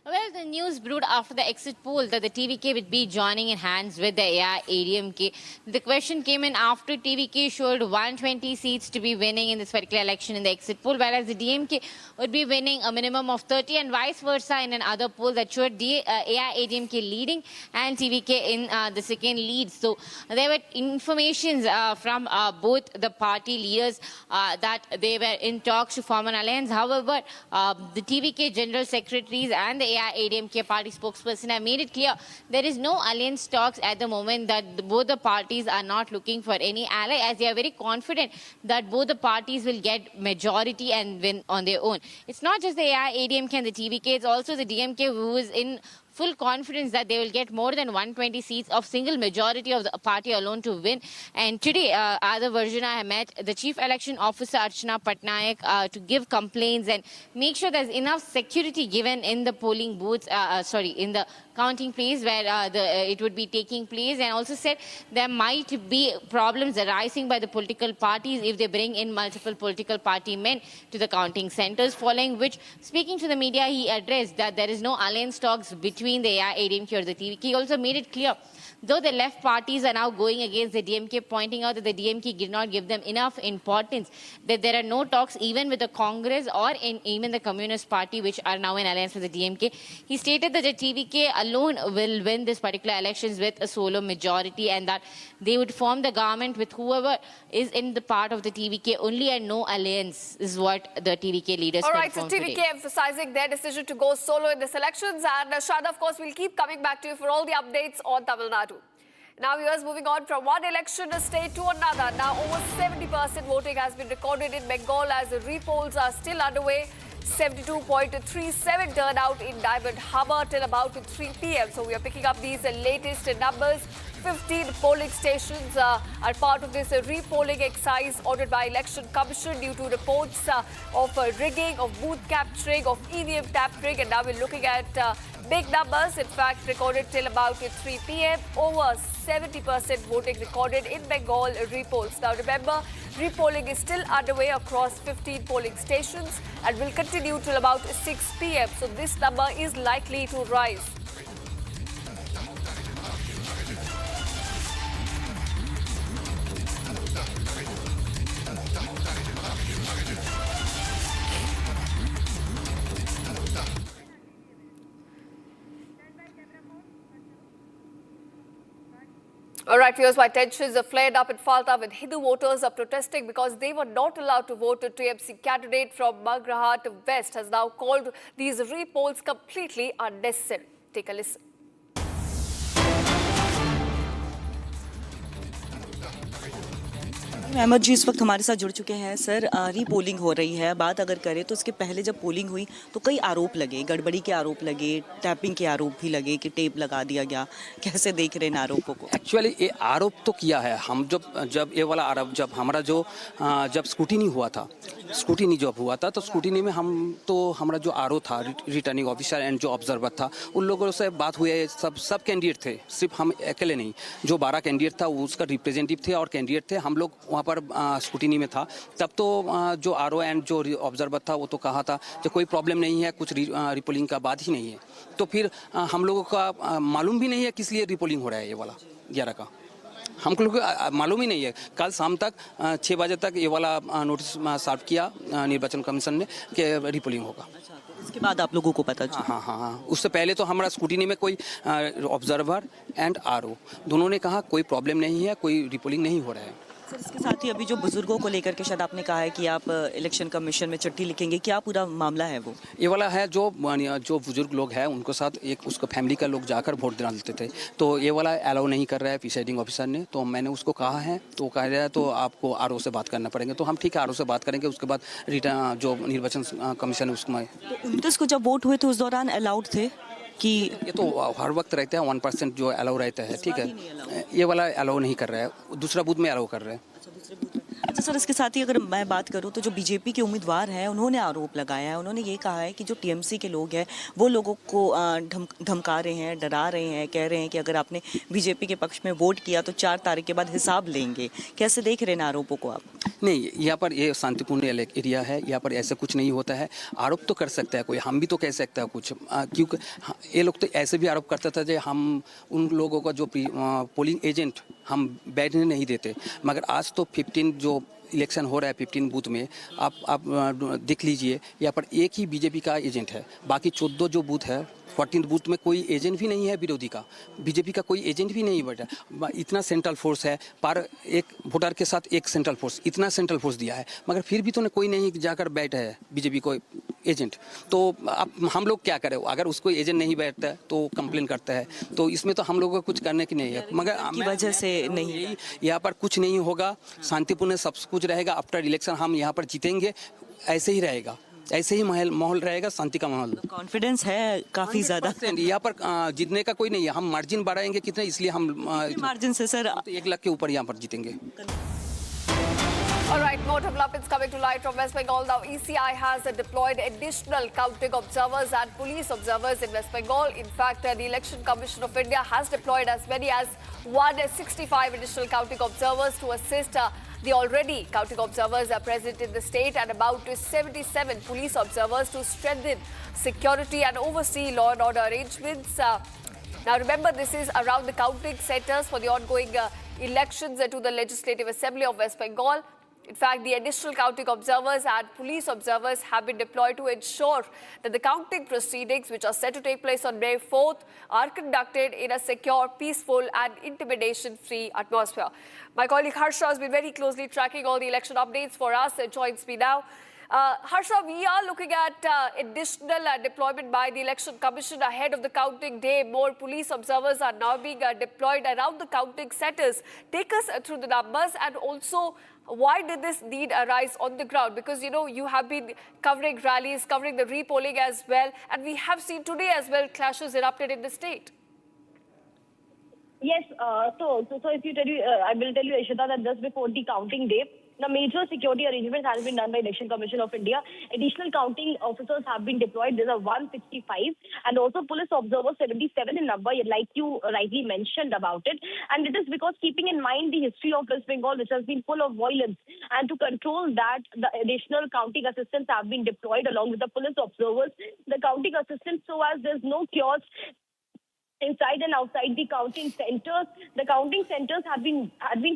Well, the news brewed after the exit poll that the TVK would be joining in hands with the AIA-DMK. The question came in after TVK showed 120 seats to be winning in this particular election in the exit poll, whereas the DMK would be winning a minimum of 30 and vice versa in another poll that showed the AIA-DMK leading and TVK in the second lead. So there were informations from both the party leaders that they were in talks to form an alliance. However, the TVK general secretaries and the AIA-DMK party spokesperson have made it clear there is no alliance talks at the moment, that both the parties are not looking for any ally, as they are very confident that both the parties will get majority and win on their own. It's not just the AIA-DMK and the TVK, it's also the DMK who is in full confidence that they will get more than 120 seats of single majority of the party alone to win. And today, Adha Varjuna, I met the Chief Election Officer Archana Patnaik to give complaints and make sure there's enough security given in the polling booths, in the counting place where it would be taking place, and also said there might be problems arising by the political parties if they bring in multiple political party men to the counting centers, following which, speaking to the media, he addressed that there is no alliance talks between the AIA-DMK or the TVK. He also made it clear, though the left parties are now going against the DMK, pointing out that the DMK did not give them enough importance, that there are no talks even with the Congress or even the Communist Party, which are now in alliance with the DMK. He stated that the TVK alone will win this particular elections with a solo majority, and that they would form the government with whoever is in the part of the TVK only, and no alliance is what the TVK leaders confirmed. All right, so TVK today, emphasizing their decision to go solo in this elections. And Shada, of course, we'll keep coming back to you for all the updates on Tamil Nadu. Now, viewers, moving on from one election state to another. Now, over 70% voting has been recorded in Bengal as the repolls are still underway. 72.37 turnout in Diamond Harbour till about 3 p.m. So we are picking up these latest numbers. 15 polling stations are part of this repolling exercise ordered by Election Commission due to reports of rigging, of booth capturing, of EVM tampering, and now we're looking at big numbers, in fact, recorded till about 3 p.m. Over 70% voting recorded in Bengal repolls. Now remember, repolling is still underway across 15 polling stations and will continue till about 6 p.m. So this number is likely to rise. All right, viewers, my tensions are flared up in Falta with Hindu voters are protesting because they were not allowed to vote. A TMC candidate from Magarhat West has now called these repolls completely unnecessary. Take a listen. Ahmad जी इस वक्त हमारे साथ जुड़ चुके हैं। Sir, repolling हो रही है, बात अगर करें तो उसके पहले जब पोलिंग हुई तो कई आरोप लगे, गड़बड़ी के आरोप लगे, टैपिंग के आरोप भी लगे कि टेप लगा दिया गया। कैसे देख रहे हैं इन आरोपों को? एक्चुअली ये आरोप तो किया है हम, जब ये वाला आरोप जब हमारा जब स्क्रूटिनी हुआ था, स्क्रूटिनी जब हुआ था तो स्क्रूटिनी में हमारा जो आरोप था, रिटर्निंग ऑफिसर एंड जो ऑब्जर्वर था, उन लोगों से बात हुई है। सब कैंडिडेट थे, सिर्फ हम अकेले नहीं। जो 12 कैंडिडेट था वो उसका रिप्रेजेंटेटिव थे और कैंडिडेट थे, हम लोग वहाँ पर स्क्रूटिनी में था। तब तो जो आरओ एंड जो ऑब्जर्वर था वो तो कहा था कि कोई प्रॉब्लम नहीं है, कुछ रिपोलिंग का बात ही नहीं है। तो फिर हम लोगों का मालूम भी नहीं है किस लिए रिपोलिंग हो रहा है ये वाला 11 का, हम लोग को मालूम ही नहीं है। कल शाम तक 6 बजे तक ये वाला नोटिस सर्व किया निर्वाचन कमीशन ने कि रिपोलिंग होगा। इसके बाद आप लोगों को पता चला? हाँ। उससे पहले तो हमारा स्क्रूटिनी में कोई ऑब्जर्वर एंड आरओ दोनों ने कहा कोई प्रॉब्लम नहीं है, कोई रिपोलिंग नहीं हो रहा है। सर, इसके साथ ही अभी जो बुजुर्गों को लेकर के शायद आपने कहा है कि आप इलेक्शन कमीशन में चिट्ठी लिखेंगे, क्या पूरा मामला है वो? ये वाला है जो बुजुर्ग लोग हैं उनको साथ एक उसको फैमिली का लोग जाकर वोट डालते थे, तो ये वाला अलाउ नहीं कर रहा है प्रिसाइडिंग ऑफिसर ने। तो मैंने उसको कहा है, तो कह रहा है तो आपको आरओ से बात करना पड़ेगा। तो हम ठीक है आरओ से बात करेंगे। उसके बाद रिटर्न जो निर्वाचन कमीशन है उसमें तो 29 को जब वोट हुए तो उस दौरान अलाउड थे कि ये तो हर वक्त रहता है 1% जो अलाउ रहता है, ठीक है। ये वाला अलाउ नहीं कर रहा है, दूसरा बूथ में अलाउ कर रहा है। अच्छा सर, इसके साथ ही अगर मैं बात करूं तो जो बीजेपी के उम्मीदवार हैं उन्होंने आरोप लगाया है, उन्होंने ये कहा है कि जो टीएमसी के लोग हैं वो लोगों को धमका रहे हैं, डरा रहे हैं, कह रहे हैं कि अगर आपने बीजेपी के पक्ष में वोट किया तो 4 तारीख के बाद हिसाब लेंगे। कैसे देख रहे हैं आरोपों को आप? नहीं, यहाँ पर ये शांतिपूर्ण एरिया है, यहाँ पर ऐसा कुछ नहीं होता है। आरोप तो कर सकता है कोई, हम भी तो कह सकते हैं कुछ, क्योंकि ये लोग तो ऐसे भी आरोप करता था कि हम उन लोगों का जो पोलिंग एजेंट हम बैठने नहीं देते। मगर आज तो 15 जो इलेक्शन हो रहा है 15 बूथ में, आप देख लीजिए, यहाँ पर एक ही बीजेपी का एजेंट है, बाकी 14 जो बूथ है 14 बूथ में कोई एजेंट भी नहीं है विरोधी का, बीजेपी का कोई एजेंट भी नहीं बैठा। इतना सेंट्रल फोर्स है, पर एक वोटर के साथ एक सेंट्रल फोर्स, इतना सेंट्रल फोर्स दिया है, मगर फिर भी तो कोई नहीं जाकर बैठा है बीजेपी को एजेंट। तो अब हम लोग क्या करें? अगर उसको एजेंट नहीं बैठता है तो कंप्लेन करता है, तो इसमें तो हम लोगों को कुछ करने की नहीं है। मगर की वजह से नहीं, यहाँ पर कुछ नहीं होगा, शांतिपूर्ण सब कुछ रहेगा। आफ्टर इलेक्शन हम यहाँ पर जीतेंगे, ऐसे ही रहेगा, ऐसे ही माहौल रहेगा, शांति का माहौल। कॉन्फिडेंस है काफी ज्यादा यहाँ पर जीतने का कोई नहीं है। हम मार्जिन बढ़ाएंगे कितने, इसलिए हम मार्जिन से सर 1 लाख के ऊपर यहाँ पर जीतेंगे। All right, more developments coming to light from West Bengal. Now, ECI has deployed additional counting observers and police observers in West Bengal. In fact, the Election Commission of India has deployed as many as 165 additional counting observers to assist the already counting observers are present in the state, and about 77 police observers to strengthen security and oversee law and order arrangements. Now, remember, this is around the counting centers for the ongoing elections to the Legislative Assembly of West Bengal. In fact, the additional counting observers and police observers have been deployed to ensure that the counting proceedings, which are set to take place on May 4th, are conducted in a secure, peaceful and intimidation-free atmosphere. My colleague Harsha has been very closely tracking all the election updates for us and joins me now. Harsha, we are looking at additional deployment by the Election Commission ahead of the counting day. More police observers are now being deployed around the counting centers. Take us through the numbers, and also why did this need arise on the ground? Because, you know, you have been covering rallies, covering the repolling as well, and we have seen today as well clashes erupted in the state. Yes, so if you tell you, I will tell you, Ishita, that just before the counting day, the major security arrangements has been done by Election Commission of India. Additional counting officers have been deployed. There are 165, and also police observers 77 in number, like you rightly mentioned about it. And it is because keeping in mind the history of West Bengal, which has been full of violence, and to control that, the additional counting assistants have been deployed along with the police observers. The counting assistants, so as there's no chaos inside and outside the counting centers. The counting centers have been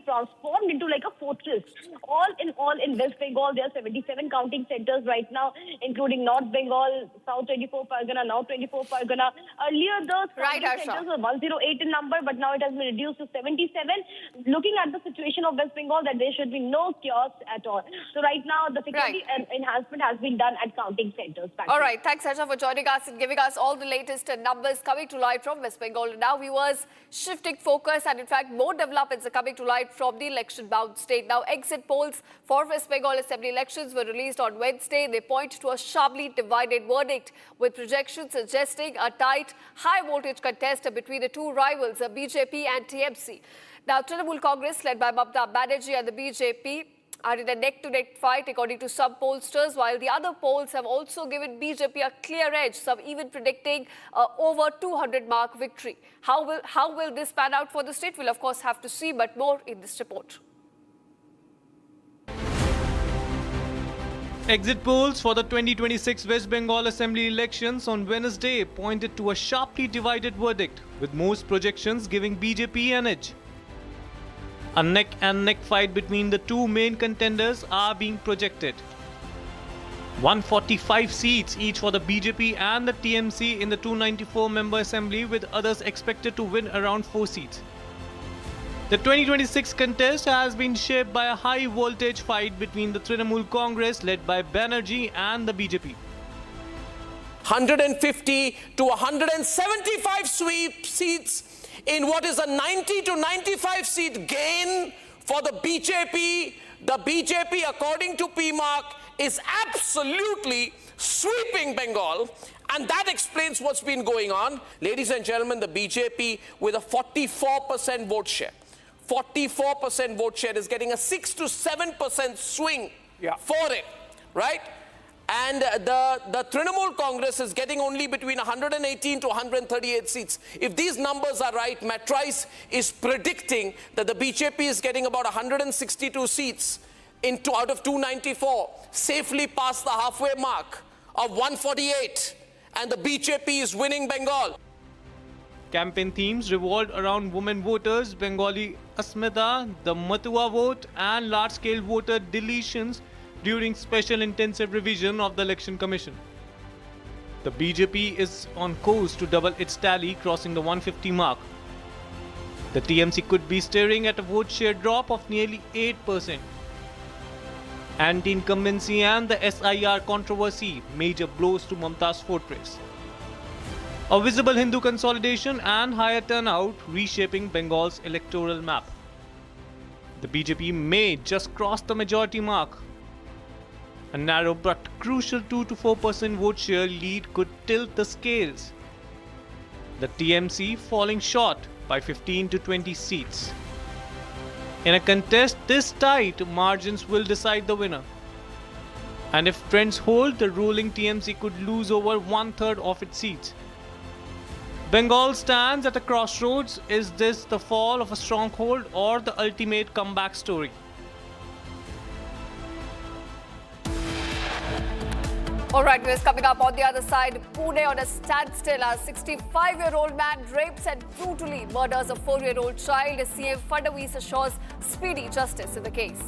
transformed into like a fortress. All in West Bengal, there are 77 counting centers right now, including North Bengal, South 24 Pargana, now 24 Pargana. Earlier, the counting centers were 108 in number, but now it has been reduced to 77. Looking at the situation of West Bengal, that there should be no chaos at all. So right now, the security enhancement has been done at counting centers. All right, thanks Harsha for joining us and giving us all the latest numbers coming to light from West West Bengal. And now viewers, shifting focus and in fact more developments are coming to light from the election-bound state. Now exit polls for West Bengal Assembly elections were released on Wednesday. They point to a sharply divided verdict with projections suggesting a tight, high-voltage contest between the two rivals, BJP and TMC. Now Trinamool Congress led by Mamata Banerjee and the BJP are in a neck-to-neck fight according to some pollsters, while the other polls have also given BJP a clear edge, some even predicting over 200-mark victory. How will this pan out for the state? We'll of course have to see, but more in this report. Exit polls for the 2026 West Bengal Assembly elections on Wednesday pointed to a sharply divided verdict, with most projections giving BJP an edge. A neck-and-neck fight between the two main contenders are being projected. 145 seats each for the BJP and the TMC in the 294-member assembly, with others expected to win around 4 seats. The 2026 contest has been shaped by a high-voltage fight between the Trinamool Congress led by Banerjee and the BJP. 150 to 175 sweep seats in what is a 90 to 95 seat gain for the BJP. The BJP, according to PMark, is absolutely sweeping Bengal, and that explains what's been going on. Ladies and gentlemen, the BJP with a 44% vote share. 44% vote share is getting a 6 to 7% swing for it, right? And the Trinamool Congress is getting only between 118 to 138 seats. If these numbers are right, Matrice is predicting that the BJP is getting about 162 seats out of 294, safely past the halfway mark of 148, and the BJP is winning Bengal. Campaign themes revolved around women voters, Bengali Asmita, the Matua vote, and large-scale voter deletions during special intensive revision of the Election Commission. The BJP is on course to double its tally, crossing the 150 mark. The TMC could be staring at a vote share drop of nearly 8%. Anti-incumbency and the SIR controversy, major blows to Mamata's fortress. A visible Hindu consolidation and higher turnout reshaping Bengal's electoral map. The BJP may just cross the majority mark. A narrow but crucial 2 to 4% vote share lead could tilt the scales. The TMC falling short by 15 to 20 seats. In a contest this tight, margins will decide the winner. And if trends hold, the ruling TMC could lose over 1/3 of its seats. Bengal stands at a crossroads. Is this the fall of a stronghold or the ultimate comeback story? All right, news coming up on the other side. Pune on a standstill. A 65-year-old man rapes and brutally murders a 4-year-old child. CM Fadnavis assures speedy justice in the case.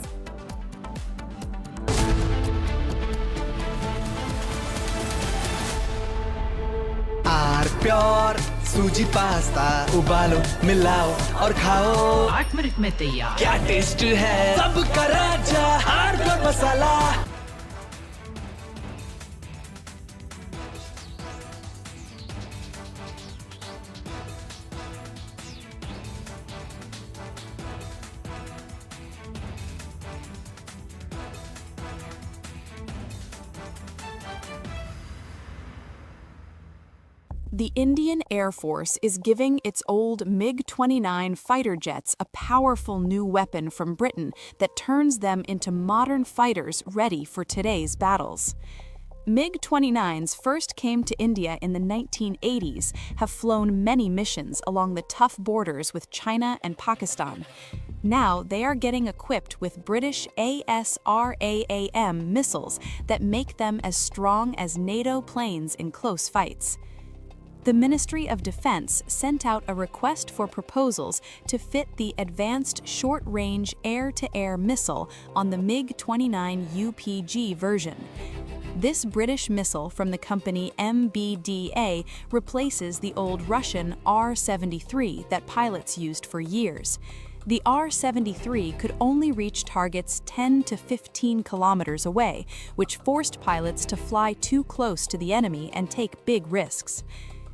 Pure सूजी pasta उबालो मिलाओ और खाओ 8 minute में तैयार क्या taste है सबका राजा आर प्योर मसाला The Indian Air Force is giving its old MiG-29 fighter jets a powerful new weapon from Britain that turns them into modern fighters ready for today's battles. MiG-29s first came to India in the 1980s, have flown many missions along the tough borders with China and Pakistan. Now they are getting equipped with British ASRAAM missiles that make them as strong as NATO planes in close fights. The Ministry of Defense sent out a request for proposals to fit the Advanced Short-Range Air-to-Air Missile on the MiG-29 UPG version. This British missile from the company MBDA replaces the old Russian R-73 that pilots used for years. The R-73 could only reach targets 10 to 15 kilometers away, which forced pilots to fly too close to the enemy and take big risks.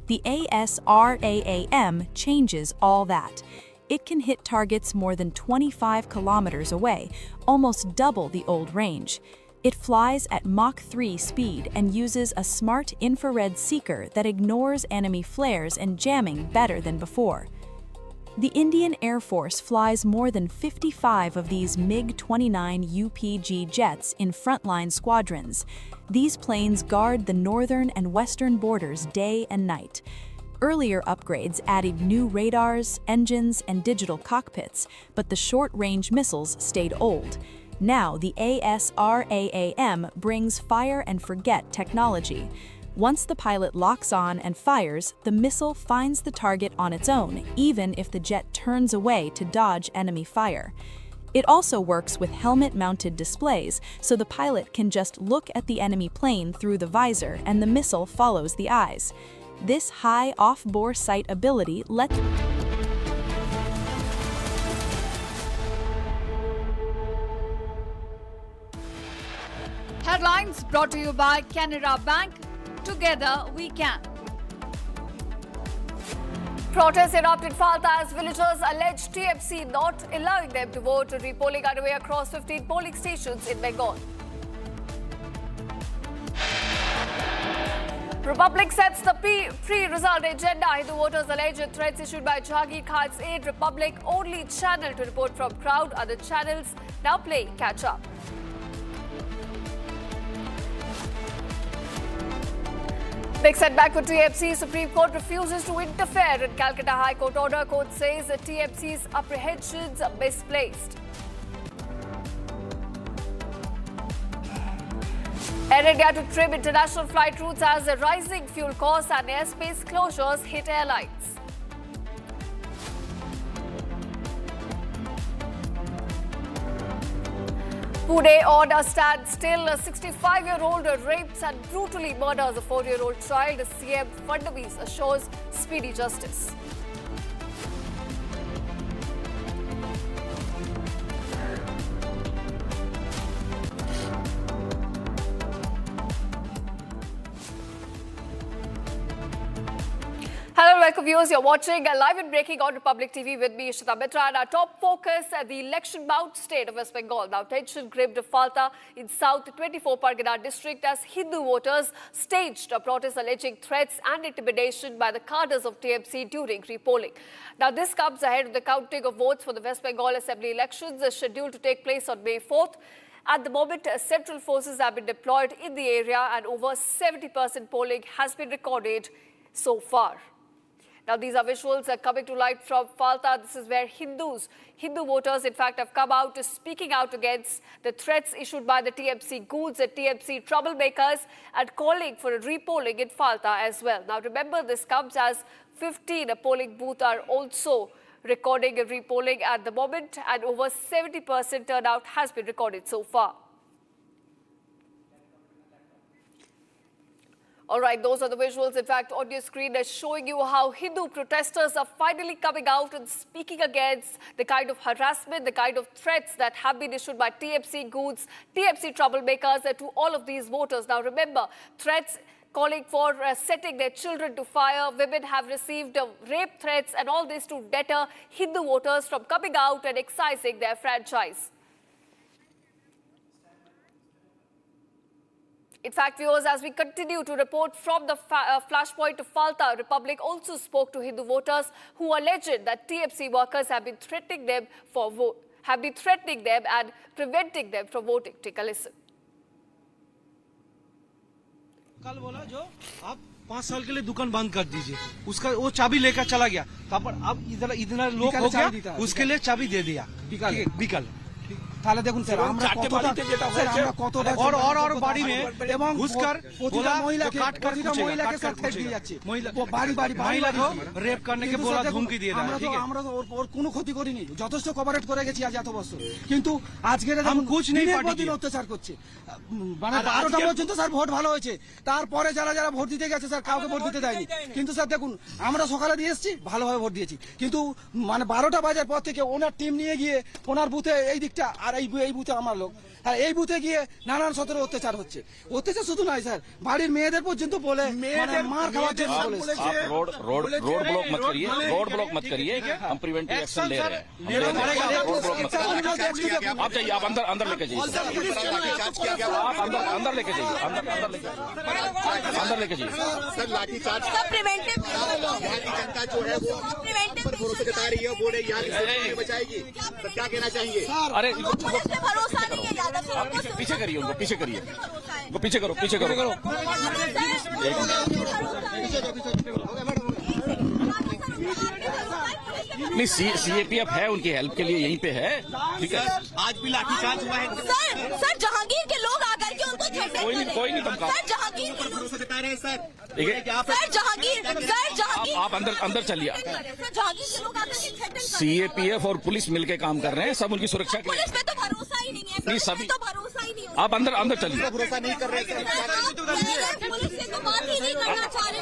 The ASRAAM changes all that. It can hit targets more than 25 kilometers away, almost double the old range. It flies at Mach 3 speed and uses a smart infrared seeker that ignores enemy flares and jamming better than before. The Indian Air Force flies more than 55 of these MiG-29 UPG jets in frontline squadrons. These planes guard the northern and western borders day and night. Earlier upgrades added new radars, engines, and digital cockpits, but the short-range missiles stayed old. Now the ASRAAM brings fire-and-forget technology. Once the pilot locks on and fires, the missile finds the target on its own, even if the jet turns away to dodge enemy fire. It also works with helmet-mounted displays, so the pilot can just look at the enemy plane through the visor and the missile follows the eyes. This high off-bore sight ability lets... Headlines brought to you by Canara Bank. Together we can. Protests erupt in Falta as villagers allege TMC not allowing them to vote. Repolling underway across 15 polling stations in Bengal. Republic sets the pre-result agenda. Hindu voters allege threats issued by Jahangir Khan's aide. Republic only channel to report from crowd. Other channels now playing catch up. Big setback for TMC. Supreme Court refuses to interfere in Calcutta High Court order. Court says the TMC's apprehensions are misplaced. Air India to trim international flight routes as the rising fuel costs and airspace closures hit airlines. Pune on a standstill. A 65-year-old rapes and brutally murders a 4-year-old child. CM Fadnavis assures speedy justice. Hello, welcome viewers. You're watching live and breaking on Republic TV with me, Ishita Mitra, and our top focus at the election-bound state of West Bengal. Now, tension gripped Falta in South 24 Pargana district as Hindu voters staged a protest alleging threats and intimidation by the cadres of TMC during repolling. Now, this comes ahead of the counting of votes for the West Bengal Assembly elections scheduled to take place on May 4th. At the moment, central forces have been deployed in the area and over 70% polling has been recorded so far. Now, these are visuals coming to light from Falta. This is where Hindu voters, in fact, have come out speaking out against the threats issued by the TMC goons and TMC troublemakers and calling for a repolling in Falta as well. Now, remember, this comes as 15 polling booths are also recording a repolling at the moment, and over 70% turnout has been recorded so far. All right, those are the visuals, in fact, on your screen is showing you how Hindu protesters are finally coming out and speaking against the kind of harassment, the kind of threats that have been issued by TMC goons, TMC troublemakers to all of these voters. Now, remember, threats calling for setting their children to fire. Women have received rape threats, and all this to deter Hindu voters from coming out and exercising their franchise. In fact, viewers, as we continue to report from the Flashpoint to Falta, Republic also spoke to Hindu voters who alleged that TMC workers have been threatening them and preventing them from voting. Take a listen. कल बोला जो आप 5 साल के लिए दुकान बंद कर दीजिए, उसका वो चाबी लेकर चला गया, तब अब इतना लोग हो गया, उसके लिए चाबी दे दिया বিকাল। তাহলে দেখুন স্যার, আমরা কতটা और বাড়ি में এবং ঘুষকার প্রতিটা মহিলাকে স্যার ঠেক দিয়ে যাচ্ছে, মহিলা को रेप करने के बोला धमकी দিয়ে দেয়। ঠিক আছে, আমরা ওর কোনো ক্ষতি করিনি, যথেষ্ট কভারেট করে গেছি আজ এত বছর, কিন্তু আজকে हम कुछ नहीं पार्टी অত্যাচার করছে। মানে 12টা পর্যন্ত স্যার ভোট ভালো হয়েছে, তারপরে যারা ভোট দিতে গেছে স্যার কাউকে ভোট দিতে দেয়নি। কিন্তু স্যার দেখুন, আমরা সকালে দিয়ে এসেছি, ভালোভাবে ভোট দিয়েছি, কিন্তু মানে 12টা বাজার পর থেকে ওনার টিম নিয়ে গিয়ে ওনার বুথে এই দিকটা আর এই বুথে আমার লোক আর এই বুথে গিয়ে নানান সতেরো অত্যাচার হচ্ছে। অত্যাচার শুধু নয় স্যার, বাড়ির মেয়েদের পর্যন্ত বলে মার খাওয়ার জন্য বলেছে। रोड ब्लॉक मत करिए, रोड ब्लॉक मत करिए, हम प्रिवेंटिव एक्शन ले रहे हैं। रोड ब्लॉक मत करिए, आप जाइए, आप अंदर लेके जाइए, आप अंदर लेके जाइए, अंदर लेके जाइए। सर लाठीचार्ज प्रिवेंटिव जनता जो है वो प्रिवेंटिव पर भरोसा जता रही है, बोले यहाँ की बचाएगी, तो क्या कहना चाहेंगे? अरे भरोसा नहीं है यादव सर, पीछे करिए, उनको पीछे करिए, उनको पीछे करो, पीछे करो। नहीं, सीएपीएफ है, उनकी हेल्प के लिए यहीं पे है, ठीक है। आज भी लाठीचार्ज हुआ है सर, जहांगीर के लोग आकर के उनको कोई नहीं धमका, सर जहांगीर के लोग जता रहे हैं सर, सर जहांगीर आप अंदर चलिए। जहांगीर के लोग आकर के सीएपीएफ और पुलिस मिलके काम कर रहे हैं, सब उनकी सुरक्षा के लिए। पुलिस पे तो भरोसा ही नहीं है, नहीं, सभी तो भरोसा ही नहीं, आप अंदर चलिए। भरोसा नहीं कर रहे, पुलिस से तो बात ही नहीं करना चाह रहे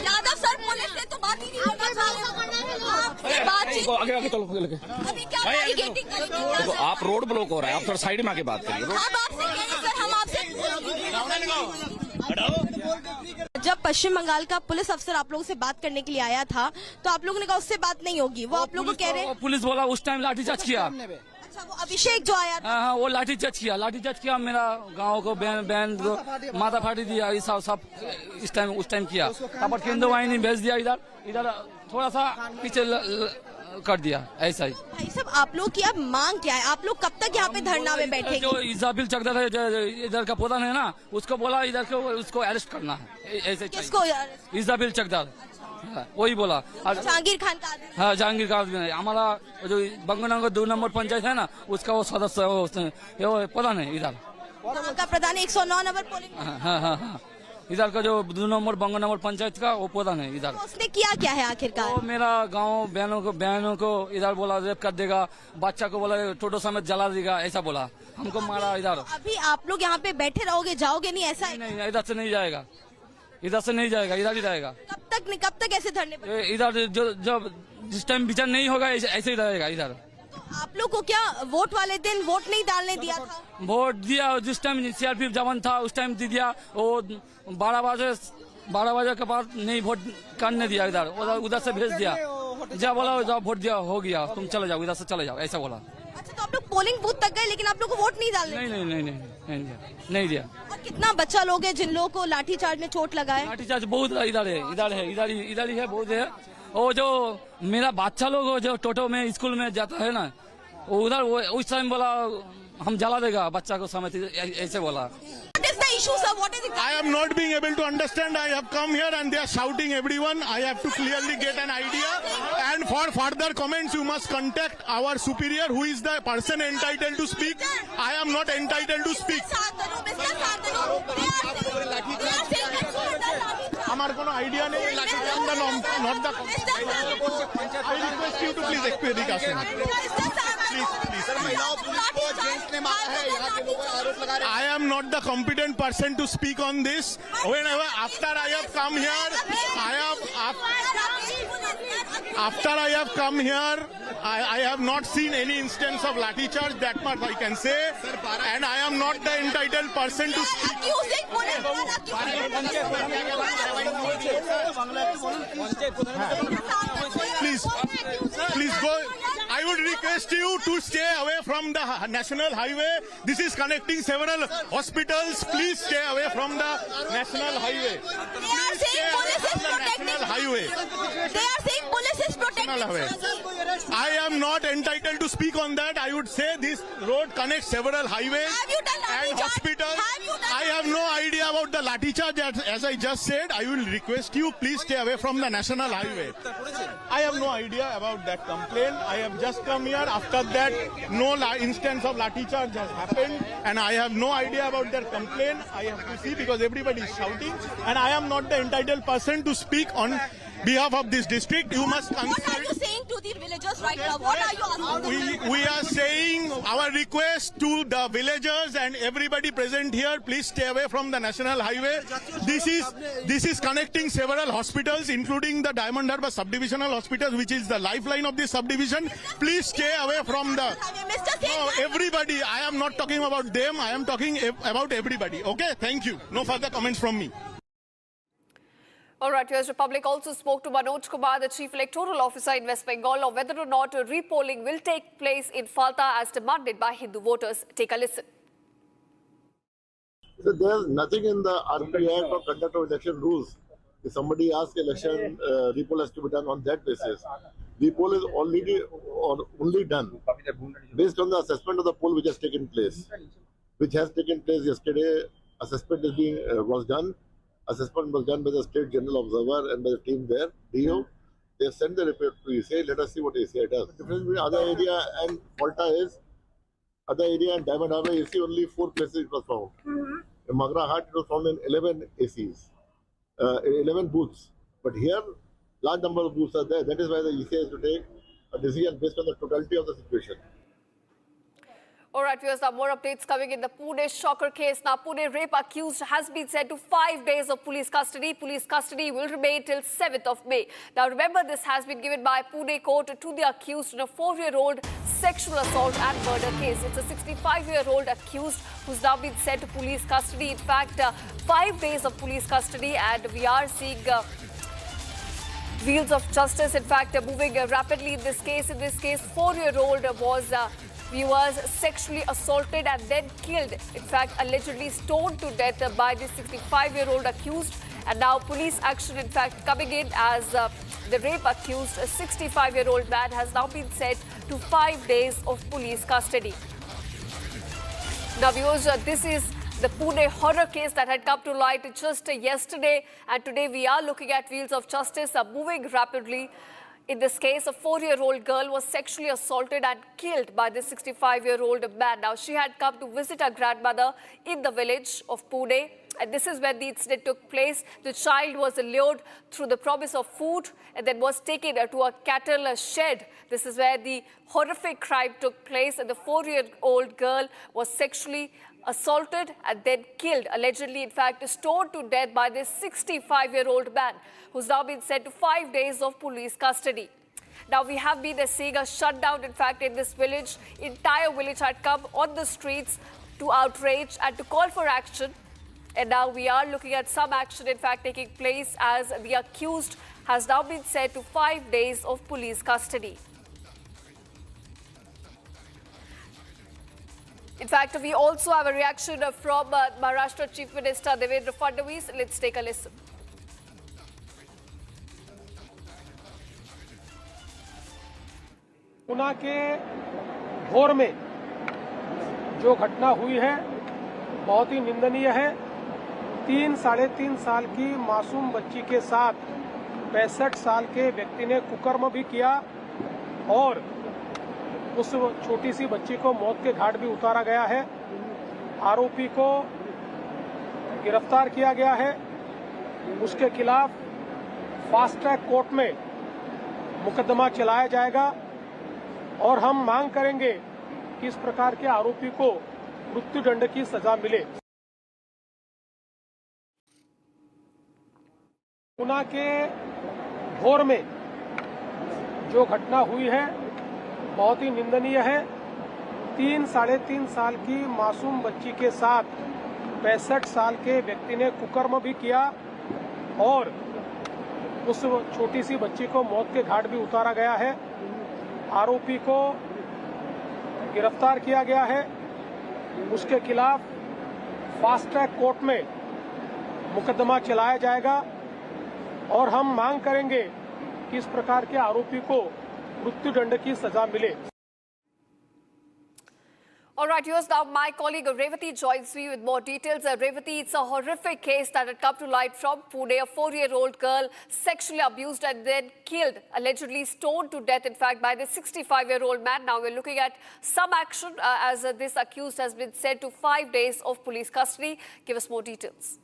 यादव सर, पुलिस से तो बात ही नहीं करना चाह रहे। आगे चलो, अभी क्या बैरिकेडिंग करेंगे? देखो, आप रोड ब्लॉक हो रहा है, आप थोड़ा साइड में आके बात करिए। हम आपसे जब पश्चिम बंगाल का पुलिस अफसर आप लोगों से बात करने के लिए आया था, तो आप लोगों ने कहा उससे बात नहीं होगी, वो आप लोगों को कह रहे हैं। पुलिस बोला उस टाइम लाठीचार्ज किया। अच्छा, वो अभिषेक जो आया था, हाँ, वो लाठीचार्ज किया, मेरा गांव को बहन माथा फाटी दिया, सब उस टाइम किया। तब केंद्र वाहिनी भेज दिया, इधर थोड़ा सा पीछे कर दिया, ऐसा ही। भाई साहब, आप लोग की अब मांग क्या है? आप लोग कब तक यहाँ पे धरना में बैठेंगे? जो इजाबिल चकदर है, इधर का प्रधान है ना, उसको बोला इधर को उसको अरेस्ट करना है, ऐसे। किसको? इजाबिल चकदर, वही बोला। जहांगीर खान का आदमी। हाँ, जहांगीर का आदमी है। हमारा जो बंगनगर 2 नंबर पंचायत है ना, उसका वो सदस्य प्रधान है इधर का प्रधान 109 नंबर पोलिंग। हाँ, इधर का जो 2 नंबर बंगनगर पंचायत का वो प्रधान है इधर। उसने किया क्या है आखिरकार? वो मेरा गांव बहनों को इधर बोला रेप कर देगा, बच्चा को बोला टोटो समेत जला देगा, ऐसा बोला, हमको मारा इधर। अभी आप लोग यहाँ पे बैठे रहोगे, जाओगे नहीं? ऐसा नहीं, इधर से नहीं जाएगा, इधर ही रहेगा। कब तक ऐसे धरने पर? इधर जब जिस टाइम विचार नहीं होगा ऐसे ही रहेगा इधर। आप लोग को क्या वोट वाले दिन वोट नहीं डालने दिया था? वोट दिया, जिस टाइम सीआरपीएफ जवान था उस टाइम दिया, वो 12 बजे के बाद नहीं वोट करने दिया, उधर से भेज दिया, जा बोला जाओ वोट दिया, हो गया, तुम चले जाओ, इधर से चले जाओ, ऐसा बोला। अच्छा, तो आप लोग पोलिंग बूथ तक गए, लेकिन आप लोग को वोट नहीं डालने? नहीं दिया। और कितना बच्चा लोग है जिन लोगों को लाठीचार्ज में चोट लगा है? लाठीचार्ज बहुत इधर ही है, बहुत है। वो जो मेरा बाচ্চা लोग जो टोटो में स्कूल में जाता है ना, उधर उस टाइम बोला हम जला देगा बच्चा को समेत, ऐसे बोला। What is the issue, sir? What is it? I am not being able to understand. I have come here and they are shouting everyone. I have to clearly get an idea. And for further comments, you must contact our superior, who is the person entitled to speak. I am not entitled to speak. আমার কোনো idea নেই, not the I request you to please explain আসুন। I am not the competent person to speak on this. Whenever after I have come here, I have not seen any instance of lathi charge, that much I can say, and I am not the entitled person to speak. Please go. I would request you to stay away from the national highway. This is connecting several hospitals. Please stay away from the national highway. Please stay away from the national highway. They are saying police is protecting. I am not entitled to speak on that. I would say this road connects several highways and hospitals. I have no idea about the lathi charge. As I just said, I will request you, please stay away from the national highway. I have no idea about that complaint. I have just come here. After that, no instance of lathi charge has happened, and I have no idea about their complaint. I have to see because everybody is shouting, and I am not the entitled person to speak on behalf of this district, you must What are consult. you saying to the villagers right now? What are you asking? We are saying our request to the villagers and everybody present here, please stay away from the national highway. This is connecting several hospitals, including the Diamond Harbour subdivisional hospital, which is the lifeline of this subdivision. Please stay away from the... No, everybody. I am not talking about them. I am talking about everybody. Okay, thank you. No further comments from me. All right, US Republic also spoke to Manoj Kumar, the Chief Electoral Officer in West Bengal, on whether or not repolling will take place in Falta as demanded by Hindu voters. Take a listen. So there's nothing in the RP Act or conduct of election rules. If somebody asks election, repoll has to be done on that basis. Repoll is only done based on the assessment of the poll which has taken place. Yesterday. Assessment was done. Assessment was done by the State General Observer and by the team there, DO. They have sent the report to ECI. Let us see what ECI does. The difference between other area and Falta is, other area and Diamond Harbour AC, only 4 places it was found. In Magarhat, it was found in 11 ACs, 11 booths. But here, large number of booths are there. That is why the ECI has to take a decision based on the totality of the situation. All right, viewers, now more updates coming in the Pune shocker case. Now, Pune rape accused has been sent to 5 days of police custody. Police custody will remain till 7th of May. Now, remember, this has been given by Pune court to the accused in a 4-year-old sexual assault and murder case. It's a 65-year-old accused who's now been sent to police custody. In fact, 5 days of police custody, and we are seeing wheels of justice, in fact, moving rapidly in this case. In this case, 4-year-old was viewers sexually assaulted and then killed. In fact, allegedly stoned to death by the 65-year-old accused. And now police action, in fact, coming in as the rape accused, a 65-year-old man, has now been sent to 5 days of police custody. Now, viewers, this is the Pune horror case that had come to light just yesterday. And today we are looking at wheels of justice moving rapidly. In this case, a 4-year-old girl was sexually assaulted and killed by this 65-year-old man. Now, she had come to visit her grandmother in the village of Pune, and this is when the incident took place. The child was lured through the promise of food and then was taken to a cattle shed. This is where the horrific crime took place, and the 4-year-old girl was sexually assaulted and then killed, allegedly, in fact, stoned to death by this 65-year-old man, who's now been sent to 5 days of police custody. Now, we have been seeing a shutdown, in fact, in this village. Entire village had come on the streets to outrage and to call for action. And now we are looking at some action, in fact, taking place as the accused has now been sent to 5 days of police custody. In fact, we also have a reaction from Maharashtra Chief Minister Devendra Fadnavis. Let's take a listen. Pune के भोर में जो घटना हुई है बहुत ही निंदनीय है। 3-3.5 साल की मासूम बच्ची के साथ 65 साल के व्यक्ति ने कुकर्म भी किया और उस छोटी सी बच्ची को मौत के घाट भी उतारा गया है। आरोपी को गिरफ्तार किया गया है। उसके खिलाफ फास्ट ट्रैक कोर्ट में मुकदमा चलाया जाएगा और हम मांग करेंगे कि इस प्रकार के आरोपी को मृत्युदंड की सजा मिले। पुणे के भोर में जो घटना हुई है बहुत ही निंदनीय है। 3-3.5 साल की मासूम बच्ची के साथ 65 साल के व्यक्ति ने कुकर्म भी किया और उस छोटी सी बच्ची को मौत के घाट भी उतारा गया है। आरोपी को गिरफ्तार किया गया है। उसके खिलाफ फास्ट ट्रैक कोर्ट में मुकदमा चलाया जाएगा और हम मांग करेंगे कि इस प्रकार के आरोपी को मृत्युदंड की सजा मिले। All right, viewers, now my colleague Revati joins me with more details. Revati, it's a horrific case that had come to light from Pune. A 4-year-old girl sexually abused and then killed, allegedly stoned to death, in fact, by the 65-year-old man. Now we're looking at some action as this accused has been sent to 5 days of police custody. Give us more details.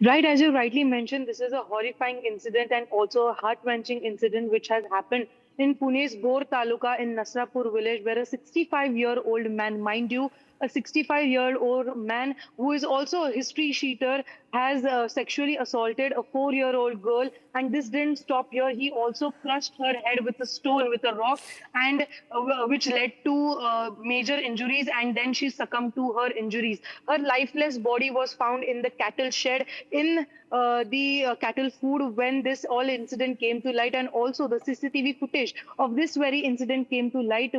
Right, as you rightly mentioned, this is a horrifying incident and also a heart-wrenching incident which has happened in Pune's Bor Taluka in Nasrapur village, where a 65-year-old man, mind you, a 65-year-old man who is also a history sheeter, has sexually assaulted a 4-year-old girl. And this didn't stop here. He also crushed her head with a stone, with a rock, and which led to major injuries. And then she succumbed to her injuries. Her lifeless body was found in the cattle shed in the cattle food when this all incident came to light. And also the CCTV footage of this very incident came to light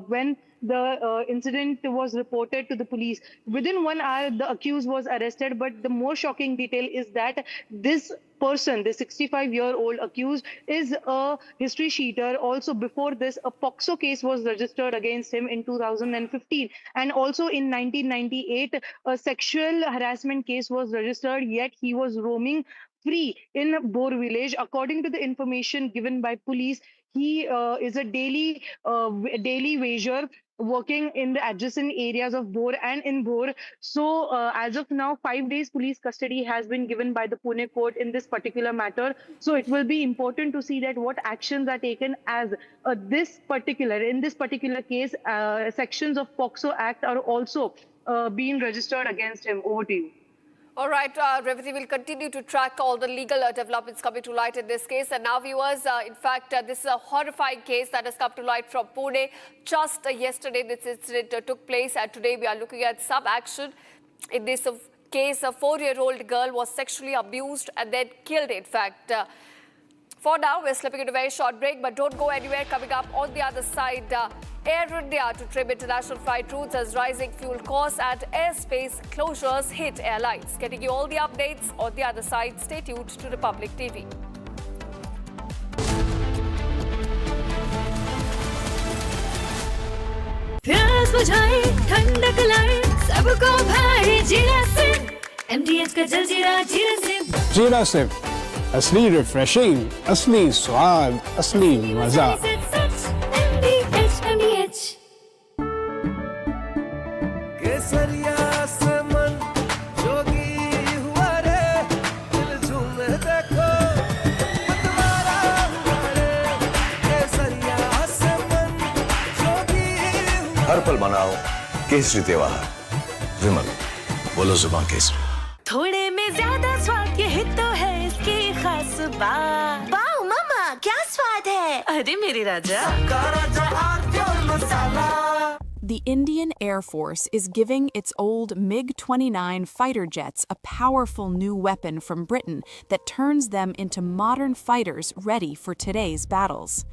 when the incident was reported to the police. Within 1 hour, the accused was arrested. But the more shocking detail is that this person, the 65-year-old accused, is a history sheeter. Also, before this, a POCSO case was registered against him in 2015. And also in 1998, a sexual harassment case was registered, yet he was roaming free in Bor village. According to the information given by police, he is a daily wager working in the adjacent areas of Bor and in Bor. So as of now, 5 days police custody has been given by the Pune court in this particular matter. So it will be important to see that what actions are taken as in this particular case, sections of POCSO Act are also being registered against him. Over to you. All right, Revati will continue to track all the legal developments coming to light in this case. And now, viewers, in fact, this is a horrifying case that has come to light from Pune. Just yesterday, this incident took place, and today we are looking at some action. In this case, a 4-year-old girl was sexually abused and then killed, in fact. For now, we're slipping into a very short break, but don't go anywhere. Coming up on the other side, Air India to trim international flight routes as rising fuel costs and airspace closures hit airlines. Getting you all the updates on the other side. Stay tuned to Republic TV. प्यास बुझाए ठंडक लाए सबको भाई जीरा से MDH का जलजीरा जीरा से जीरा से असली रिफ्रेशिंग, असली स्वाद, असली मजा। केसरिया से मन जोगी हुआ रे, दिल झूमे देखो मतवारा हुआ रे, केसरिया से मन जोगी हुआ। हर पल मनाओ केसरी त्योहार, विमल बोलो जुबान केसरी। थोड़े में ज्यादा स्वाद यही तो है इसकी खास बात। वाओ मामा क्या स्वाद है, अरे मेरे राजा। The Indian Air Force is giving its old MiG-29 fighter jets a powerful new weapon from Britain that turns them into modern fighters ready for today's battles.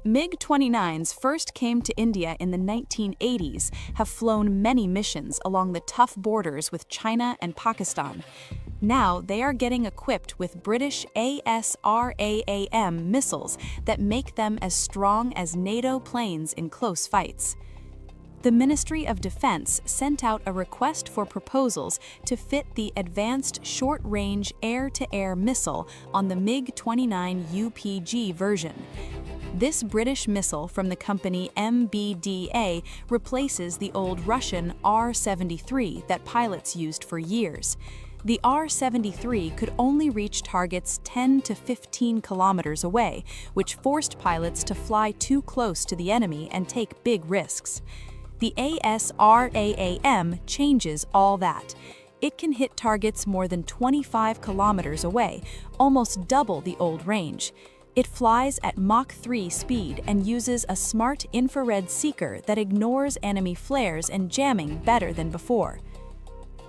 MiG-29s first came to India in the 1980s, have flown many missions along the tough borders with China and Pakistan. Now they are getting equipped with British ASRAAM missiles that make them as strong as NATO planes in close fights. The Ministry of Defense sent out a request for proposals to fit the Advanced Short-Range Air-to-Air Missile on the MiG-29 UPG version. This British missile from the company MBDA replaces the old Russian R-73 that pilots used for years. The R-73 could only reach targets 10 to 15 kilometers away, which forced pilots to fly too close to the enemy and take big risks. The ASRAAM changes all that. It can hit targets more than 25 kilometers away, almost double the old range. It flies at Mach 3 speed and uses a smart infrared seeker that ignores enemy flares and jamming better than before.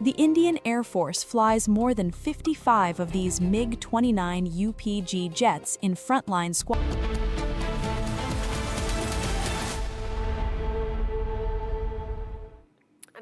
The Indian Air Force flies more than 55 of these MiG-29 UPG jets in frontline squadrons.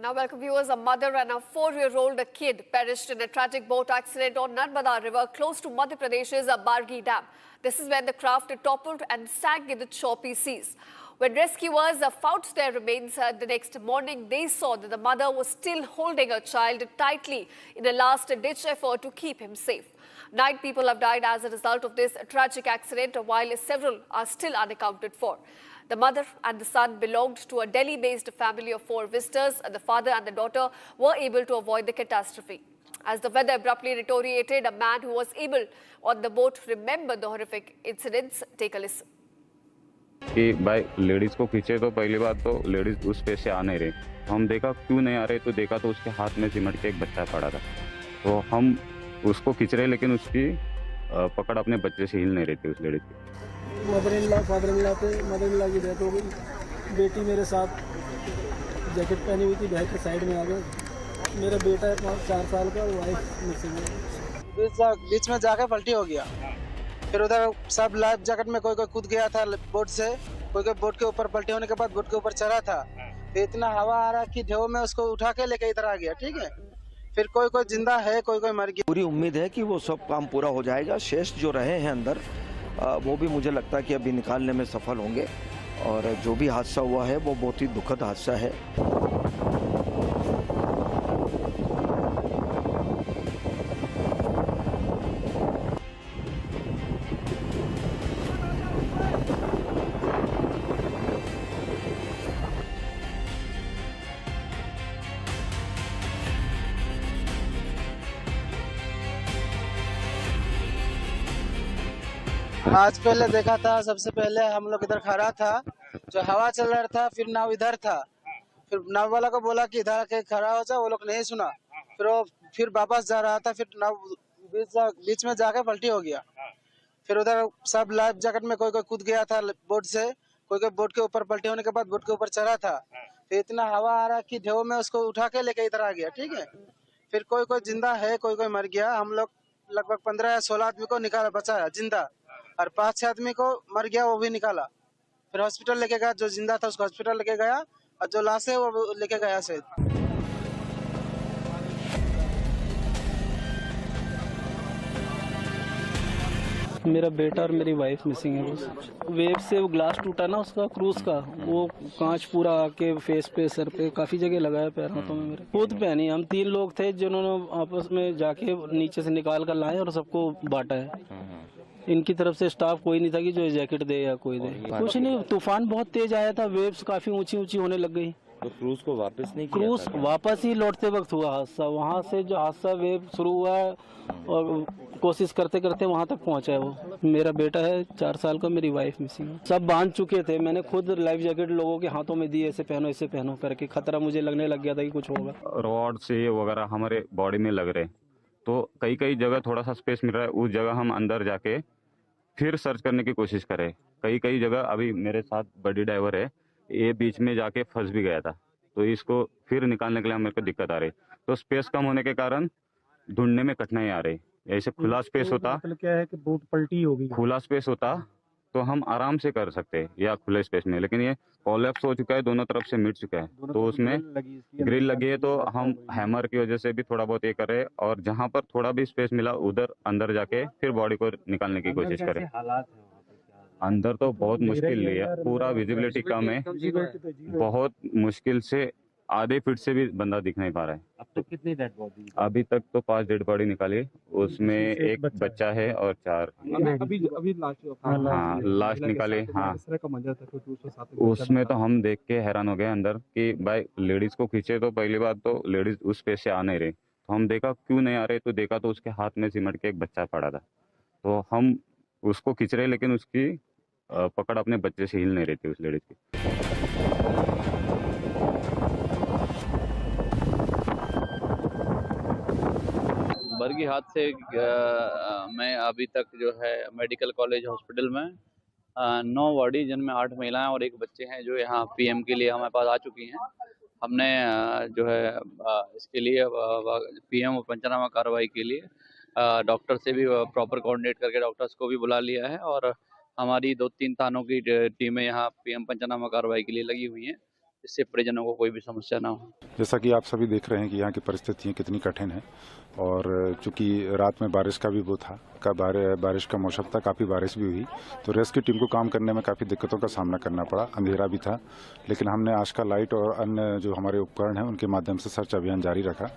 Now, welcome viewers. A mother and a 4-year-old kid perished in a tragic boat accident on Narmada River close to Madhya Pradesh's Bargi Dam. This is when the craft toppled and sank in the choppy seas. When rescuers found their remains the next morning, they saw that the mother was still holding her child tightly in a last-ditch effort to keep him safe. 9 people have died as a result of this tragic accident, while several are still unaccounted for. The mother and the son belonged to a Delhi-based family of 4 visitors. The father and the daughter were able to avoid the catastrophe. As the weather abruptly deteriorated, a man who was able on the boat remembered the horrific incidents. Take a listen. कि भाई ladies को खींचे तो पहली बात तो ladies उस पे से आ नहीं रही, हम देखा क्यों नहीं आ रहे, तो देखा तो उसके हाथ में सिमट के एक बच्चा पड़ा था, तो हम उसको खींच रहे लेकिन उसकी पकड़ अपने बच्चे से हिल नहीं रही थी उस लेडीज की। Mother in law father in law पे मदर इन लॉ की डेथ हो गई, बेटी मेरे साथ जैकेट पहनी हुई थी, बैग के साइड में आ गए, मेरा बेटा है 4 साल का, वाइफ मिसिंग है। बीच में जाकर पलटी हो गया, फिर उधर सब लाइफ जैकेट में कोई कूद गया था बोट से, कोई बोट के ऊपर पलटी होने के बाद बोट के ऊपर चढ़ा था, फिर इतना हवा आ रहा कि ढेउ में उसको उठा के लेके इधर आ गया। ठीक है, फिर कोई जिंदा है, कोई मर गया। पूरी उम्मीद है कि वो सब काम पूरा हो जाएगा। शेष जो रहे हैं अंदर वो भी मुझे लगता है कि अभी निकालने में सफल होंगे, और जो भी हादसा हुआ है वो बहुत ही दुखद हादसा है। आज पहले देखा था, सबसे पहले हम लोग इधर खड़ा था, जो हवा चल रहा था, फिर नाव इधर था, फिर नाव वाला को बोला कि इधर के खड़ा हो जाओ, वो लोग नहीं सुना, फिर वापस जा रहा था, फिर नाव बीच में जाके पलटी हो गया, फिर उधर सब लाइफ जैकेट में कोई कूद गया था बोट से, कोई बोट के ऊपर पलटी होने के बाद बोट के ऊपर चढ़ा था, फिर इतना हवा आ रहा कि ढेउ में उसको उठा के लेके इधर आ गया। ठीक है, फिर कोई जिंदा है, कोई मर गया। हम लोग लगभग 15 या 16 आदमी को निकाला, बचाया जिंदा, और 5-6 आदमी को मर गया, वो भी निकाला, फिर हॉस्पिटल लेके गया, जो जिंदा था उसको हॉस्पिटल लेके गया, और जो लाश है वो लेके गया शायद। मेरा बेटा और मेरी वाइफ मिसिंग है। बस वेव से वो ग्लास टूटा ना उसका, क्रूज का, वो कांच पूरा आके फेस पे, सर पे, काफी जगह लगाया, पैर हाथों में मेरे। खुद पहनी, हम 3 लोग थे जिन्होंने आपस में जाके नीचे से निकाल कर लाए और सबको बांटा है। इनकी तरफ से स्टाफ कोई नहीं था कि जो जैकेट दे या कोई दे, कुछ नहीं। तूफान बहुत तेज आया था, वेव्स काफी ऊंची होने लग गई, तो क्रूज को वापस नहीं किया? क्रूज वापस ही लौटते वक्त हुआ हादसा, वहाँ से जो हादसा वेव शुरू हुआ और कोशिश करते करते वहाँ तक पहुँचा है वो। मेरा बेटा है 4 साल का, मेरी वाइफ मिसिंग है। सब बांध चुके थे, मैंने खुद लाइफ जैकेट लोगों के हाथों में दी, ऐसे पहनो करके, खतरा मुझे लगने लग गया था कि कुछ होगा। रॉड से वगैरह हमारे बॉडी में लग रहे, तो कई जगह थोड़ा सा स्पेस मिल रहा है, उस जगह हम अंदर जाके फिर सर्च करने की कोशिश करें। कई जगह अभी मेरे साथ बड़ी ड्राइवर है, ये बीच में जाके फंस भी गया था, तो इसको फिर निकालने के लिए मेरे को दिक्कत आ रही, तो स्पेस कम होने के कारण ढूंढने में कठिनाई आ रही। ऐसे खुला स्पेस होता, मतलब क्या है कि बोट पलटी होगी, खुला स्पेस होता तो हम आराम से कर सकते हैं या खुले स्पेस में, लेकिन ये कोलैप्स हो चुका है, दोनों तरफ से मिट चुका है, तो उसमें ग्रिल लगी है, तो हम हैमर की वजह से भी थोड़ा बहुत ये कर रहे हैं, और जहाँ पर थोड़ा भी स्पेस मिला उधर अंदर जाके फिर बॉडी को निकालने की कोशिश करें। अंदर तो बहुत मुश्किल है, पूरा विजिबिलिटी कम है, बहुत मुश्किल से आधे फीट से भी बंदा दिख नहीं पा रहा है। अब तक कितनी डेड बॉडी? अभी तक तो 5 डेड बॉडी निकाली, उसमें एक बच्चा है और 4 अभी लास्ट निकाले। हाँ, उसमें तो हम देख के हैरान हो गए अंदर कि भाई लेडीज को खींचे तो पहली बात तो लेडीज उस पे से आ नहीं रही, तो हम देखा क्यों नहीं आ रहे, तो देखा तो उसके हाथ में सिमट के एक बच्चा पड़ा था, तो हम उसको खींच रहे लेकिन उसकी पकड़ अपने बच्चे से हिल नहीं रही थी उस लेडीज की। बरगी हादसे में अभी तक जो है मेडिकल कॉलेज हॉस्पिटल में 9 बॉडी, जिनमें 8 महिलाएं और 1 बच्चे हैं, जो यहाँ पीएम के लिए हमारे पास आ चुकी हैं। हमने जो है इसके लिए पीएम पंचनामा कार्रवाई के लिए डॉक्टर से भी प्रॉपर कोऑर्डिनेट करके डॉक्टर्स को भी बुला लिया है, और हमारी 2-3 थानों की टीमें यहाँ पीएम पंचनामा कार्रवाई के लिए लगी हुई हैं, इससे परिजनों को कोई भी समस्या ना हो। जैसा कि आप सभी देख रहे हैं कि यहाँ की परिस्थितियाँ कितनी कठिन है, और चूंकि रात में बारिश का भी वो था, बारिश का मौसम था, काफ़ी बारिश भी हुई, तो रेस्क्यू टीम को काम करने में काफ़ी दिक्कतों का सामना करना पड़ा। अंधेरा भी था, लेकिन हमने आजकल लाइट और अन्य जो हमारे उपकरण हैं उनके माध्यम से सर्च अभियान जारी रखा।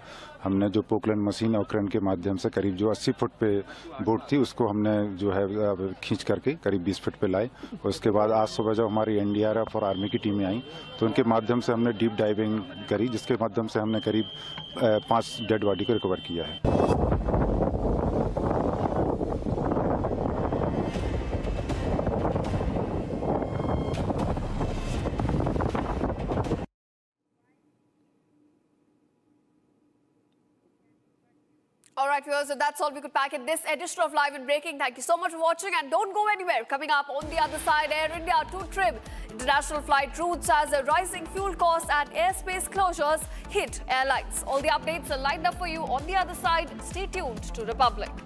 हमने जो पोकलैंड मशीन और क्रेन के माध्यम से करीब जो 80 फुट पे बोट थी उसको हमने जो है खींच करके करीब 20 फुट पे लाए। उसके बाद आज सुबह जब हमारी एनडीआरएफ और आर्मी की टीमें आई तो उनके माध्यम से हमने डीप डाइविंग करी, जिसके माध्यम से हमने करीब 5 डेड बॉडी को रिकवर किया है। All right, viewers, so that's all we could pack in this edition of Live and Breaking. Thank you so much for watching, and don't go anywhere. Coming up on the other side, Air India to trim international flight routes as rising fuel costs and airspace closures hit airlines. All the updates are lined up for you on the other side. Stay tuned to Republic.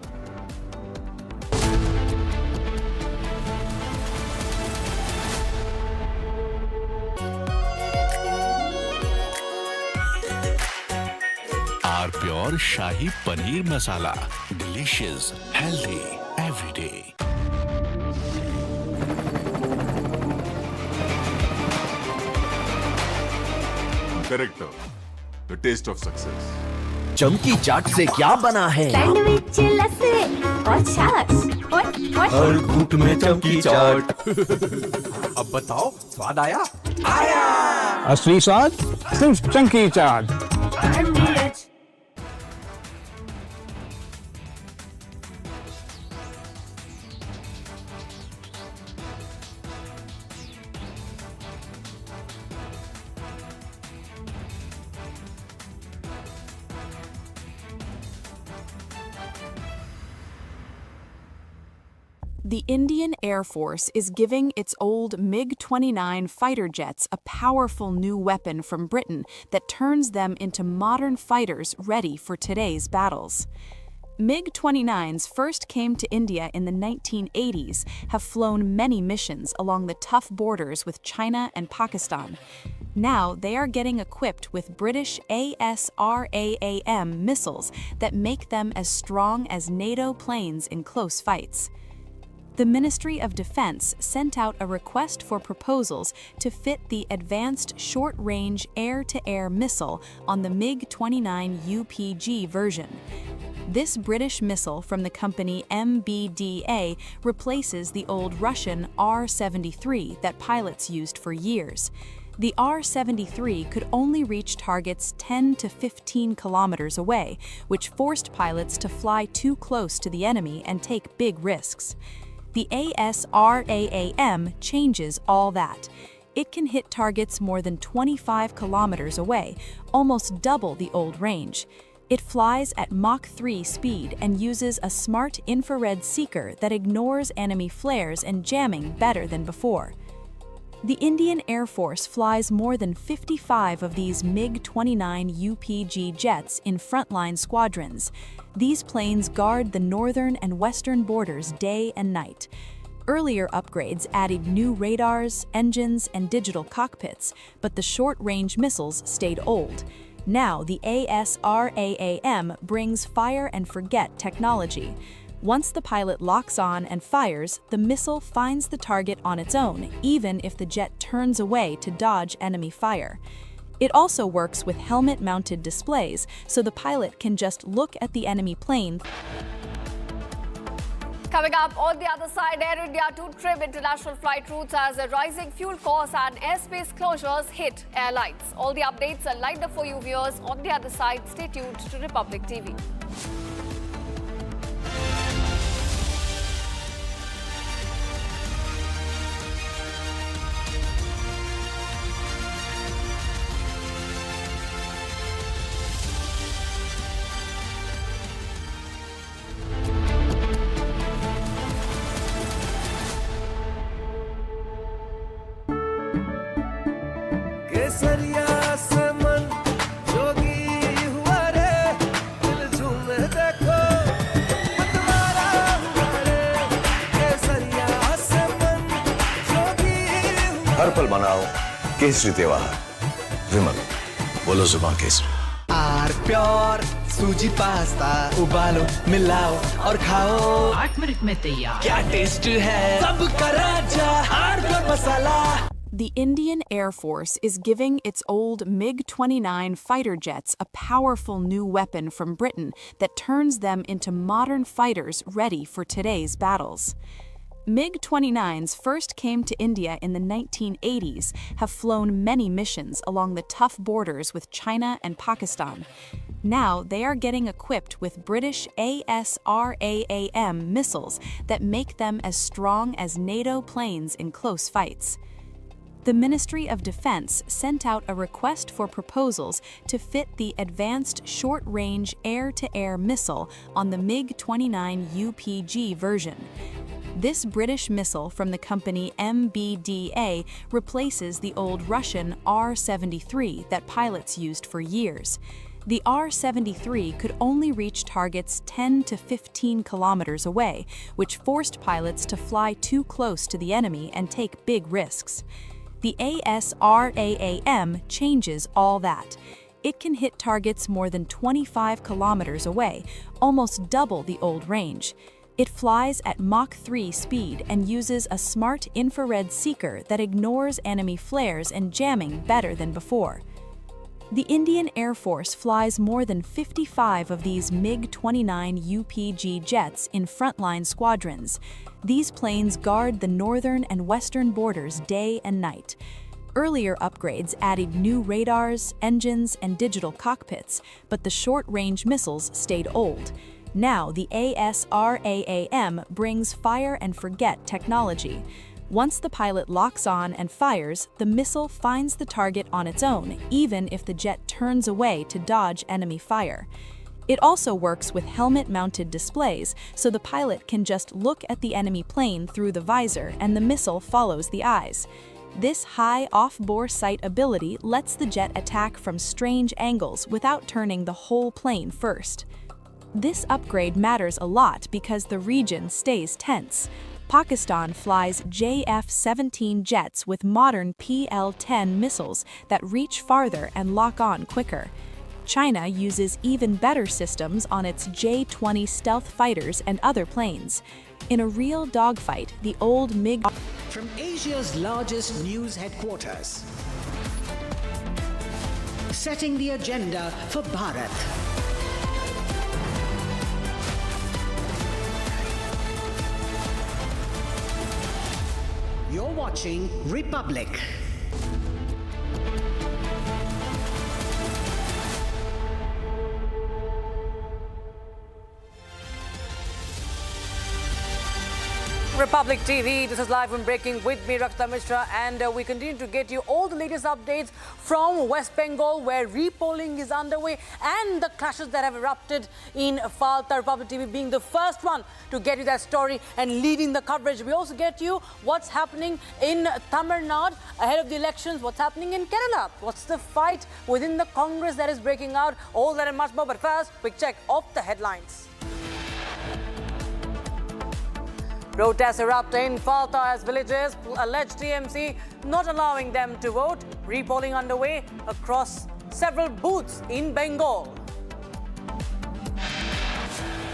Pure shahi paneer masala, delicious, healthy every day. Corrector, the taste of success. चमकी चाट से क्या बना है? Sandwich, लस्सी और छाछ और हर घूंट में चमकी चाट। अब बताओ, स्वाद आया? आया। असली स्वाद सिर्फ चमकी चाट। The Indian Air Force is giving its old MiG-29 fighter jets a powerful new weapon from Britain that turns them into modern fighters ready for today's battles. MiG-29s first came to India in the 1980s, have flown many missions along the tough borders with China and Pakistan. Now they are getting equipped with British ASRAAM missiles that make them as strong as NATO planes in close fights. The Ministry of Defense sent out a request for proposals to fit the Advanced Short-Range Air-to-Air Missile on the MiG-29 UPG version. This British missile from the company MBDA replaces the old Russian R-73 that pilots used for years. The R-73 could only reach targets 10 to 15 kilometers away, which forced pilots to fly too close to the enemy and take big risks. The ASRAAM changes all that. It can hit targets more than 25 kilometers away, almost double the old range. It flies at Mach 3 speed and uses a smart infrared seeker that ignores enemy flares and jamming better than before. The Indian Air Force flies more than 55 of these MiG-29 UPG jets in frontline squadrons. These planes guard the northern and western borders day and night. Earlier upgrades added new radars, engines, and digital cockpits, but the short-range missiles stayed old. Now the ASRAAM brings fire-and-forget technology. Once the pilot locks on and fires, the missile finds the target on its own, even if the jet turns away to dodge enemy fire. It also works with helmet-mounted displays, so the pilot can just look at the enemy plane. Coming up on the other side, Air India to trim international flight routes as rising fuel costs and airspace closures hit airlines. All the updates are lined up for you viewers on the other side. Stay tuned to Republic TV. केसरिया से मन जोगी हुआ रे, दिल झूमे देखो मतवारा हुआ रे। केसरिया से मन जोगी हुआ। हर पल मनाओ केसरी त्योहार। विमल, बोलो जुबान केसरी। आर प्योर सूजी पास्ता उबालो मिलाओ और खाओ, 8 मिनट में तैयार। क्या टेस्ट है सबका राजा आर प्योर मसाला। The Indian Air Force is giving its old MiG-29 fighter jets a powerful new weapon from Britain that turns them into modern fighters ready for today's battles. MiG-29s first came to India in the 1980s, have flown many missions along the tough borders with China and Pakistan. Now they are getting equipped with British ASRAAM missiles that make them as strong as NATO planes in close fights. The Ministry of Defense sent out a request for proposals to fit the Advanced Short-Range Air-to-Air Missile on the MiG-29 UPG version. This British missile from the company MBDA replaces the old Russian R-73 that pilots used for years. The R-73 could only reach targets 10 to 15 kilometers away, which forced pilots to fly too close to the enemy and take big risks. The ASRAAM changes all that. It can hit targets more than 25 kilometers away, almost double the old range. It flies at Mach 3 speed and uses a smart infrared seeker that ignores enemy flares and jamming better than before. The Indian Air Force flies more than 55 of these MiG-29 UPG jets in frontline squadrons. These planes guard the northern and western borders day and night. Earlier upgrades added new radars, engines, and digital cockpits, but the short-range missiles stayed old. Now the ASRAAM brings fire-and-forget technology. Once the pilot locks on and fires, the missile finds the target on its own, even if the jet turns away to dodge enemy fire. It also works with helmet-mounted displays, so the pilot can just look at the enemy plane through the visor and the missile follows the eyes. This high off-bore sight ability lets the jet attack from strange angles without turning the whole plane first. This upgrade matters a lot because the region stays tense. Pakistan flies JF-17 jets with modern PL-10 missiles that reach farther and lock on quicker. China uses even better systems on its J-20 stealth fighters and other planes. In a real dogfight, the old MiG... From Asia's largest news headquarters, setting the agenda for Bharat. You're watching Republic. Republic TV, this is live and breaking with me, Rakta Mishra, and we continue to get you all the latest updates from West Bengal, where repolling is underway and the clashes that have erupted in Falta. Republic TV being the first one to get you that story and leading the coverage. We also get you what's happening in Tamil Nadu ahead of the elections, what's happening in Kerala, what's the fight within the Congress that is breaking out, all that and much more. But first, quick check of the headlines. Protests erupt in Falta as villagers allege TMC not allowing them to vote. Repolling underway across several booths in Bengal.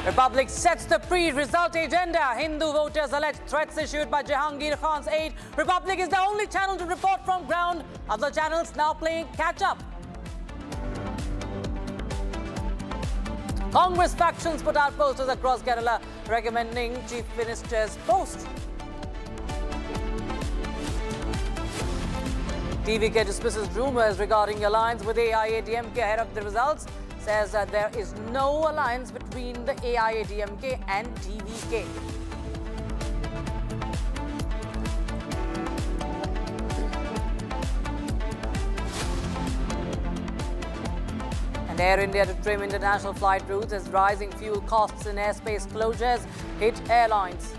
Republic sets the pre-result agenda. Hindu voters allege threats issued by Jahangir Khan's aide. Republic is the only channel to report from ground. Other channels now playing catch-up. Congress factions put out posters across Kerala recommending Chief Minister's post. TVK dismisses rumours regarding alliance with AIADMK ahead of the results. Says that there is no alliance between the AIADMK and TVK. Air India to trim international flight routes as rising fuel costs and airspace closures hit airlines.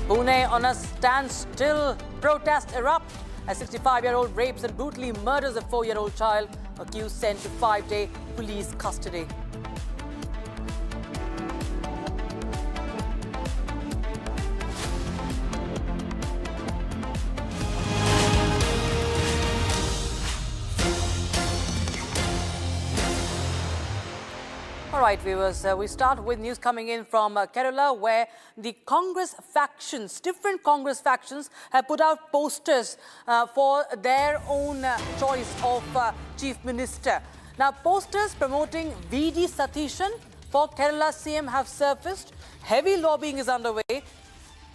Pune on a standstill. Protest erupt as 65-year-old rapes and brutally murders a 4-year-old child. Accused sent to 5-day police custody. All right, viewers, we start with news coming in from Kerala, where the Congress factions, different Congress factions, have put out posters for their own choice of Chief Minister. Now, posters promoting VD Satishan for Kerala CM have surfaced. Heavy lobbying is underway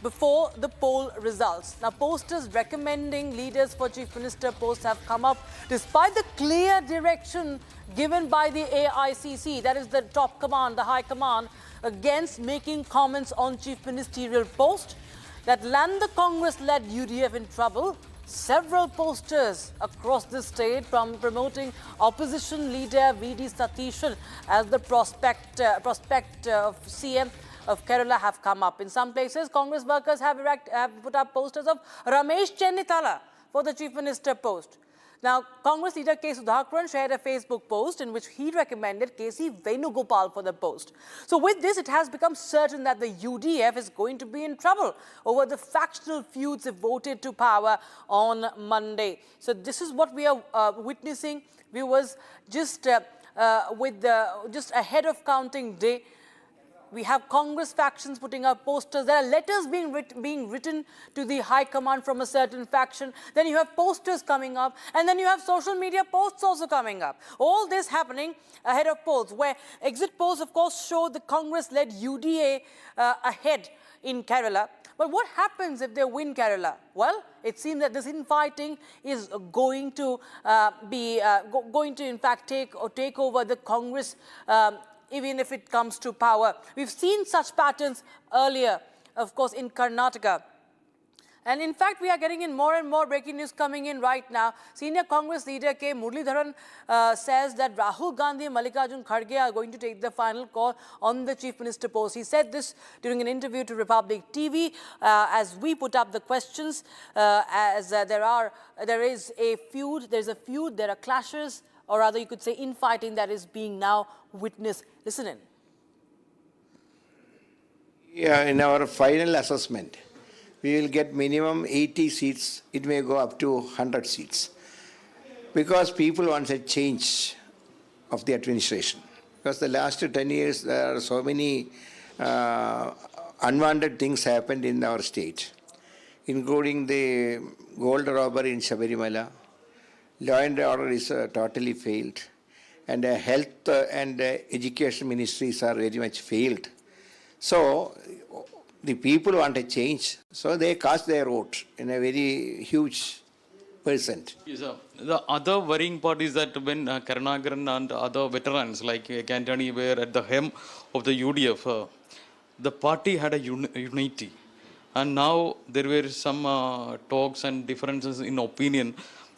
before the poll results. Now, posters recommending leaders for Chief Minister posts have come up despite the clear direction given by the AICC, that is the top command, the high command, against making comments on Chief Ministerial post that land the Congress-led UDF in trouble. Several posters across the state from promoting opposition leader VD Satishan as the prospect of CM of Kerala have come up. In some places, Congress workers have put up posters of Ramesh Chennithala for the Chief Minister post. Now, Congress leader K. Sudhakaran shared a Facebook post in which he recommended K.C. Venugopal for the post. So with this, it has become certain that the UDF is going to be in trouble over the factional feuds if voted to power on Monday. So this is what we are witnessing, viewers, just ahead of counting day. We have Congress factions putting up posters. There are letters being written to the high command from a certain faction. Then you have posters coming up. And then you have social media posts also coming up. All this happening ahead of polls, where exit polls, of course, show the Congress-led UDA ahead in Kerala. But what happens if they win Kerala? Well, it seems that this infighting is going to in fact take over the Congress even if it comes to power. We've seen such patterns earlier, of course, in Karnataka. And in fact, we are getting in more and more breaking news coming in right now. Senior Congress leader K. Muralidharan says that Rahul Gandhi and Mallikarjun Kharge are going to take the final call on the Chief Minister post. He said this during an interview to Republic TV as we put up the questions, there is a feud, there are clashes, or rather you could say infighting that is being now witnessed. Listen in. Yeah, in our final assessment, we will get minimum 80 seats. It may go up to 100 seats. Because people want a change of the administration. Because the last 10 years, there are so many unwanted things happened in our state, including the gold robbery in Sabarimala. Law and order is totally failed. And health and education ministries are very much failed. So the people want a change, so they cast their vote in a very huge percent. Yes, sir. The other worrying part is that when Karnagaran and other veterans like Antony were at the helm of the UDF, the party had a unity. And now there were some talks and differences in opinion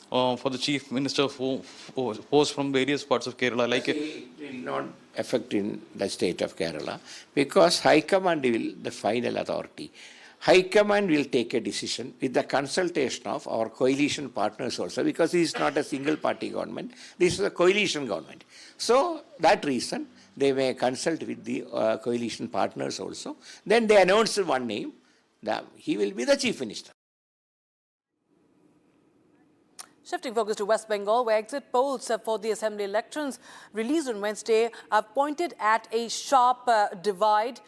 for the Chief Minister post from various parts of Kerala. Like it will not affect in the state of Kerala because High Command will the final authority. High Command will take a decision with the consultation of our coalition partners also, because this is not a single party government, this is a coalition government. So that reason they may consult with the coalition partners also. Then they announce one name, he will be the Chief Minister. Shifting focus to West Bengal, where exit polls for the assembly elections released on Wednesday have pointed at a sharply divided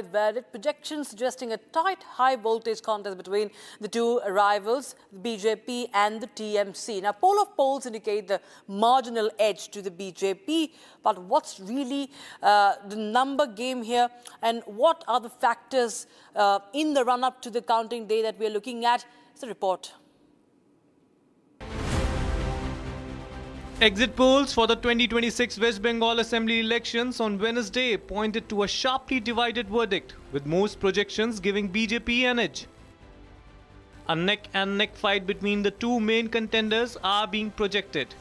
verdict, projections suggesting a tight, high-voltage contest between the two rivals, the BJP and the TMC. Now, poll of polls indicate the marginal edge to the BJP, but what's really the number game here, and what are the factors in the run-up to the counting day that we're looking at? It's a report. Exit polls for the 2026 West Bengal Assembly elections on Wednesday pointed to a sharply divided verdict, with most projections giving BJP an edge. A neck-and-neck fight between the two main contenders are being projected.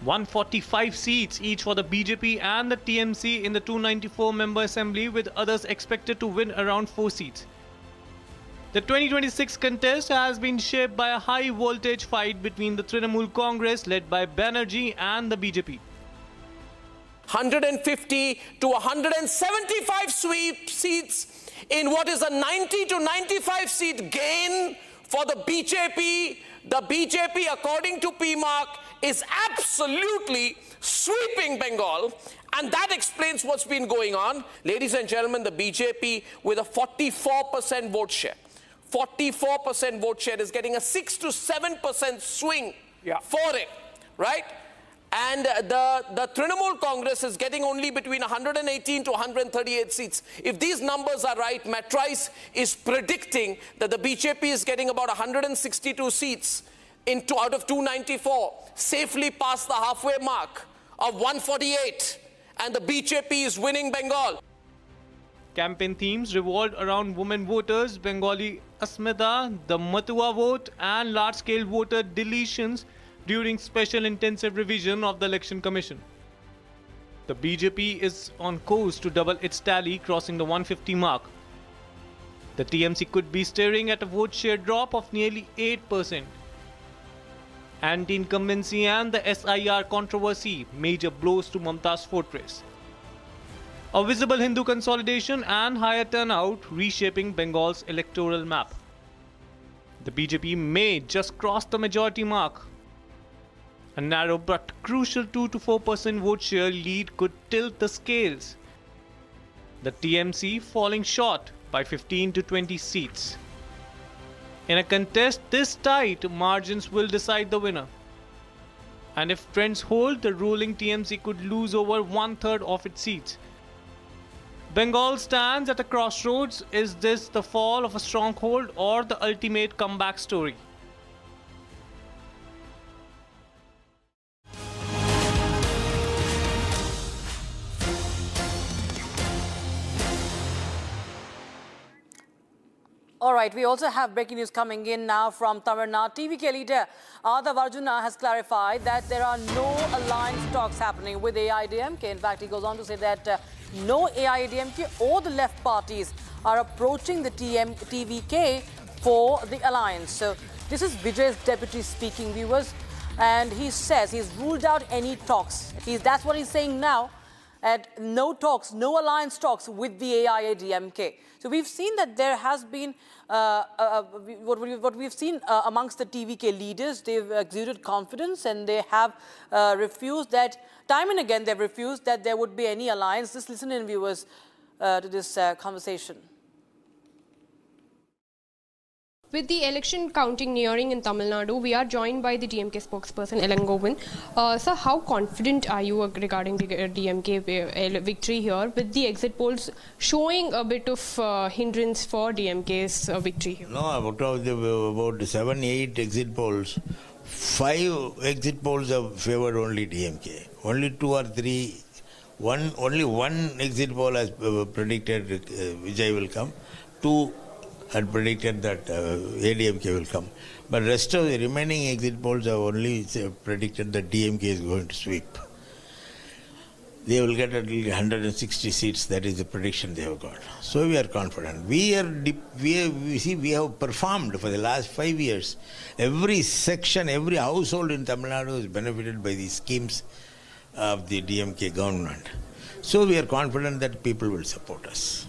145 seats each for the BJP and the TMC in the 294-member assembly, with others expected to win around 4 seats. The 2026 contest has been shaped by a high-voltage fight between the Trinamool Congress led by Banerjee and the BJP. 150 to 175 seats in what is a 90 to 95 seat gain for the BJP. The BJP, according to PMARC, is absolutely sweeping Bengal, and that explains what's been going on. Ladies and gentlemen, the BJP with a 44% vote share. 44% vote share is getting a 6 to 7% swing for it, right? and the Trinamool Congress is getting only between 118 to 138 seats. If these numbers are right, Matrice is predicting that the BJP is getting about 162 seats out of 294, safely past the halfway mark of 148, and the BJP is winning Bengal. Campaign themes revolved around women voters, Bengali Asmita, the Matua vote, and large-scale voter deletions during special intensive revision of the Election Commission. The BJP is on course to double its tally, crossing the 150 mark. The TMC could be staring at a vote share drop of nearly 8%. Anti-incumbency and the SIR controversy, major blows to Mamata's fortress. A visible Hindu consolidation and higher turnout reshaping Bengal's electoral map. The BJP may just cross the majority mark. A narrow but crucial 2 to 4% vote share lead could tilt the scales. The TMC falling short by 15 to 20 seats. In a contest this tight, margins will decide the winner. And if trends hold, the ruling TMC could lose over 1/3 of its seats. Bengal stands at a crossroads. Is this the fall of a stronghold or the ultimate comeback story? All right, we also have breaking news coming in now from Tamil Nadu. TVK leader Adhav Arjuna has clarified that there are no alliance talks happening with AIADMK. In fact, he goes on to say that no AIADMK or the left parties are approaching the TVK for the alliance. So this is Vijay's deputy speaking, viewers, and he says he's ruled out any talks. That's what he's saying now. And no talks, no alliance talks with the AIADMK. So we've seen that there has been, what we've seen amongst the TVK leaders, they've exuded confidence and they have refused that, time and again they've refused that there would be any alliance. Just listen in, viewers, to this conversation. With the election counting nearing in Tamil Nadu, we are joined by the DMK spokesperson, Elangovan. Sir, how confident are you regarding the DMK victory here, with the exit polls showing a bit of hindrance for DMK's victory here? No, out of about 7-8 exit polls, 5 exit polls have favored only DMK. Only 2 or 3, only one exit poll has predicted Vijay will come. 2 had predicted that ADMK will come. But rest of the remaining exit polls have only predicted that DMK is going to sweep. They will get at least 160 seats. That is the prediction they have got. So we are confident. We have performed for the last 5 years. Every section, every household in Tamil Nadu is benefited by the schemes of the DMK government. So we are confident that people will support us.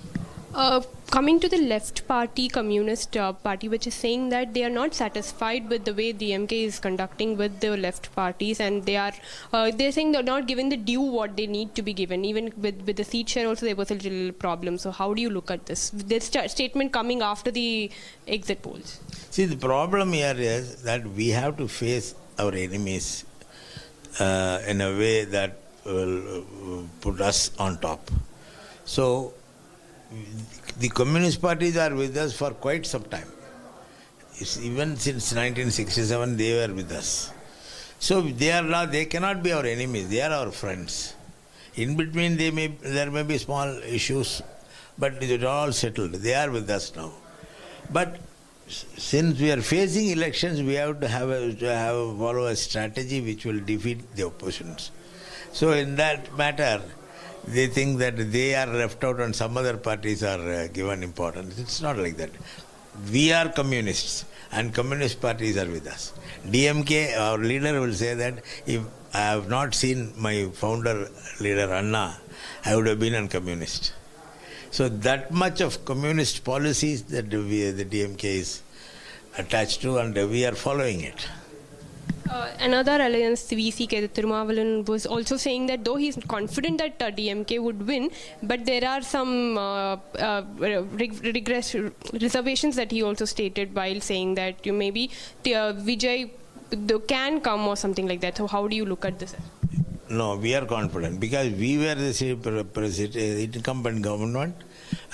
Coming to the left party, Communist Party, which is saying that they are not satisfied with the way DMK is conducting with the left parties, and they're saying they're not given the due what they need to be given. Even with the seat share also there was a little problem. So how do you look at this? This statement coming after the exit polls. See, the problem here is that we have to face our enemies in a way that will put us on top. So the communist parties are with us for quite some time. Even since 1967 they were with us. So they cannot be our enemies, they are our friends. In between there may be small issues, but it is all settled. They are with us now. But since we are facing elections, we have to follow a strategy which will defeat the oppositions. So in that matter, they think that they are left out and some other parties are given importance. It's not like that. We are communists and communist parties are with us. DMK, our leader will say that if I have not seen my founder leader Anna, I would have been a communist. So that much of communist policies that the DMK is attached to, and we are following it. Another alliance, VCK, Tirumavalan, was also saying that though he's confident that DMK would win, but there are some reservations that he also stated while saying that maybe Vijay can come or something like that. So how do you look at this? No, we are confident because we were the incumbent government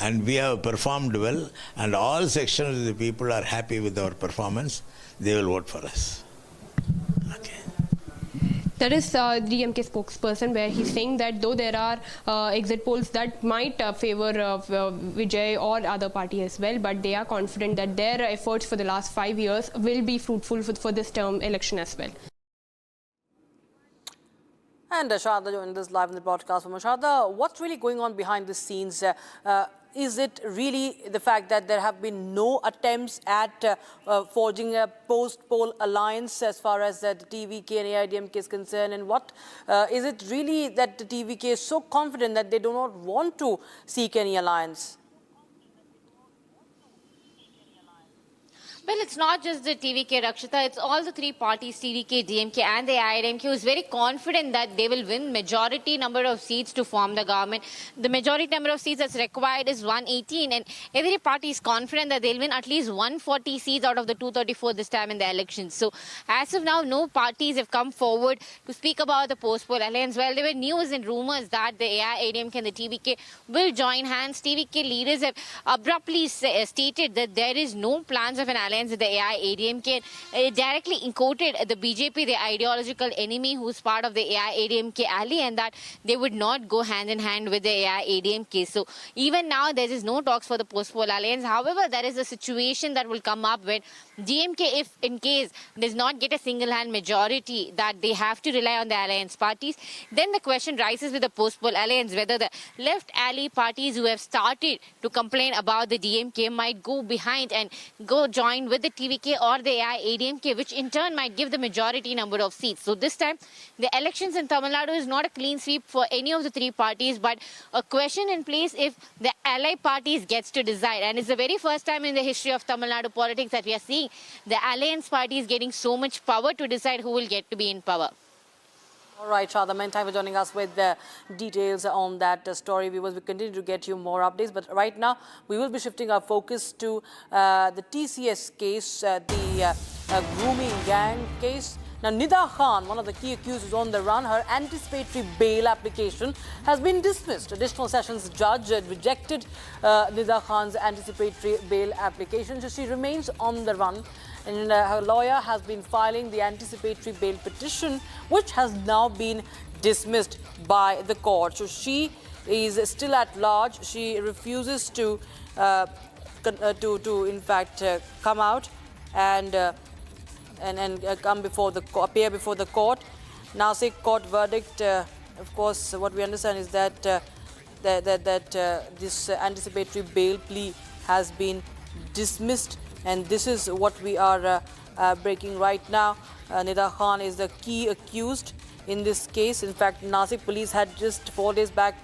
and we have performed well and all sections of the people are happy with our performance. They will vote for us. That is the DMK spokesperson, where he's saying that though there are exit polls that might favor Vijay or other party as well, but they are confident that their efforts for the last 5 years will be fruitful for this term election as well. And Sharda joined us live in the broadcast. From Sharda, what's really going on behind the scenes? Is it really the fact that there have been no attempts at forging a post-poll alliance as far as the TVK and AIDMK is concerned? And what is it really that the TVK is so confident that they do not want to seek any alliance? Well, it's not just the TVK, Rakshita, it's all the three parties, TVK, DMK and the AIDMK, who is very confident that they will win majority number of seats to form the government. The majority number of seats that's required is 118, and every party is confident that they'll win at least 140 seats out of the 234 this time in the elections. So, as of now, no parties have come forward to speak about the post-poll alliance. Well, there were news and rumors that the AIDMK and the TVK will join hands. TVK leaders have abruptly stated that there is no plans of an alliance with the AIADMK, directly quoted the BJP, the ideological enemy who's part of the AIADMK ally, and that they would not go hand in hand with the AIADMK. So even now there is no talks for the post-poll alliance. However, there is a situation that will come up when DMK, if in case does not get a single-hand majority, that they have to rely on the alliance parties, then the question rises with the post-poll alliance whether the left ally parties who have started to complain about the DMK might go behind and go join with the TVK or the AIADMK, which in turn might give the majority number of seats. So this time, the elections in Tamil Nadu is not a clean sweep for any of the three parties, but a question in place if the ally parties gets to decide. And it's the very first time in the history of Tamil Nadu politics that we are seeing the alliance parties getting so much power to decide who will get to be in power. All right, Sharda, many thanks for joining us with the details on that story. Viewers, we continue to get you more updates, but right now we will be shifting our focus to the TCS case, the grooming gang case. Now, Nida Khan, one of the key accused, is on the run. Her anticipatory bail application has been dismissed. Additional Sessions Judge rejected Nida Khan's anticipatory bail application, so she remains on the run. And her lawyer has been filing the anticipatory bail petition, which has now been dismissed by the court. So she is still at large. She refuses to in fact come out and come before the appear before the court. Nasik court verdict. Of course, what we understand is that this anticipatory bail plea has been dismissed. And this is what we are breaking right now. Nida Khan is the key accused in this case. In fact, Nasik police had just 4 days back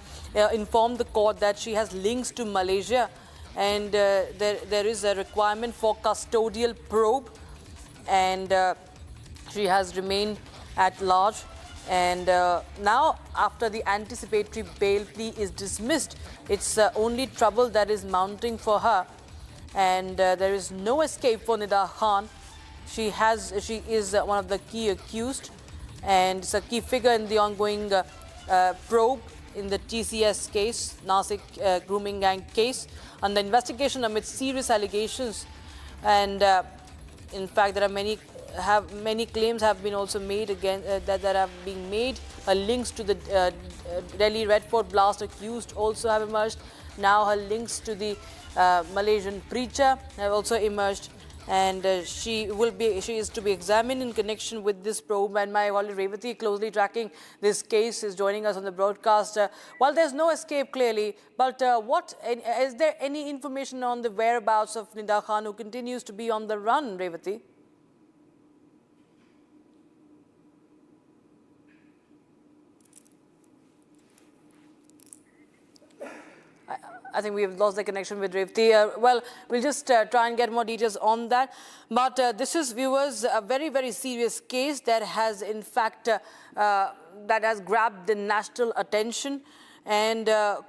informed the court that she has links to Malaysia, and there is a requirement for custodial probe, and she has remained at large. And now, after the anticipatory bail plea is dismissed, it's only trouble that is mounting for her. And there is no escape for Nida Khan. She is one of the key accused, and it's a key figure in the ongoing probe in the TCS case, Nasik grooming gang case, and the investigation amidst serious allegations. And in fact, there are many claims have been also made again that have been made. Links to the Delhi Red Fort blast accused also have emerged. Now her links to the Malaysian preacher have also emerged, and she is to be examined in connection with this probe. And my colleague Revati, closely tracking this case, is joining us on the broadcast. While there's no escape clearly, but is there any information on the whereabouts of Nida Khan, who continues to be on the run, Revati? I think we have lost the connection with Revati. Well, we'll just try and get more details on that. But this is, viewers, a very, very serious case that has, in fact, that has grabbed the national attention. And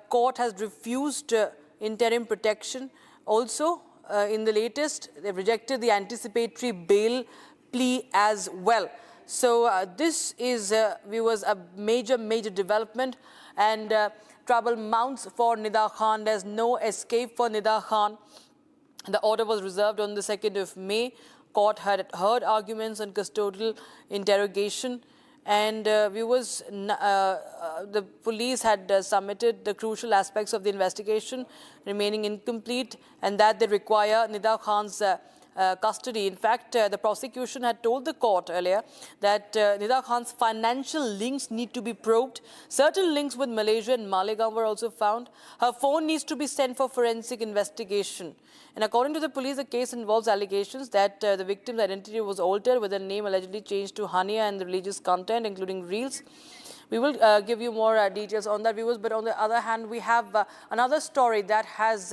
court has refused interim protection. Also, in the latest, they've rejected the anticipatory bail plea as well. So this is, viewers, a major development, and trouble mounts for Nida Khan. There's no escape for Nida Khan. The order was reserved on the 2nd of May. Court had heard arguments on custodial interrogation, and viewers, the police had submitted the crucial aspects of the investigation remaining incomplete, and that they require Nida Khan's custody. In fact, the prosecution had told the court earlier that Nida Khan's financial links need to be probed. Certain links with Malaysia and Malegaon were also found. Her phone needs to be sent for forensic investigation. And according to the police, the case involves allegations that the victim's identity was altered, with her name allegedly changed to Hania and the religious content, including reels. We will give you more details on that, viewers. But on the other hand, we have another story that has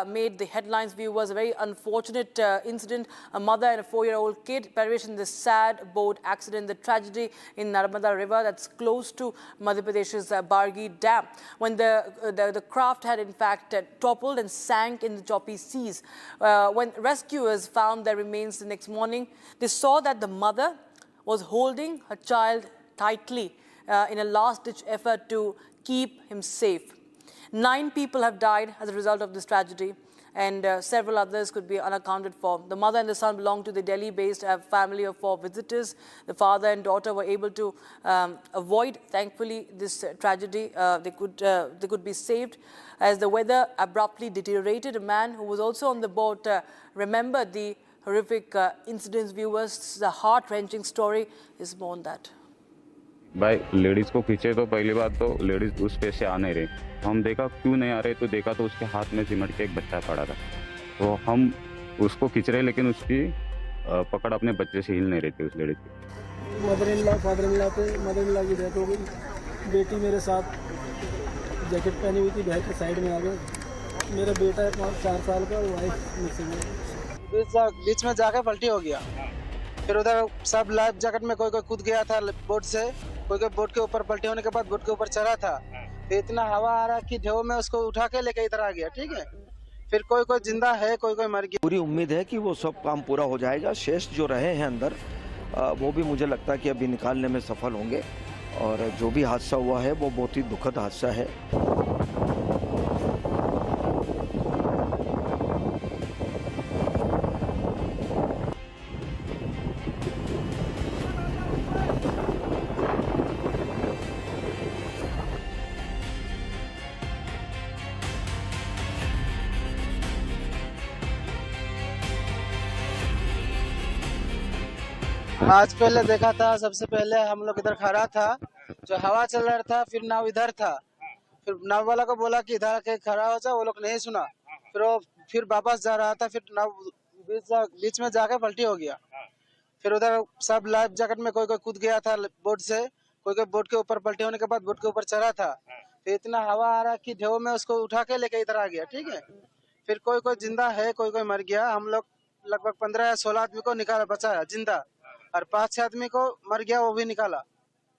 made the headlines, viewers. A very unfortunate incident. A mother and a 4-year-old kid perished in this sad boat accident, the tragedy in Narmada River that's close to Madhya Pradesh's Bargi Dam, when the craft had in fact toppled and sank in the choppy seas. When rescuers found their remains the next morning, they saw that the mother was holding her child tightly in a last-ditch effort to keep him safe. 9 people have died as a result of this tragedy, and several others could be unaccounted for. The mother and the son belong to the Delhi-based family of 4 visitors. The father and daughter were able to avoid, thankfully, this tragedy. They could be saved as the weather abruptly deteriorated. A man who was also on the boat remembered the horrific incidents, viewers. This is a heart-wrenching story. Is more on that. भाई ladies को खींचे तो पहली बात तो ladies उस पे से आ नहीं रही, हम देखा क्यों नहीं आ रहे, तो देखा तो उसके हाथ में सिमट के एक बच्चा पड़ा था, तो हम उसको खींच रहे, लेकिन उसकी पकड़ अपने बच्चे से हिल नहीं रही थी उस लेडीज की। Mother in law father in law पे मदर इन लॉ की डेथ हो गई, बेटी मेरे साथ जैकेट पहनी हुई थी, बहन के साइड में आ गए, मेरा बेटा है 4 साल का, वाइफ मिसिंग है। बीच में जाकर पलटी हो गया, फिर उधर सब लाइफ जैकेट में कोई कूद गया था बोट से, कोई बोट के ऊपर पलटी होने के बाद बोट के ऊपर चढ़ा था, तो इतना हवा आ रहा कि ढेउ में उसको उठा के लेके इधर आ गया। ठीक है, फिर कोई जिंदा है, कोई मर गया। पूरी उम्मीद है कि वो सब काम पूरा हो जाएगा। शेष जो रहे हैं अंदर, वो भी मुझे लगता है कि अभी निकालने में सफल होंगे, और जो भी हादसा हुआ है वो बहुत ही दुखद हादसा है। आज पहले देखा था, सबसे पहले हम लोग इधर खड़ा था, जो हवा चल रहा था, फिर नाव इधर था, फिर नाव वाला को बोला कि इधर के खड़ा हो जाओ, वो लोग नहीं सुना, फिर वापस जा रहा था, फिर नाव बीच में जाकर पलटी हो गया, फिर उधर सब लाइफ जैकेट में कोई कूद गया था बोट से, कोई बोट के ऊपर पलटी होने के बाद बोट के ऊपर चढ़ा था, तो इतना हवा आ रहा कि ढेउ में उसको उठा के लेके इधर आ गया। ठीक है, फिर कोई जिंदा है, कोई मर गया। हम लोग लगभग 15 या 16 आदमी को निकाला, बचाया जिंदा, और 5-6 आदमी को मर गया, वो भी निकाला,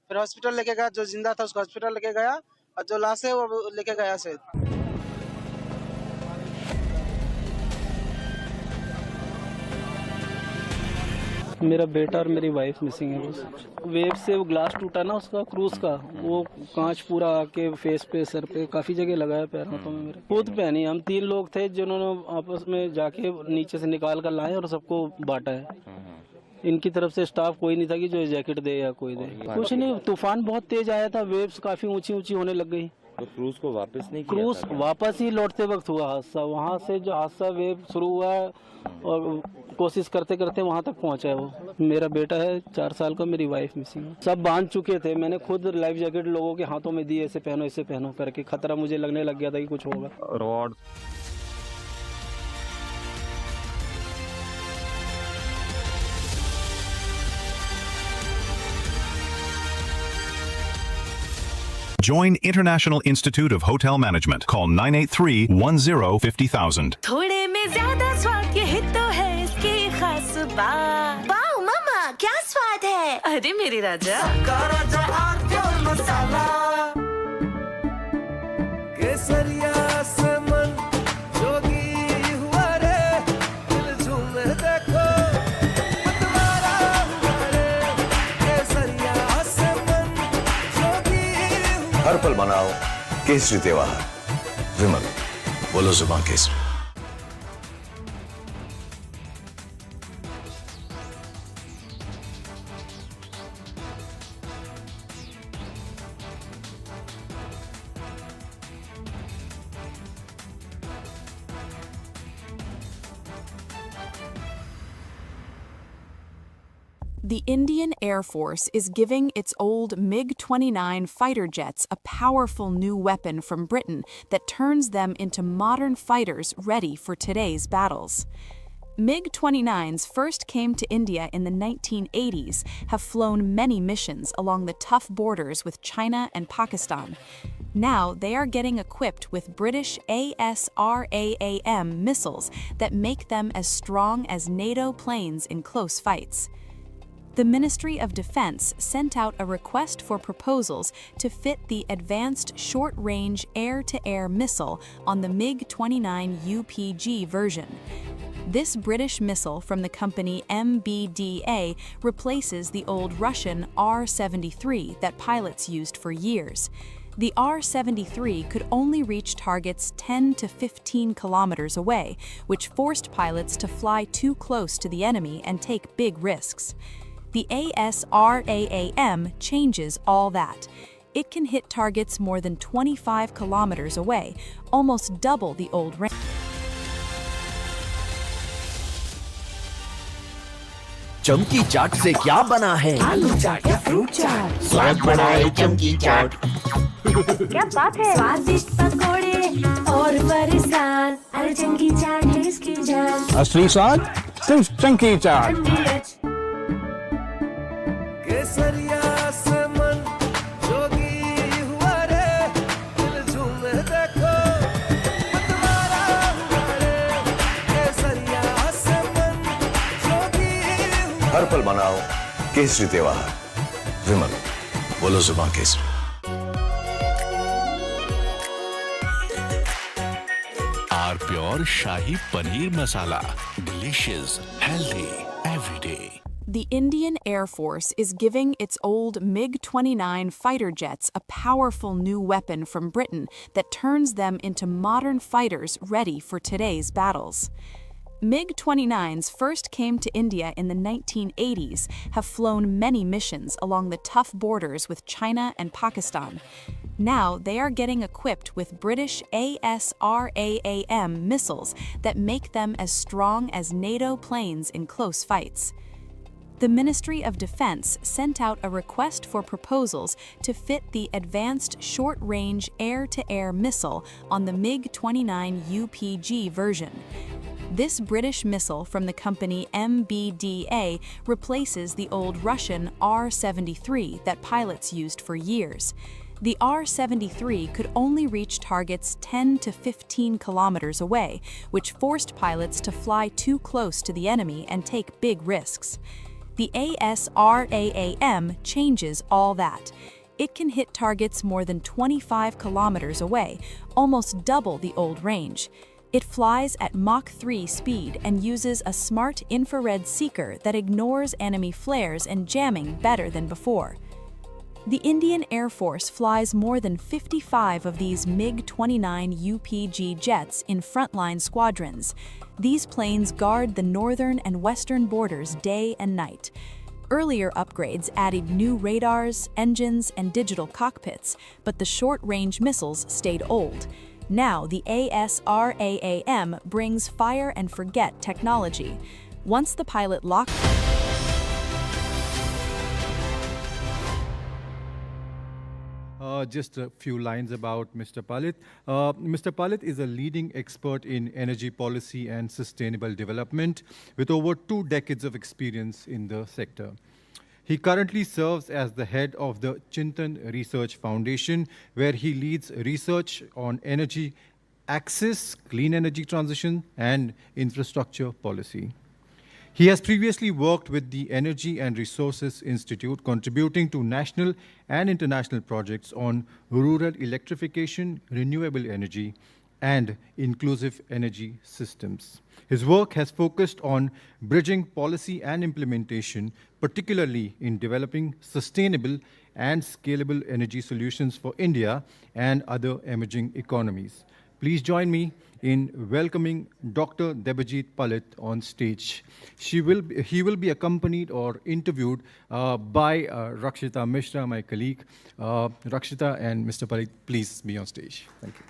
फिर हॉस्पिटल लेके गया, जो जिंदा था उसको हॉस्पिटल लेके गया, और जो लाश है वो लेके गया से। मेरा बेटा और मेरी वाइफ मिसिंग है। बस वेव से वो ग्लास टूटा ना उसका, क्रूज का, वो कांच पूरा आके फेस पे, सर पे, काफी जगह लगा है, पैर हाथों में मेरे। खुद पहनी, हम 3 लोग थे जिन्होंने आपस में जाके नीचे से निकाल कर लाए और सबको बांटा है। इनकी तरफ से स्टाफ कोई नहीं था कि जो जैकेट दे या कोई दे, कुछ नहीं। तूफान बहुत तेज आया था, वेव्स काफी ऊंची होने लग गई, तो क्रूज को वापस नहीं किया? क्रूज वापस ही लौटते वक्त हुआ हादसा। वहाँ से जो हादसा वेव शुरू हुआ और कोशिश करते करते वहाँ तक पहुँचा है। वो मेरा बेटा है 4 साल का, मेरी वाइफ मिसिंग है। सब बांध चुके थे, मैंने खुद लाइफ जैकेट लोगों के हाथों में दी, ऐसे पहनो करके, खतरा मुझे लगने लग गया था कि कुछ होगा। Rod Join International Institute of Hotel Management. Call 983-10-50,000. थोड़े में ज्यादा स्वाद, ये तो है इसकी खास बात। वाओ मामा, क्या स्वाद है। अरे मेरे राजा, राजा और प्योर मसाला, केसरिया से मन जोगी हुआ रे, दिल झूमे देखो, मतवारा हुआ रे, हर पल मनाओ केसरी त्योहार। विमल, बोलो जुबान Kesari. The Indian Air Force is giving its old MiG-29 fighter jets a powerful new weapon from Britain that turns them into modern fighters ready for today's battles. MiG-29s first came to India in the 1980s, have flown many missions along the tough borders with China and Pakistan. Now they are getting equipped with British ASRAAM missiles that make them as strong as NATO planes in close fights. The Ministry of Defense sent out a request for proposals to fit the Advanced Short-Range Air-to-Air Missile on the MiG-29 UPG version. This British missile from the company MBDA replaces the old Russian R-73 that pilots used for years. The R-73 could only reach targets 10 to 15 kilometers away, which forced pilots to fly too close to the enemy and take big risks. The ASRAAM changes all that. It can hit targets more than 25 kilometers away, almost double the old range. चमकी चाट से क्या बना है? आलू चाट या fruit चाट, स्वाद बढ़ाए चमकी चाट। क्या बात है? स्वादिष्ट पकोड़े और बरसान, अरे चमकी चाट है इसकी जान। असली स्वाद सिर्फ चमकी चाट। केसरिया से मन जोगी हुआ रे, दिल झूमे देखो मतवारा हुआ रे। केसरिया से मन जोगी हुआ। हर पल मनाओ केसरी त्योहार। विमल, बोलो जुबान केसरी। R pure shahi paneer masala, delicious, healthy everyday. The Indian Air Force is giving its old MiG-29 fighter jets a powerful new weapon from Britain that turns them into modern fighters ready for today's battles. MiG-29s first came to India in the 1980s, have flown many missions along the tough borders with China and Pakistan. Now they are getting equipped with British ASRAAM missiles that make them as strong as NATO planes in close fights. The Ministry of Defense sent out a request for proposals to fit the Advanced Short-Range Air-to-Air Missile on the MiG-29 UPG version. This British missile from the company MBDA replaces the old Russian R-73 that pilots used for years. The R-73 could only reach targets 10 to 15 kilometers away, which forced pilots to fly too close to the enemy and take big risks. The ASRAAM changes all that. It can hit targets more than 25 kilometers away, almost double the old range. It flies at Mach 3 speed and uses a smart infrared seeker that ignores enemy flares and jamming better than before. The Indian Air Force flies more than 55 of these MiG-29 UPG jets in frontline squadrons. These planes guard the northern and western borders day and night. Earlier upgrades added new radars, engines, and digital cockpits, but the short-range missiles stayed old. Now the ASRAAM brings fire-and-forget technology. Once the pilot locks... Just a few lines about Mr. Palit. Mr. Palit is a leading expert in energy policy and sustainable development with over 2 decades of experience in the sector. He currently serves as the head of the Chintan Research Foundation, where he leads research on energy access, clean energy transition, and infrastructure policy. He has previously worked with the Energy and Resources Institute, contributing to national and international projects on rural electrification, renewable energy, and inclusive energy systems. His work has focused on bridging policy and implementation, particularly in developing sustainable and scalable energy solutions for India and other emerging economies. Please join me in welcoming Dr. Debajit Palit on stage. He will be accompanied or interviewed by Rakshita Mishra, my colleague. Rakshita and Mr. Palit, please be on stage. Thank you.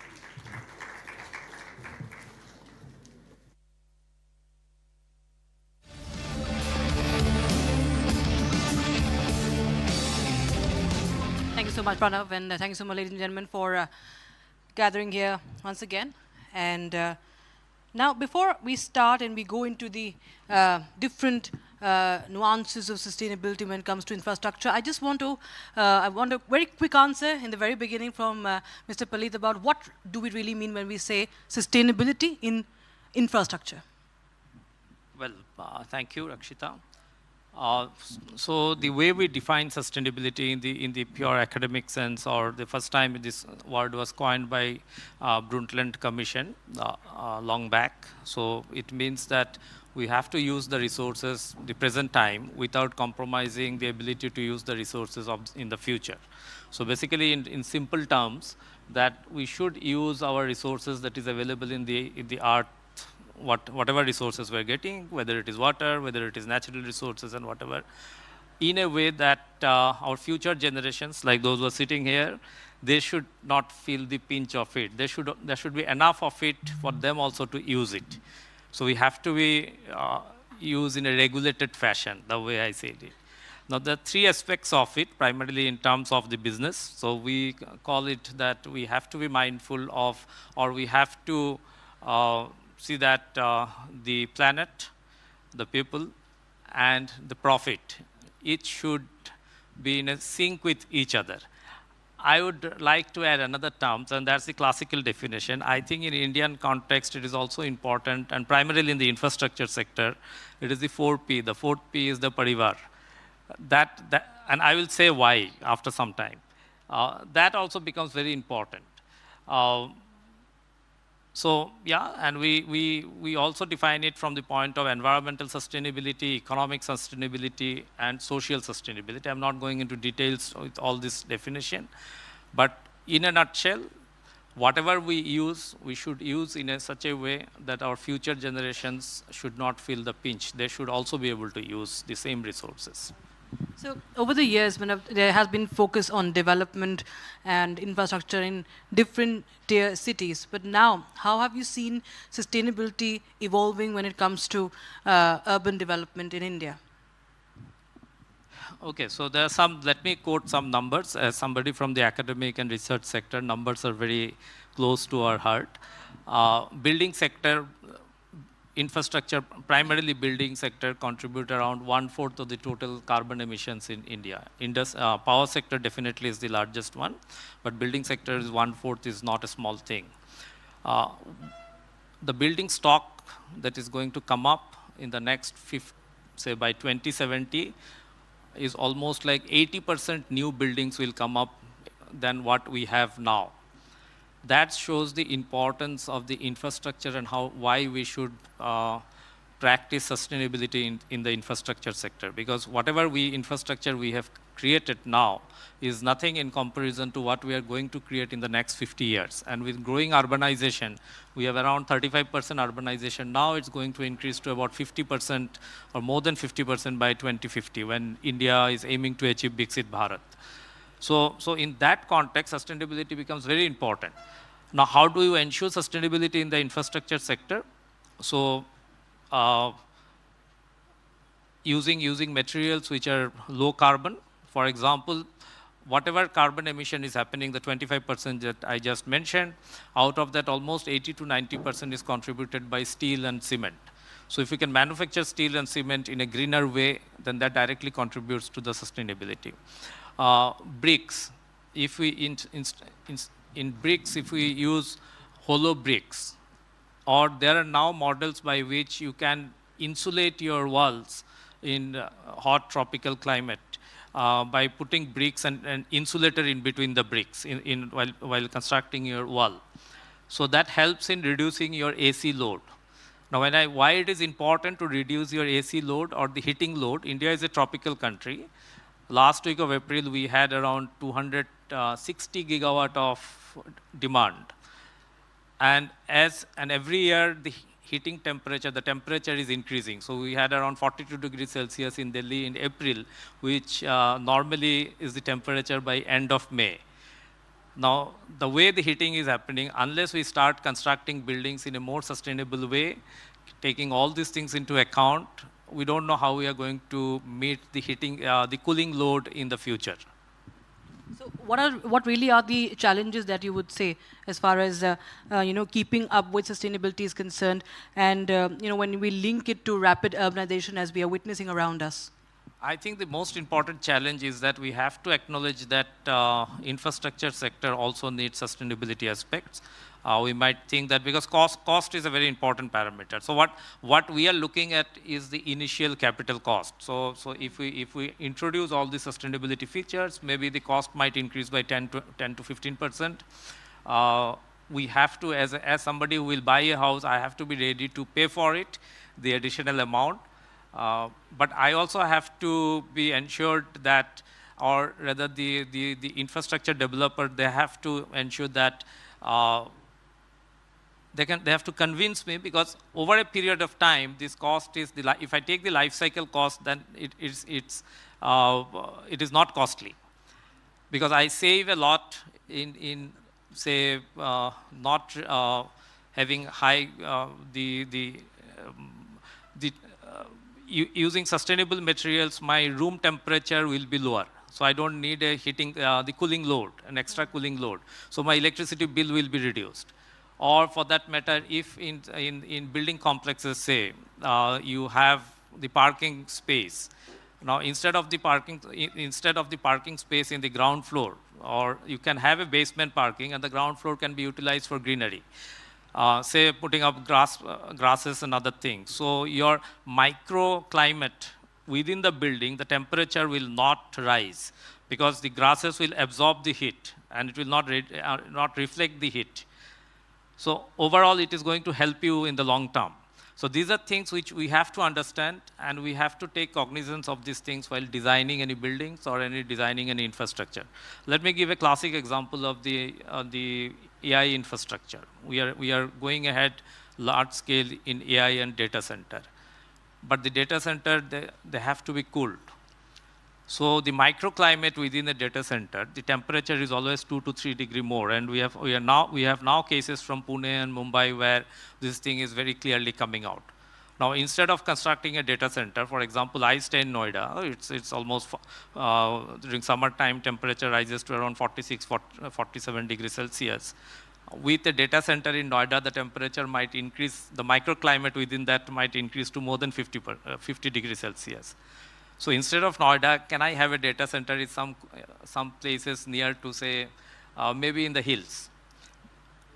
Thank you so much, Pranav, and thank you so much, ladies and gentlemen, for gathering here once again. And now, before we start and we go into the different nuances of sustainability when it comes to infrastructure, I just want to, I want a very quick answer in the very beginning from Mr. Palit about what do we really mean when we say sustainability in infrastructure? Well, thank you, Rakshita. So the way we define sustainability in the pure academic sense, or the first time this word was coined by Brundtland Commission long back. So it means that we have to use the resources the present time without compromising the ability to use the resources in the future. So basically, in simple terms, that we should use our resources that is available in the earth, whatever resources we're getting, whether it is water, whether it is natural resources and whatever, in a way that our future generations, like those who are sitting here, they should not feel the pinch of it. There should be enough of it for them also to use it. So we have to be used in a regulated fashion, the way I said it. Now, there are three aspects of it, primarily in terms of the business. So we call it that we have to be mindful of, or we have to see that the planet, the people, and the profit, each should be in a sync with each other. I would like to add another term, and that's the classical definition. I think in Indian context, it is also important, and primarily in the infrastructure sector, it is the 4P. The fourth P is the parivar. And I will say why after some time. That also becomes very important. So yeah, and we also define it from the point of environmental sustainability, economic sustainability, and social sustainability. I'm not going into details with all this definition, but in a nutshell, whatever we use, we should use in such a way that our future generations should not feel the pinch. They should also be able to use the same resources. So over the years, there has been focus on development and infrastructure in different tier cities. But now, how have you seen sustainability evolving when it comes to urban development in India? Okay, so there are some, let me quote some numbers. As somebody from the academic and research sector, numbers are very close to our heart. Building sector, infrastructure, primarily building sector, contribute around 1/4 of the total carbon emissions in India. Power sector definitely is the largest one, but building sector is 1/4 is not a small thing. The building stock that is going to come up in the next, say by 2070, is almost like 80% new buildings will come up than what we have now. That shows the importance of the infrastructure and why we should practice sustainability in the infrastructure sector. Because whatever infrastructure we have created now is nothing in comparison to what we are going to create in the next 50 years. And with growing urbanization, we have around 35% urbanization. Now it's going to increase to about 50% or more than 50% by 2050, when India is aiming to achieve Viksit Bharat. So in that context, sustainability becomes very important. Now, how do you ensure sustainability in the infrastructure sector? So, using materials which are low carbon. For example, whatever carbon emission is happening, the 25% that I just mentioned, out of that almost 80 to 90% is contributed by steel and cement. So if we can manufacture steel and cement in a greener way, then that directly contributes to the sustainability. Bricks, if we in bricks, if we use hollow bricks, or there are now models by which you can insulate your walls in hot tropical climate by putting bricks and insulator in between the bricks while constructing your wall. So that helps in reducing your AC load. Now, why it is important to reduce your AC load or the heating load? India is a tropical country. last week of April, we had around 260 gigawatt of demand. And every year, the heating temperature, the temperature is increasing. So we had around 42 degrees Celsius in Delhi in April, which normally is the temperature by end of May. Now, the way the heating is happening, unless we start constructing buildings in a more sustainable way, taking all these things into account, we don't know how we are going to meet the heating, the cooling load in the future. So what really are the challenges that you would say as far as keeping up with sustainability is concerned, and when we link it to rapid urbanization as we are witnessing around us? I think the most important challenge is that we have to acknowledge that infrastructure sector also needs sustainability aspects. We might think that because cost is a very important parameter. So what we are looking at is the initial capital cost. So if we introduce all the sustainability features, maybe the cost might increase by 10 to 15%. We have to, as somebody who will buy a house, I have to be ready to pay for it, the additional amount. But I also have to be ensured that, or rather the infrastructure developer, they have to ensure that they have to convince me, because over a period of time, this cost is, if I take the life cycle cost, then it is not costly. Because I save a lot in say, not having high, using sustainable materials, my room temperature will be lower. So I don't need a heating, the cooling load, an extra cooling load. So my electricity bill will be reduced. Or for that matter, if in building complexes, say, you have the parking space. Now, instead of the parking space in the ground floor, or you can have a basement parking, and the ground floor can be utilized for greenery. Say, putting up grasses and other things. So your microclimate within the building, the temperature will not rise, because the grasses will absorb the heat, and it will not reflect the heat. So overall, it is going to help you in the long term. So these are things which we have to understand, and we have to take cognizance of these things while designing any buildings or designing any infrastructure. Let me give a classic example of the AI infrastructure. We are going ahead large scale in AI and data center. But the data center, they have to be cooled. So the microclimate within the data center, the temperature is always 2 to 3 degrees more, and we have now cases from Pune and Mumbai where this thing is very clearly coming out. Now, instead of constructing a data center, for example, I stay in Noida. It's almost during summertime, temperature rises to around 47 degrees Celsius. With a data center in Noida, the temperature might increase. The microclimate within that might increase to more than 50 degrees Celsius. So instead of Noida, can I have a data center in some places near to, say, maybe in the hills,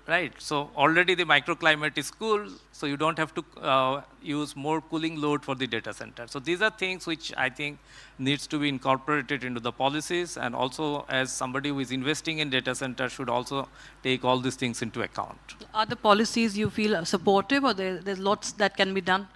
right? So already the microclimate is cool, so you don't have to use more cooling load for the data center. So these are things which I think needs to be incorporated into the policies, and also as somebody who is investing in data center should also take all these things into account. Are the policies you feel supportive, or there's lots that can be done?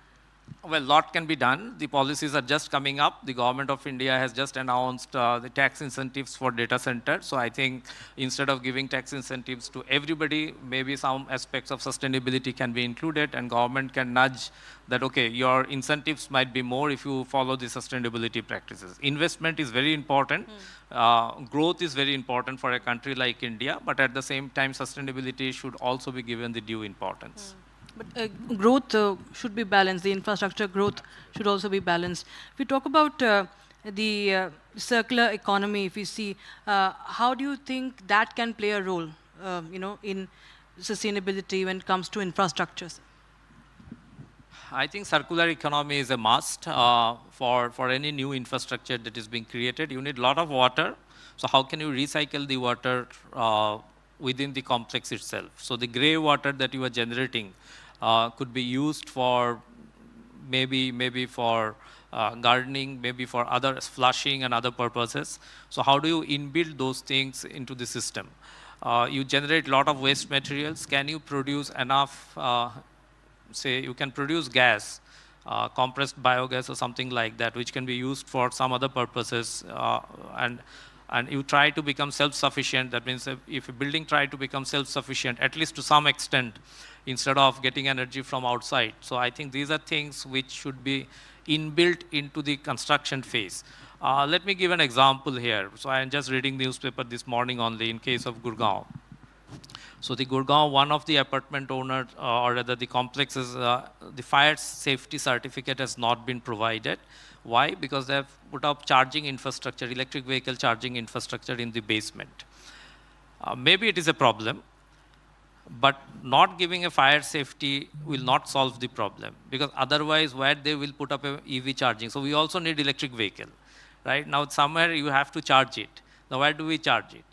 Well, lot can be done. The policies are just coming up. The government of India has just announced the tax incentives for data centers. So I think instead of giving tax incentives to everybody, maybe some aspects of sustainability can be included, and government can nudge that, okay, your incentives might be more if you follow the sustainability practices. Investment is very important. Growth is very important for a country like India, but at the same time, sustainability should also be given the due importance. But growth should be balanced. The infrastructure growth should also be balanced. If we talk about the circular economy, if you see, how do you think that can play a role, in sustainability when it comes to infrastructures? I think circular economy is a must for any new infrastructure that is being created. You need a lot of water. So how can you recycle the water within the complex itself? So the gray water that you are generating could be used for maybe for gardening, maybe for other flushing and other purposes. So how do you inbuild those things into the system? You generate a lot of waste materials. Can you produce enough, say you can produce gas compressed biogas or something like that, which can be used for some other purposes, and you try to become self-sufficient. That means if a building try to become self-sufficient, at least to some extent, instead of getting energy from outside. So I think these are things which should be inbuilt into the construction phase. Let me give an example here. So I am just reading newspaper this morning only in case of Gurgaon. So the Gurgaon, one of the apartment owners, or rather the complexes, the fire safety certificate has not been provided. Why? Because they have put up charging infrastructure, electric vehicle charging infrastructure in the basement. Maybe it is a problem, but not giving a fire safety will not solve the problem, because otherwise where they will put up a EV charging. So we also need electric vehicle, right? Now somewhere you have to charge it. Now where do we charge it?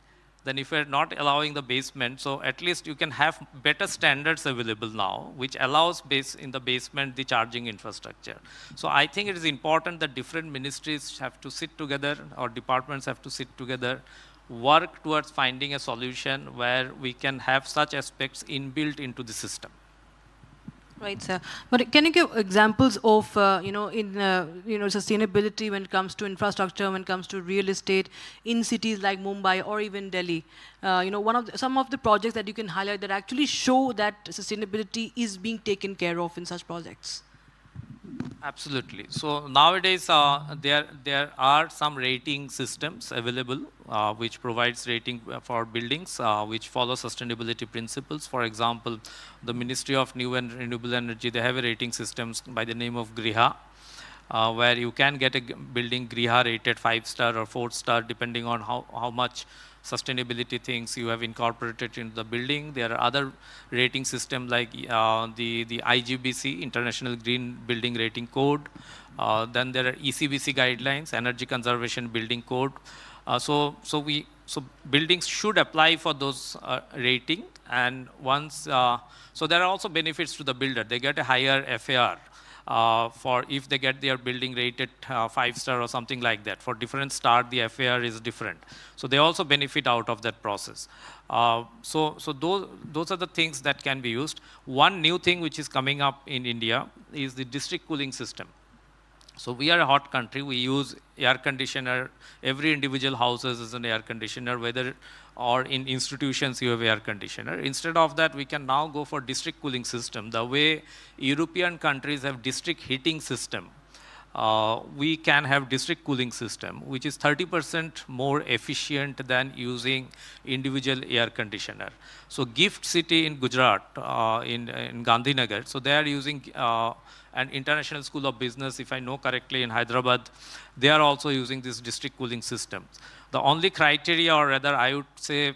Then if you're not allowing the basement, so at least you can have better standards available now, which allows in the basement the charging infrastructure. So I think it is important that different ministries have to sit together, or departments have to sit together, work towards finding a solution where we can have such aspects inbuilt into the system. Right, sir. But can you give examples of, sustainability when it comes to infrastructure, when it comes to real estate in cities like Mumbai or even Delhi? Some of the projects that you can highlight that actually show that sustainability is being taken care of in such projects. Absolutely. So nowadays, there are some rating systems available which provides rating for buildings which follow sustainability principles. For example, the Ministry of New and Renewable Energy, they have a rating system by the name of Griha, where you can get a building Griha rated 5-star or 4-star depending on how much sustainability things you have incorporated into the building. There are other rating systems like the IGBC, International Green Building Rating Code. Then there are ECBC guidelines, Energy Conservation Building Code. So buildings should apply for those rating. And once, so there are also benefits to the builder. They get a higher FAR. For if they get their building rated 5-star or something like that. For different star, the FAR is different. So they also benefit out of that process. So those are the things that can be used. One new thing which is coming up in India is the district cooling system. So we are a hot country. We use air conditioner. Every individual houses is an air conditioner, whether or in institutions you have air conditioner. Instead of that, we can now go for district cooling system. The way European countries have district heating system, we can have district cooling system, which is 30% more efficient than using individual air conditioner. So Gift City in Gujarat, in Gandhinagar, so they are using an International School of Business, if I know correctly, in Hyderabad, they are also using this district cooling system. The only criteria, or rather I would say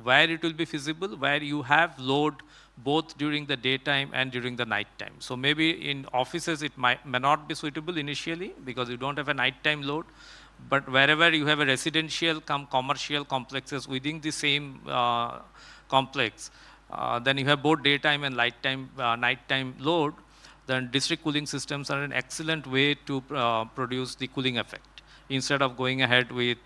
where it will be feasible, where you have load both during the daytime and during the night time. So maybe in offices it may not be suitable initially because you don't have a nighttime load, but wherever you have a residential commercial complexes within the same complex, then you have both daytime and nighttime load, then district cooling systems are an excellent way to produce the cooling effect, instead of going ahead with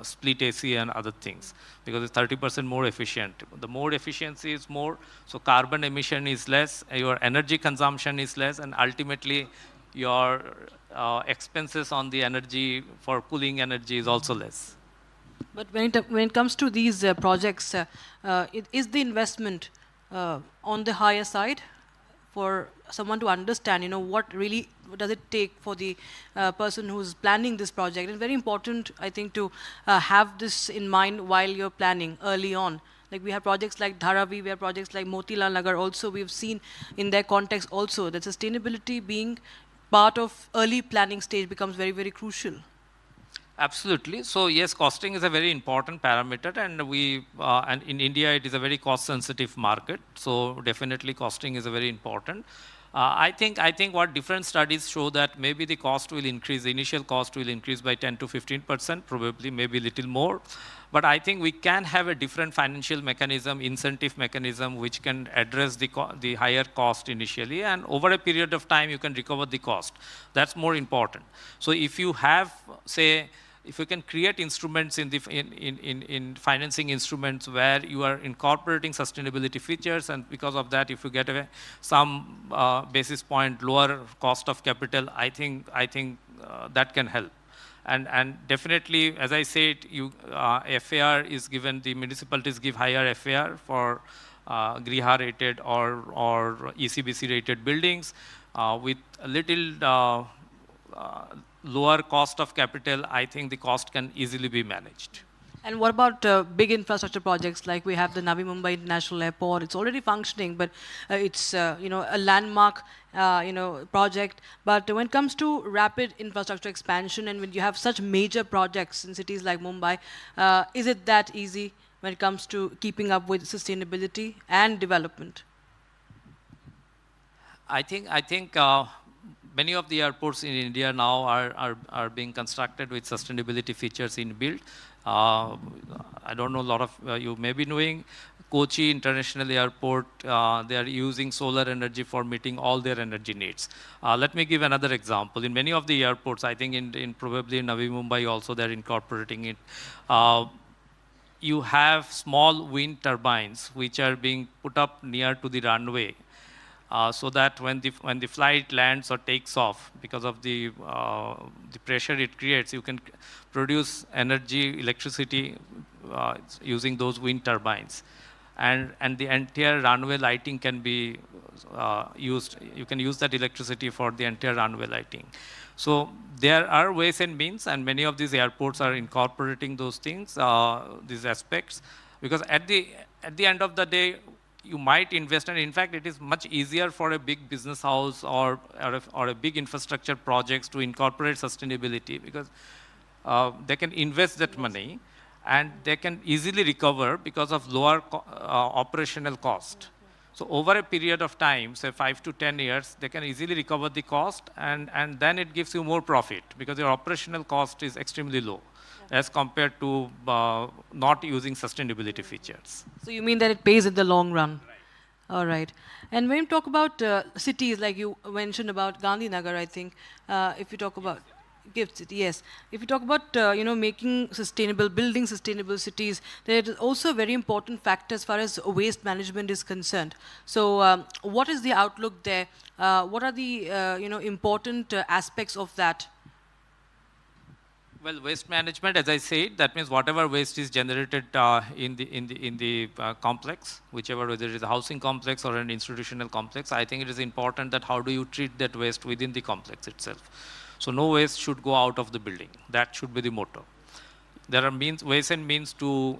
split AC and other things, because it's 30% more efficient. The more efficiency is more, so carbon emission is less, your energy consumption is less, and ultimately your expenses on the energy for cooling energy is also less. But when it comes to these projects, is the investment on the higher side for someone to understand, what really does it take for the person who's planning this project? It's very important, I think, to have this in mind while you're planning early on. Like we have projects like Dharavi, we have projects like Motilal Nagar also. We've seen in their context also that sustainability being part of early planning stage becomes very, very crucial. Absolutely. So yes, costing is a very important parameter, and and in India it is a very cost-sensitive market. So definitely costing is a very important. I think what different studies show that maybe the cost will increase, the initial cost will increase by 10 to 15%, probably maybe a little more. But I think we can have a different financial mechanism, incentive mechanism, which can address the higher cost initially, and over a period of time you can recover the cost. That's more important. So if you have, say, if you can create instruments in financing instruments where you are incorporating sustainability features, and because of that, if you get some basis point lower cost of capital, I think that can help. And definitely, as I said, FAR is given, the municipalities give higher FAR for Griha rated or ECBC rated buildings with a little lower cost of capital. I think the cost can easily be managed. And what about big infrastructure projects like we have the Navi Mumbai International Airport? It's already functioning, but it's a landmark project. But when it comes to rapid infrastructure expansion, and when you have such major projects in cities like Mumbai, is it that easy when it comes to keeping up with sustainability and development? I think many of the airports in India now are being constructed with sustainability features inbuilt. I don't know, a lot of you may be knowing, Kochi International Airport, they are using solar energy for meeting all their energy needs. Let me give another example. In many of the airports, I think in probably in Navi Mumbai also, they're incorporating it. You have small wind turbines which are being put up near to the runway. So that when the flight lands or takes off, because of the pressure it creates, you can produce energy, electricity using those wind turbines, and the entire runway lighting can be used. You can use that electricity for the entire runway lighting. So there are ways and means, and many of these airports are incorporating those things, these aspects, because at the end of the day, you might invest, and in fact, it is much easier for a big business house or a big infrastructure projects to incorporate sustainability, because they can invest that money and they can easily recover because of lower operational cost. So over a period of time, say 5 to 10 years, they can easily recover the cost, and then it gives you more profit because your operational cost is extremely low as compared to not using sustainability features. So you mean that it pays in the long run? Right. All right. And when you talk about cities, like you mentioned about Gandhinagar, I think, if you talk about Gift City, yes. If you talk about making sustainable, building sustainable cities, there is also a very important factor as far as waste management is concerned. So what is the outlook there? What are the important aspects of that? Well, waste management, as I said, that means whatever waste is generated in the complex, whichever, whether it is a housing complex or an institutional complex, I think it is important that how do you treat that waste within the complex itself. So no waste should go out of the building. That should be the motto. There are ways and means to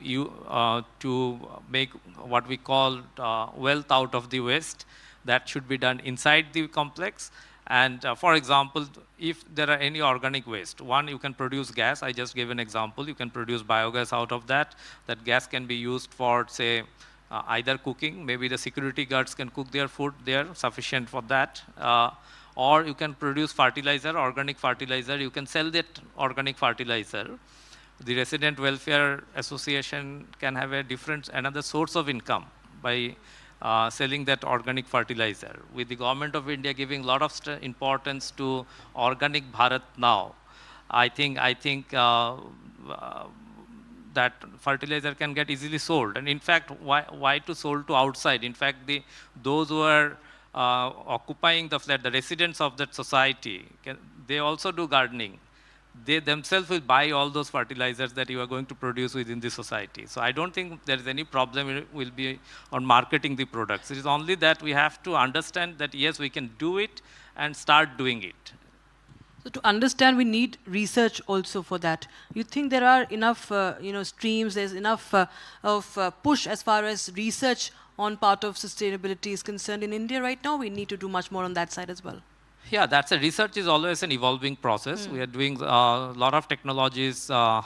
make what we call wealth out of the waste. That should be done inside the complex. And for example, if there are any organic waste, one, you can produce gas. I just gave an example. You can produce biogas out of that. That gas can be used for, say, either cooking. Maybe the security guards can cook their food there, sufficient for that. Or you can produce fertilizer, organic fertilizer. You can sell that organic fertilizer. The Resident Welfare Association can have another source of income by selling that organic fertilizer. With the government of India giving a lot of importance to organic Bharat now, I think that fertilizer can get easily sold. And in fact, why to sold to outside? In fact, those who are occupying the flat, the residents of that society, they also do gardening. They themselves will buy all those fertilizers that you are going to produce within the society. So I don't think there is any problem will be on marketing the products. It is only that we have to understand that yes, we can do it and start doing it. So to understand, we need research also for that. You think there are enough, streams, there's enough of push as far as research on part of sustainability is concerned in India right now? We need to do much more on that side as well. Yeah, research is always an evolving process. We are doing a lot of technologies. That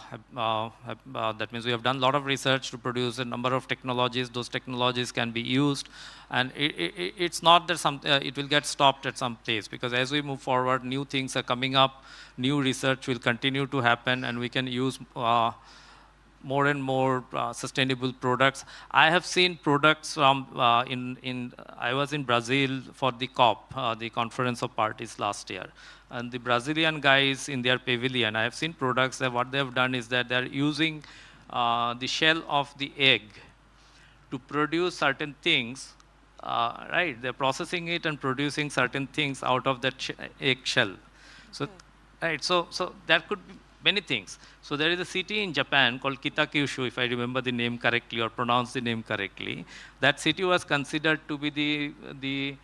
means we have done a lot of research to produce a number of technologies. Those technologies can be used. And it's not that it will get stopped at some place, because as we move forward, new things are coming up, new research will continue to happen, and we can use more and more sustainable products. I have seen products from, I was in Brazil for the COP, the Conference of Parties last year. And the Brazilian guys in their pavilion, I have seen products that what they have done is that they're using the shell of the egg to produce certain things, right? They're processing it and producing certain things out of that egg shell. So, right, so that could be many things. So there is a city in Japan called Kitakyushu, if I remember the name correctly or pronounce the name correctly. That city was considered to be the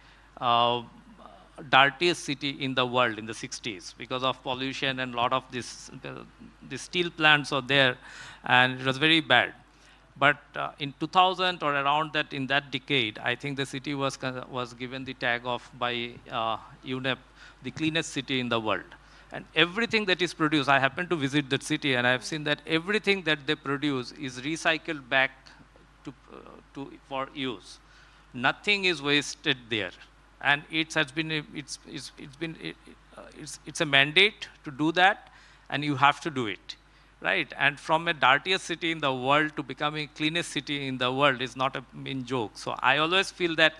dirtiest city in the world in the 60s because of pollution and a lot of this, the steel plants are there, and it was very bad. But in 2000 or around that, in that decade, I think the city was given the tag of by UNEP, the cleanest city in the world. And everything that is produced, I happened to visit that city, and I have seen that everything that they produce is recycled back for use. Nothing is wasted there, and it's a mandate to do that, and you have to do it. Right, and from a dirtiest city in the world to becoming cleanest city in the world is not a mean joke. So I always feel that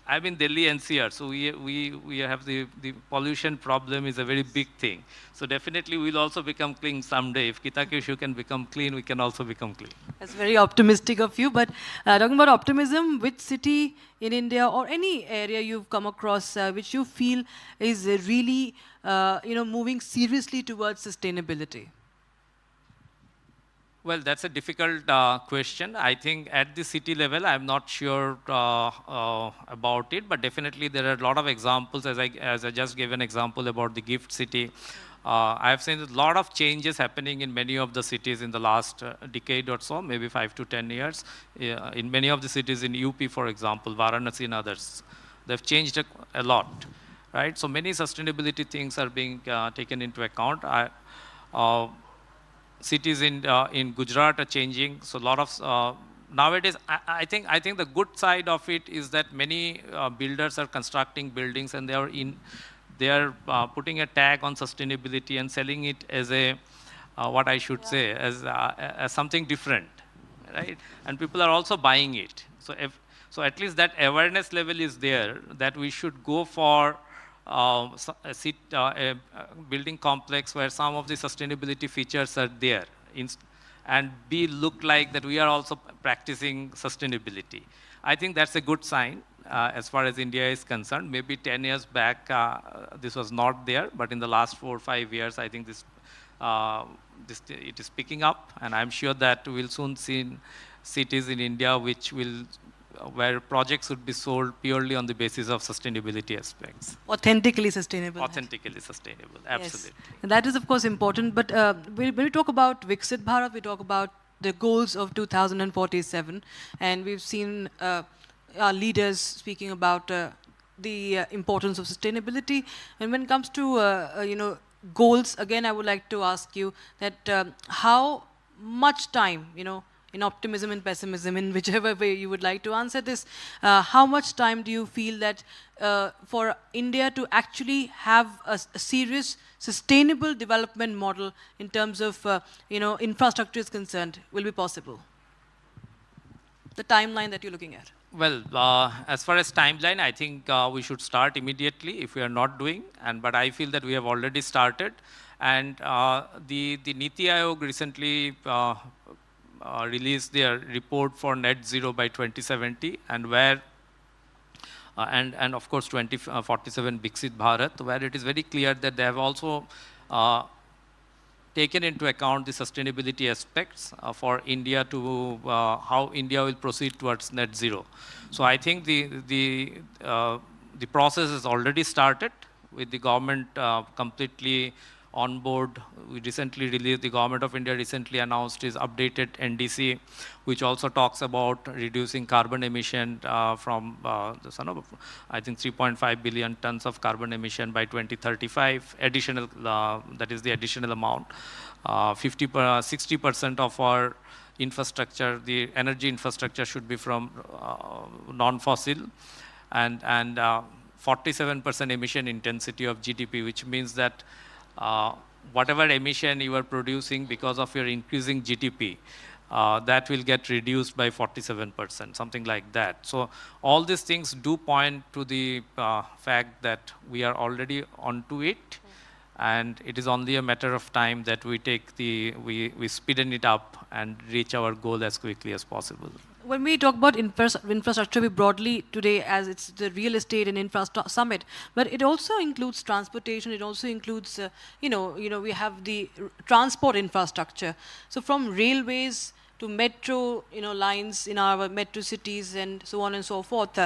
I'm in Delhi NCR, so we have the pollution problem is a very big thing. So definitely we'll also become clean someday. If Kitakyushu can become clean, we can also become clean. That's very optimistic of you. But talking about optimism, which city in India or any area you've come across which you feel is really moving seriously towards sustainability? Well, that's a difficult question. I think at the city level, I'm not sure about it, but definitely there are a lot of examples, as I just gave an example about the gift city. I have seen a lot of changes happening in many of the cities in the last decade or so, maybe 5 to 10 years. In many of the cities in UP, for example, Varanasi and others, they've changed a lot, right? So many sustainability things are being taken into account. Cities in Gujarat are changing, so a lot of nowadays. I think the good side of it is that many builders are constructing buildings and they are putting a tag on sustainability and selling it as a what I should say as something different, right? And people are also buying it. So at least that awareness level is there that we should go for a building complex where some of the sustainability features are there and look like that we are also practicing sustainability. I think that's a good sign as far as India is concerned. Maybe 10 years back this was not there, but in the last 4 or 5 years I think it is picking up, and I'm sure that we'll soon see cities in India where projects would be sold purely on the basis of sustainability aspects. Authentically sustainable. Authentically sustainable, absolutely. Yes. And that is, of course, important. But when we talk about Viksit Bharat, we talk about the goals of 2047. And we've seen our leaders speaking about the importance of sustainability. And when it comes to, goals, again, I would like to ask you that how much time, in optimism and pessimism, in whichever way you would like to answer this, how much time do you feel that for India to actually have a serious, sustainable development model in terms of, infrastructure is concerned will be possible? The timeline that you're looking at. Well, as far as timeline, I think we should start immediately if we are not doing, but I feel that we have already started. And the Niti Aayog recently released their report for net zero by 2070, and where and of course 2047 Viksit Bharat, where it is very clear that they have also taken into account the sustainability aspects for India to how India will proceed towards net zero. So I think the process has already started with the government completely on board. We recently released, the Government of India recently announced its updated NDC, which also talks about reducing carbon emission from I think 3.5 billion tons of carbon emission by 2035, additional, that is the additional amount. 60% of our infrastructure, the energy infrastructure should be from non-fossil, and 47% emission intensity of GDP, which means that whatever emission you are producing because of your increasing GDP, that will get reduced by 47%, something like that. So all these things do point to the fact that we are already onto it, and it is only a matter of time that we speeden it up and reach our goal as quickly as possible. When we talk about infrastructure, we broadly today, as it's the real estate and infrastructure summit, but it also includes transportation. It also includes, we have the transport infrastructure. So from railways to metro, lines in our metro cities and so on and so forth.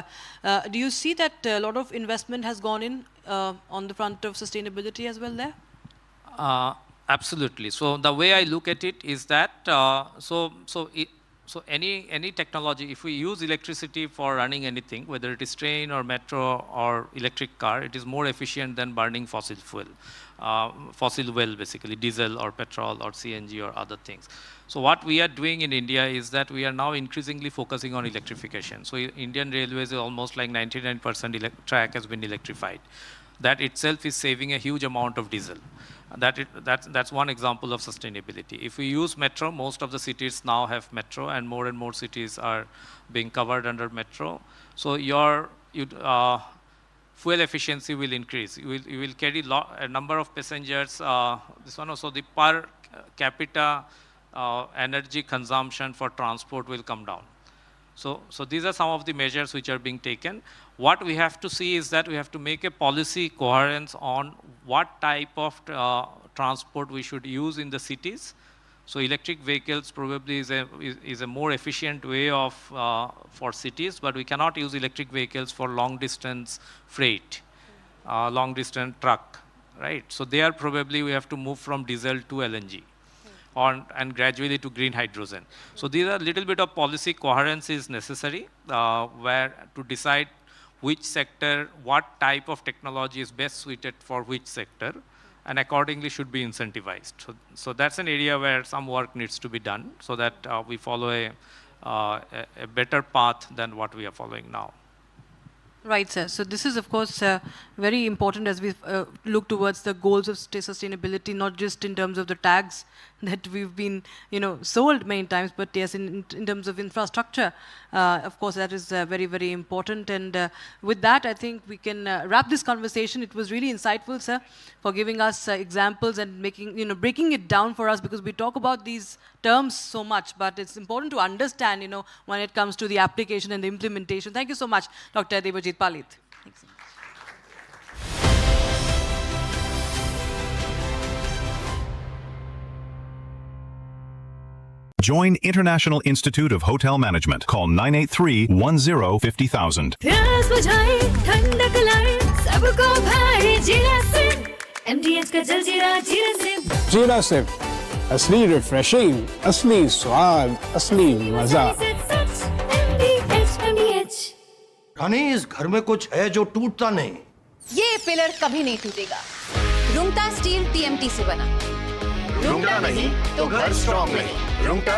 Do you see that a lot of investment has gone in on the front of sustainability as well there? Absolutely. So the way I look at it is that so any technology, if we use electricity for running anything, whether it is train or metro or electric car, it is more efficient than burning fossil fuel, basically diesel or petrol or CNG or other things. So what we are doing in India is that we are now increasingly focusing on electrification. So Indian Railways is almost like 99% track has been electrified. That itself is saving a huge amount of diesel. That's one example of sustainability. If we use metro, most of the cities now have metro, and more cities are being covered under metro. So your fuel efficiency will increase. You will carry a number of passengers. This one also, the per capita energy consumption for transport will come down. So these are some of the measures which are being taken. What we have to see is that we have to make a policy coherence on what type of transport we should use in the cities. So electric vehicles probably is a more efficient way of for cities, but we cannot use electric vehicles for long distance freight, long distance truck, right? So there probably we have to move from diesel to LNG. And gradually to green hydrogen. So these are a little bit of policy coherence is necessary, where to decide which sector, what type of technology is best suited for which sector, and accordingly should be incentivized. So that's an area where some work needs to be done so that we follow a better path than what we are following now. Right, sir. So this is, of course, very important as we look towards the goals of sustainability, not just in terms of the tags that we've been, sold many times, but yes, in terms of infrastructure, of course, that is very, very important. And with that, I think we can wrap this conversation. It was really insightful, sir, for giving us examples and making, breaking it down for us, because we talk about these terms so much, but it's important to understand, when it comes to the application and the implementation. Thank you so much, Dr. Debajit Palit. Thanks so much. Join International Institute of Hotel Management. Call 983-10-50,000. प्यास बुझाए ठंडक लाए सबको भाई जीरा SIP MDH का जल जीरा जीरा सिप जीरा सिप असली रिफ्रेशिंग असली स्वाद असली मजा MDH रानी, इस घर में कुछ है जो टूटता नहीं। ये पिलर कभी नहीं टूटेगा। रुंगटा स्टील TMT से बना। रुंगटा नहीं तो घर स्ट्रॉन्ग नहीं। रुंगटा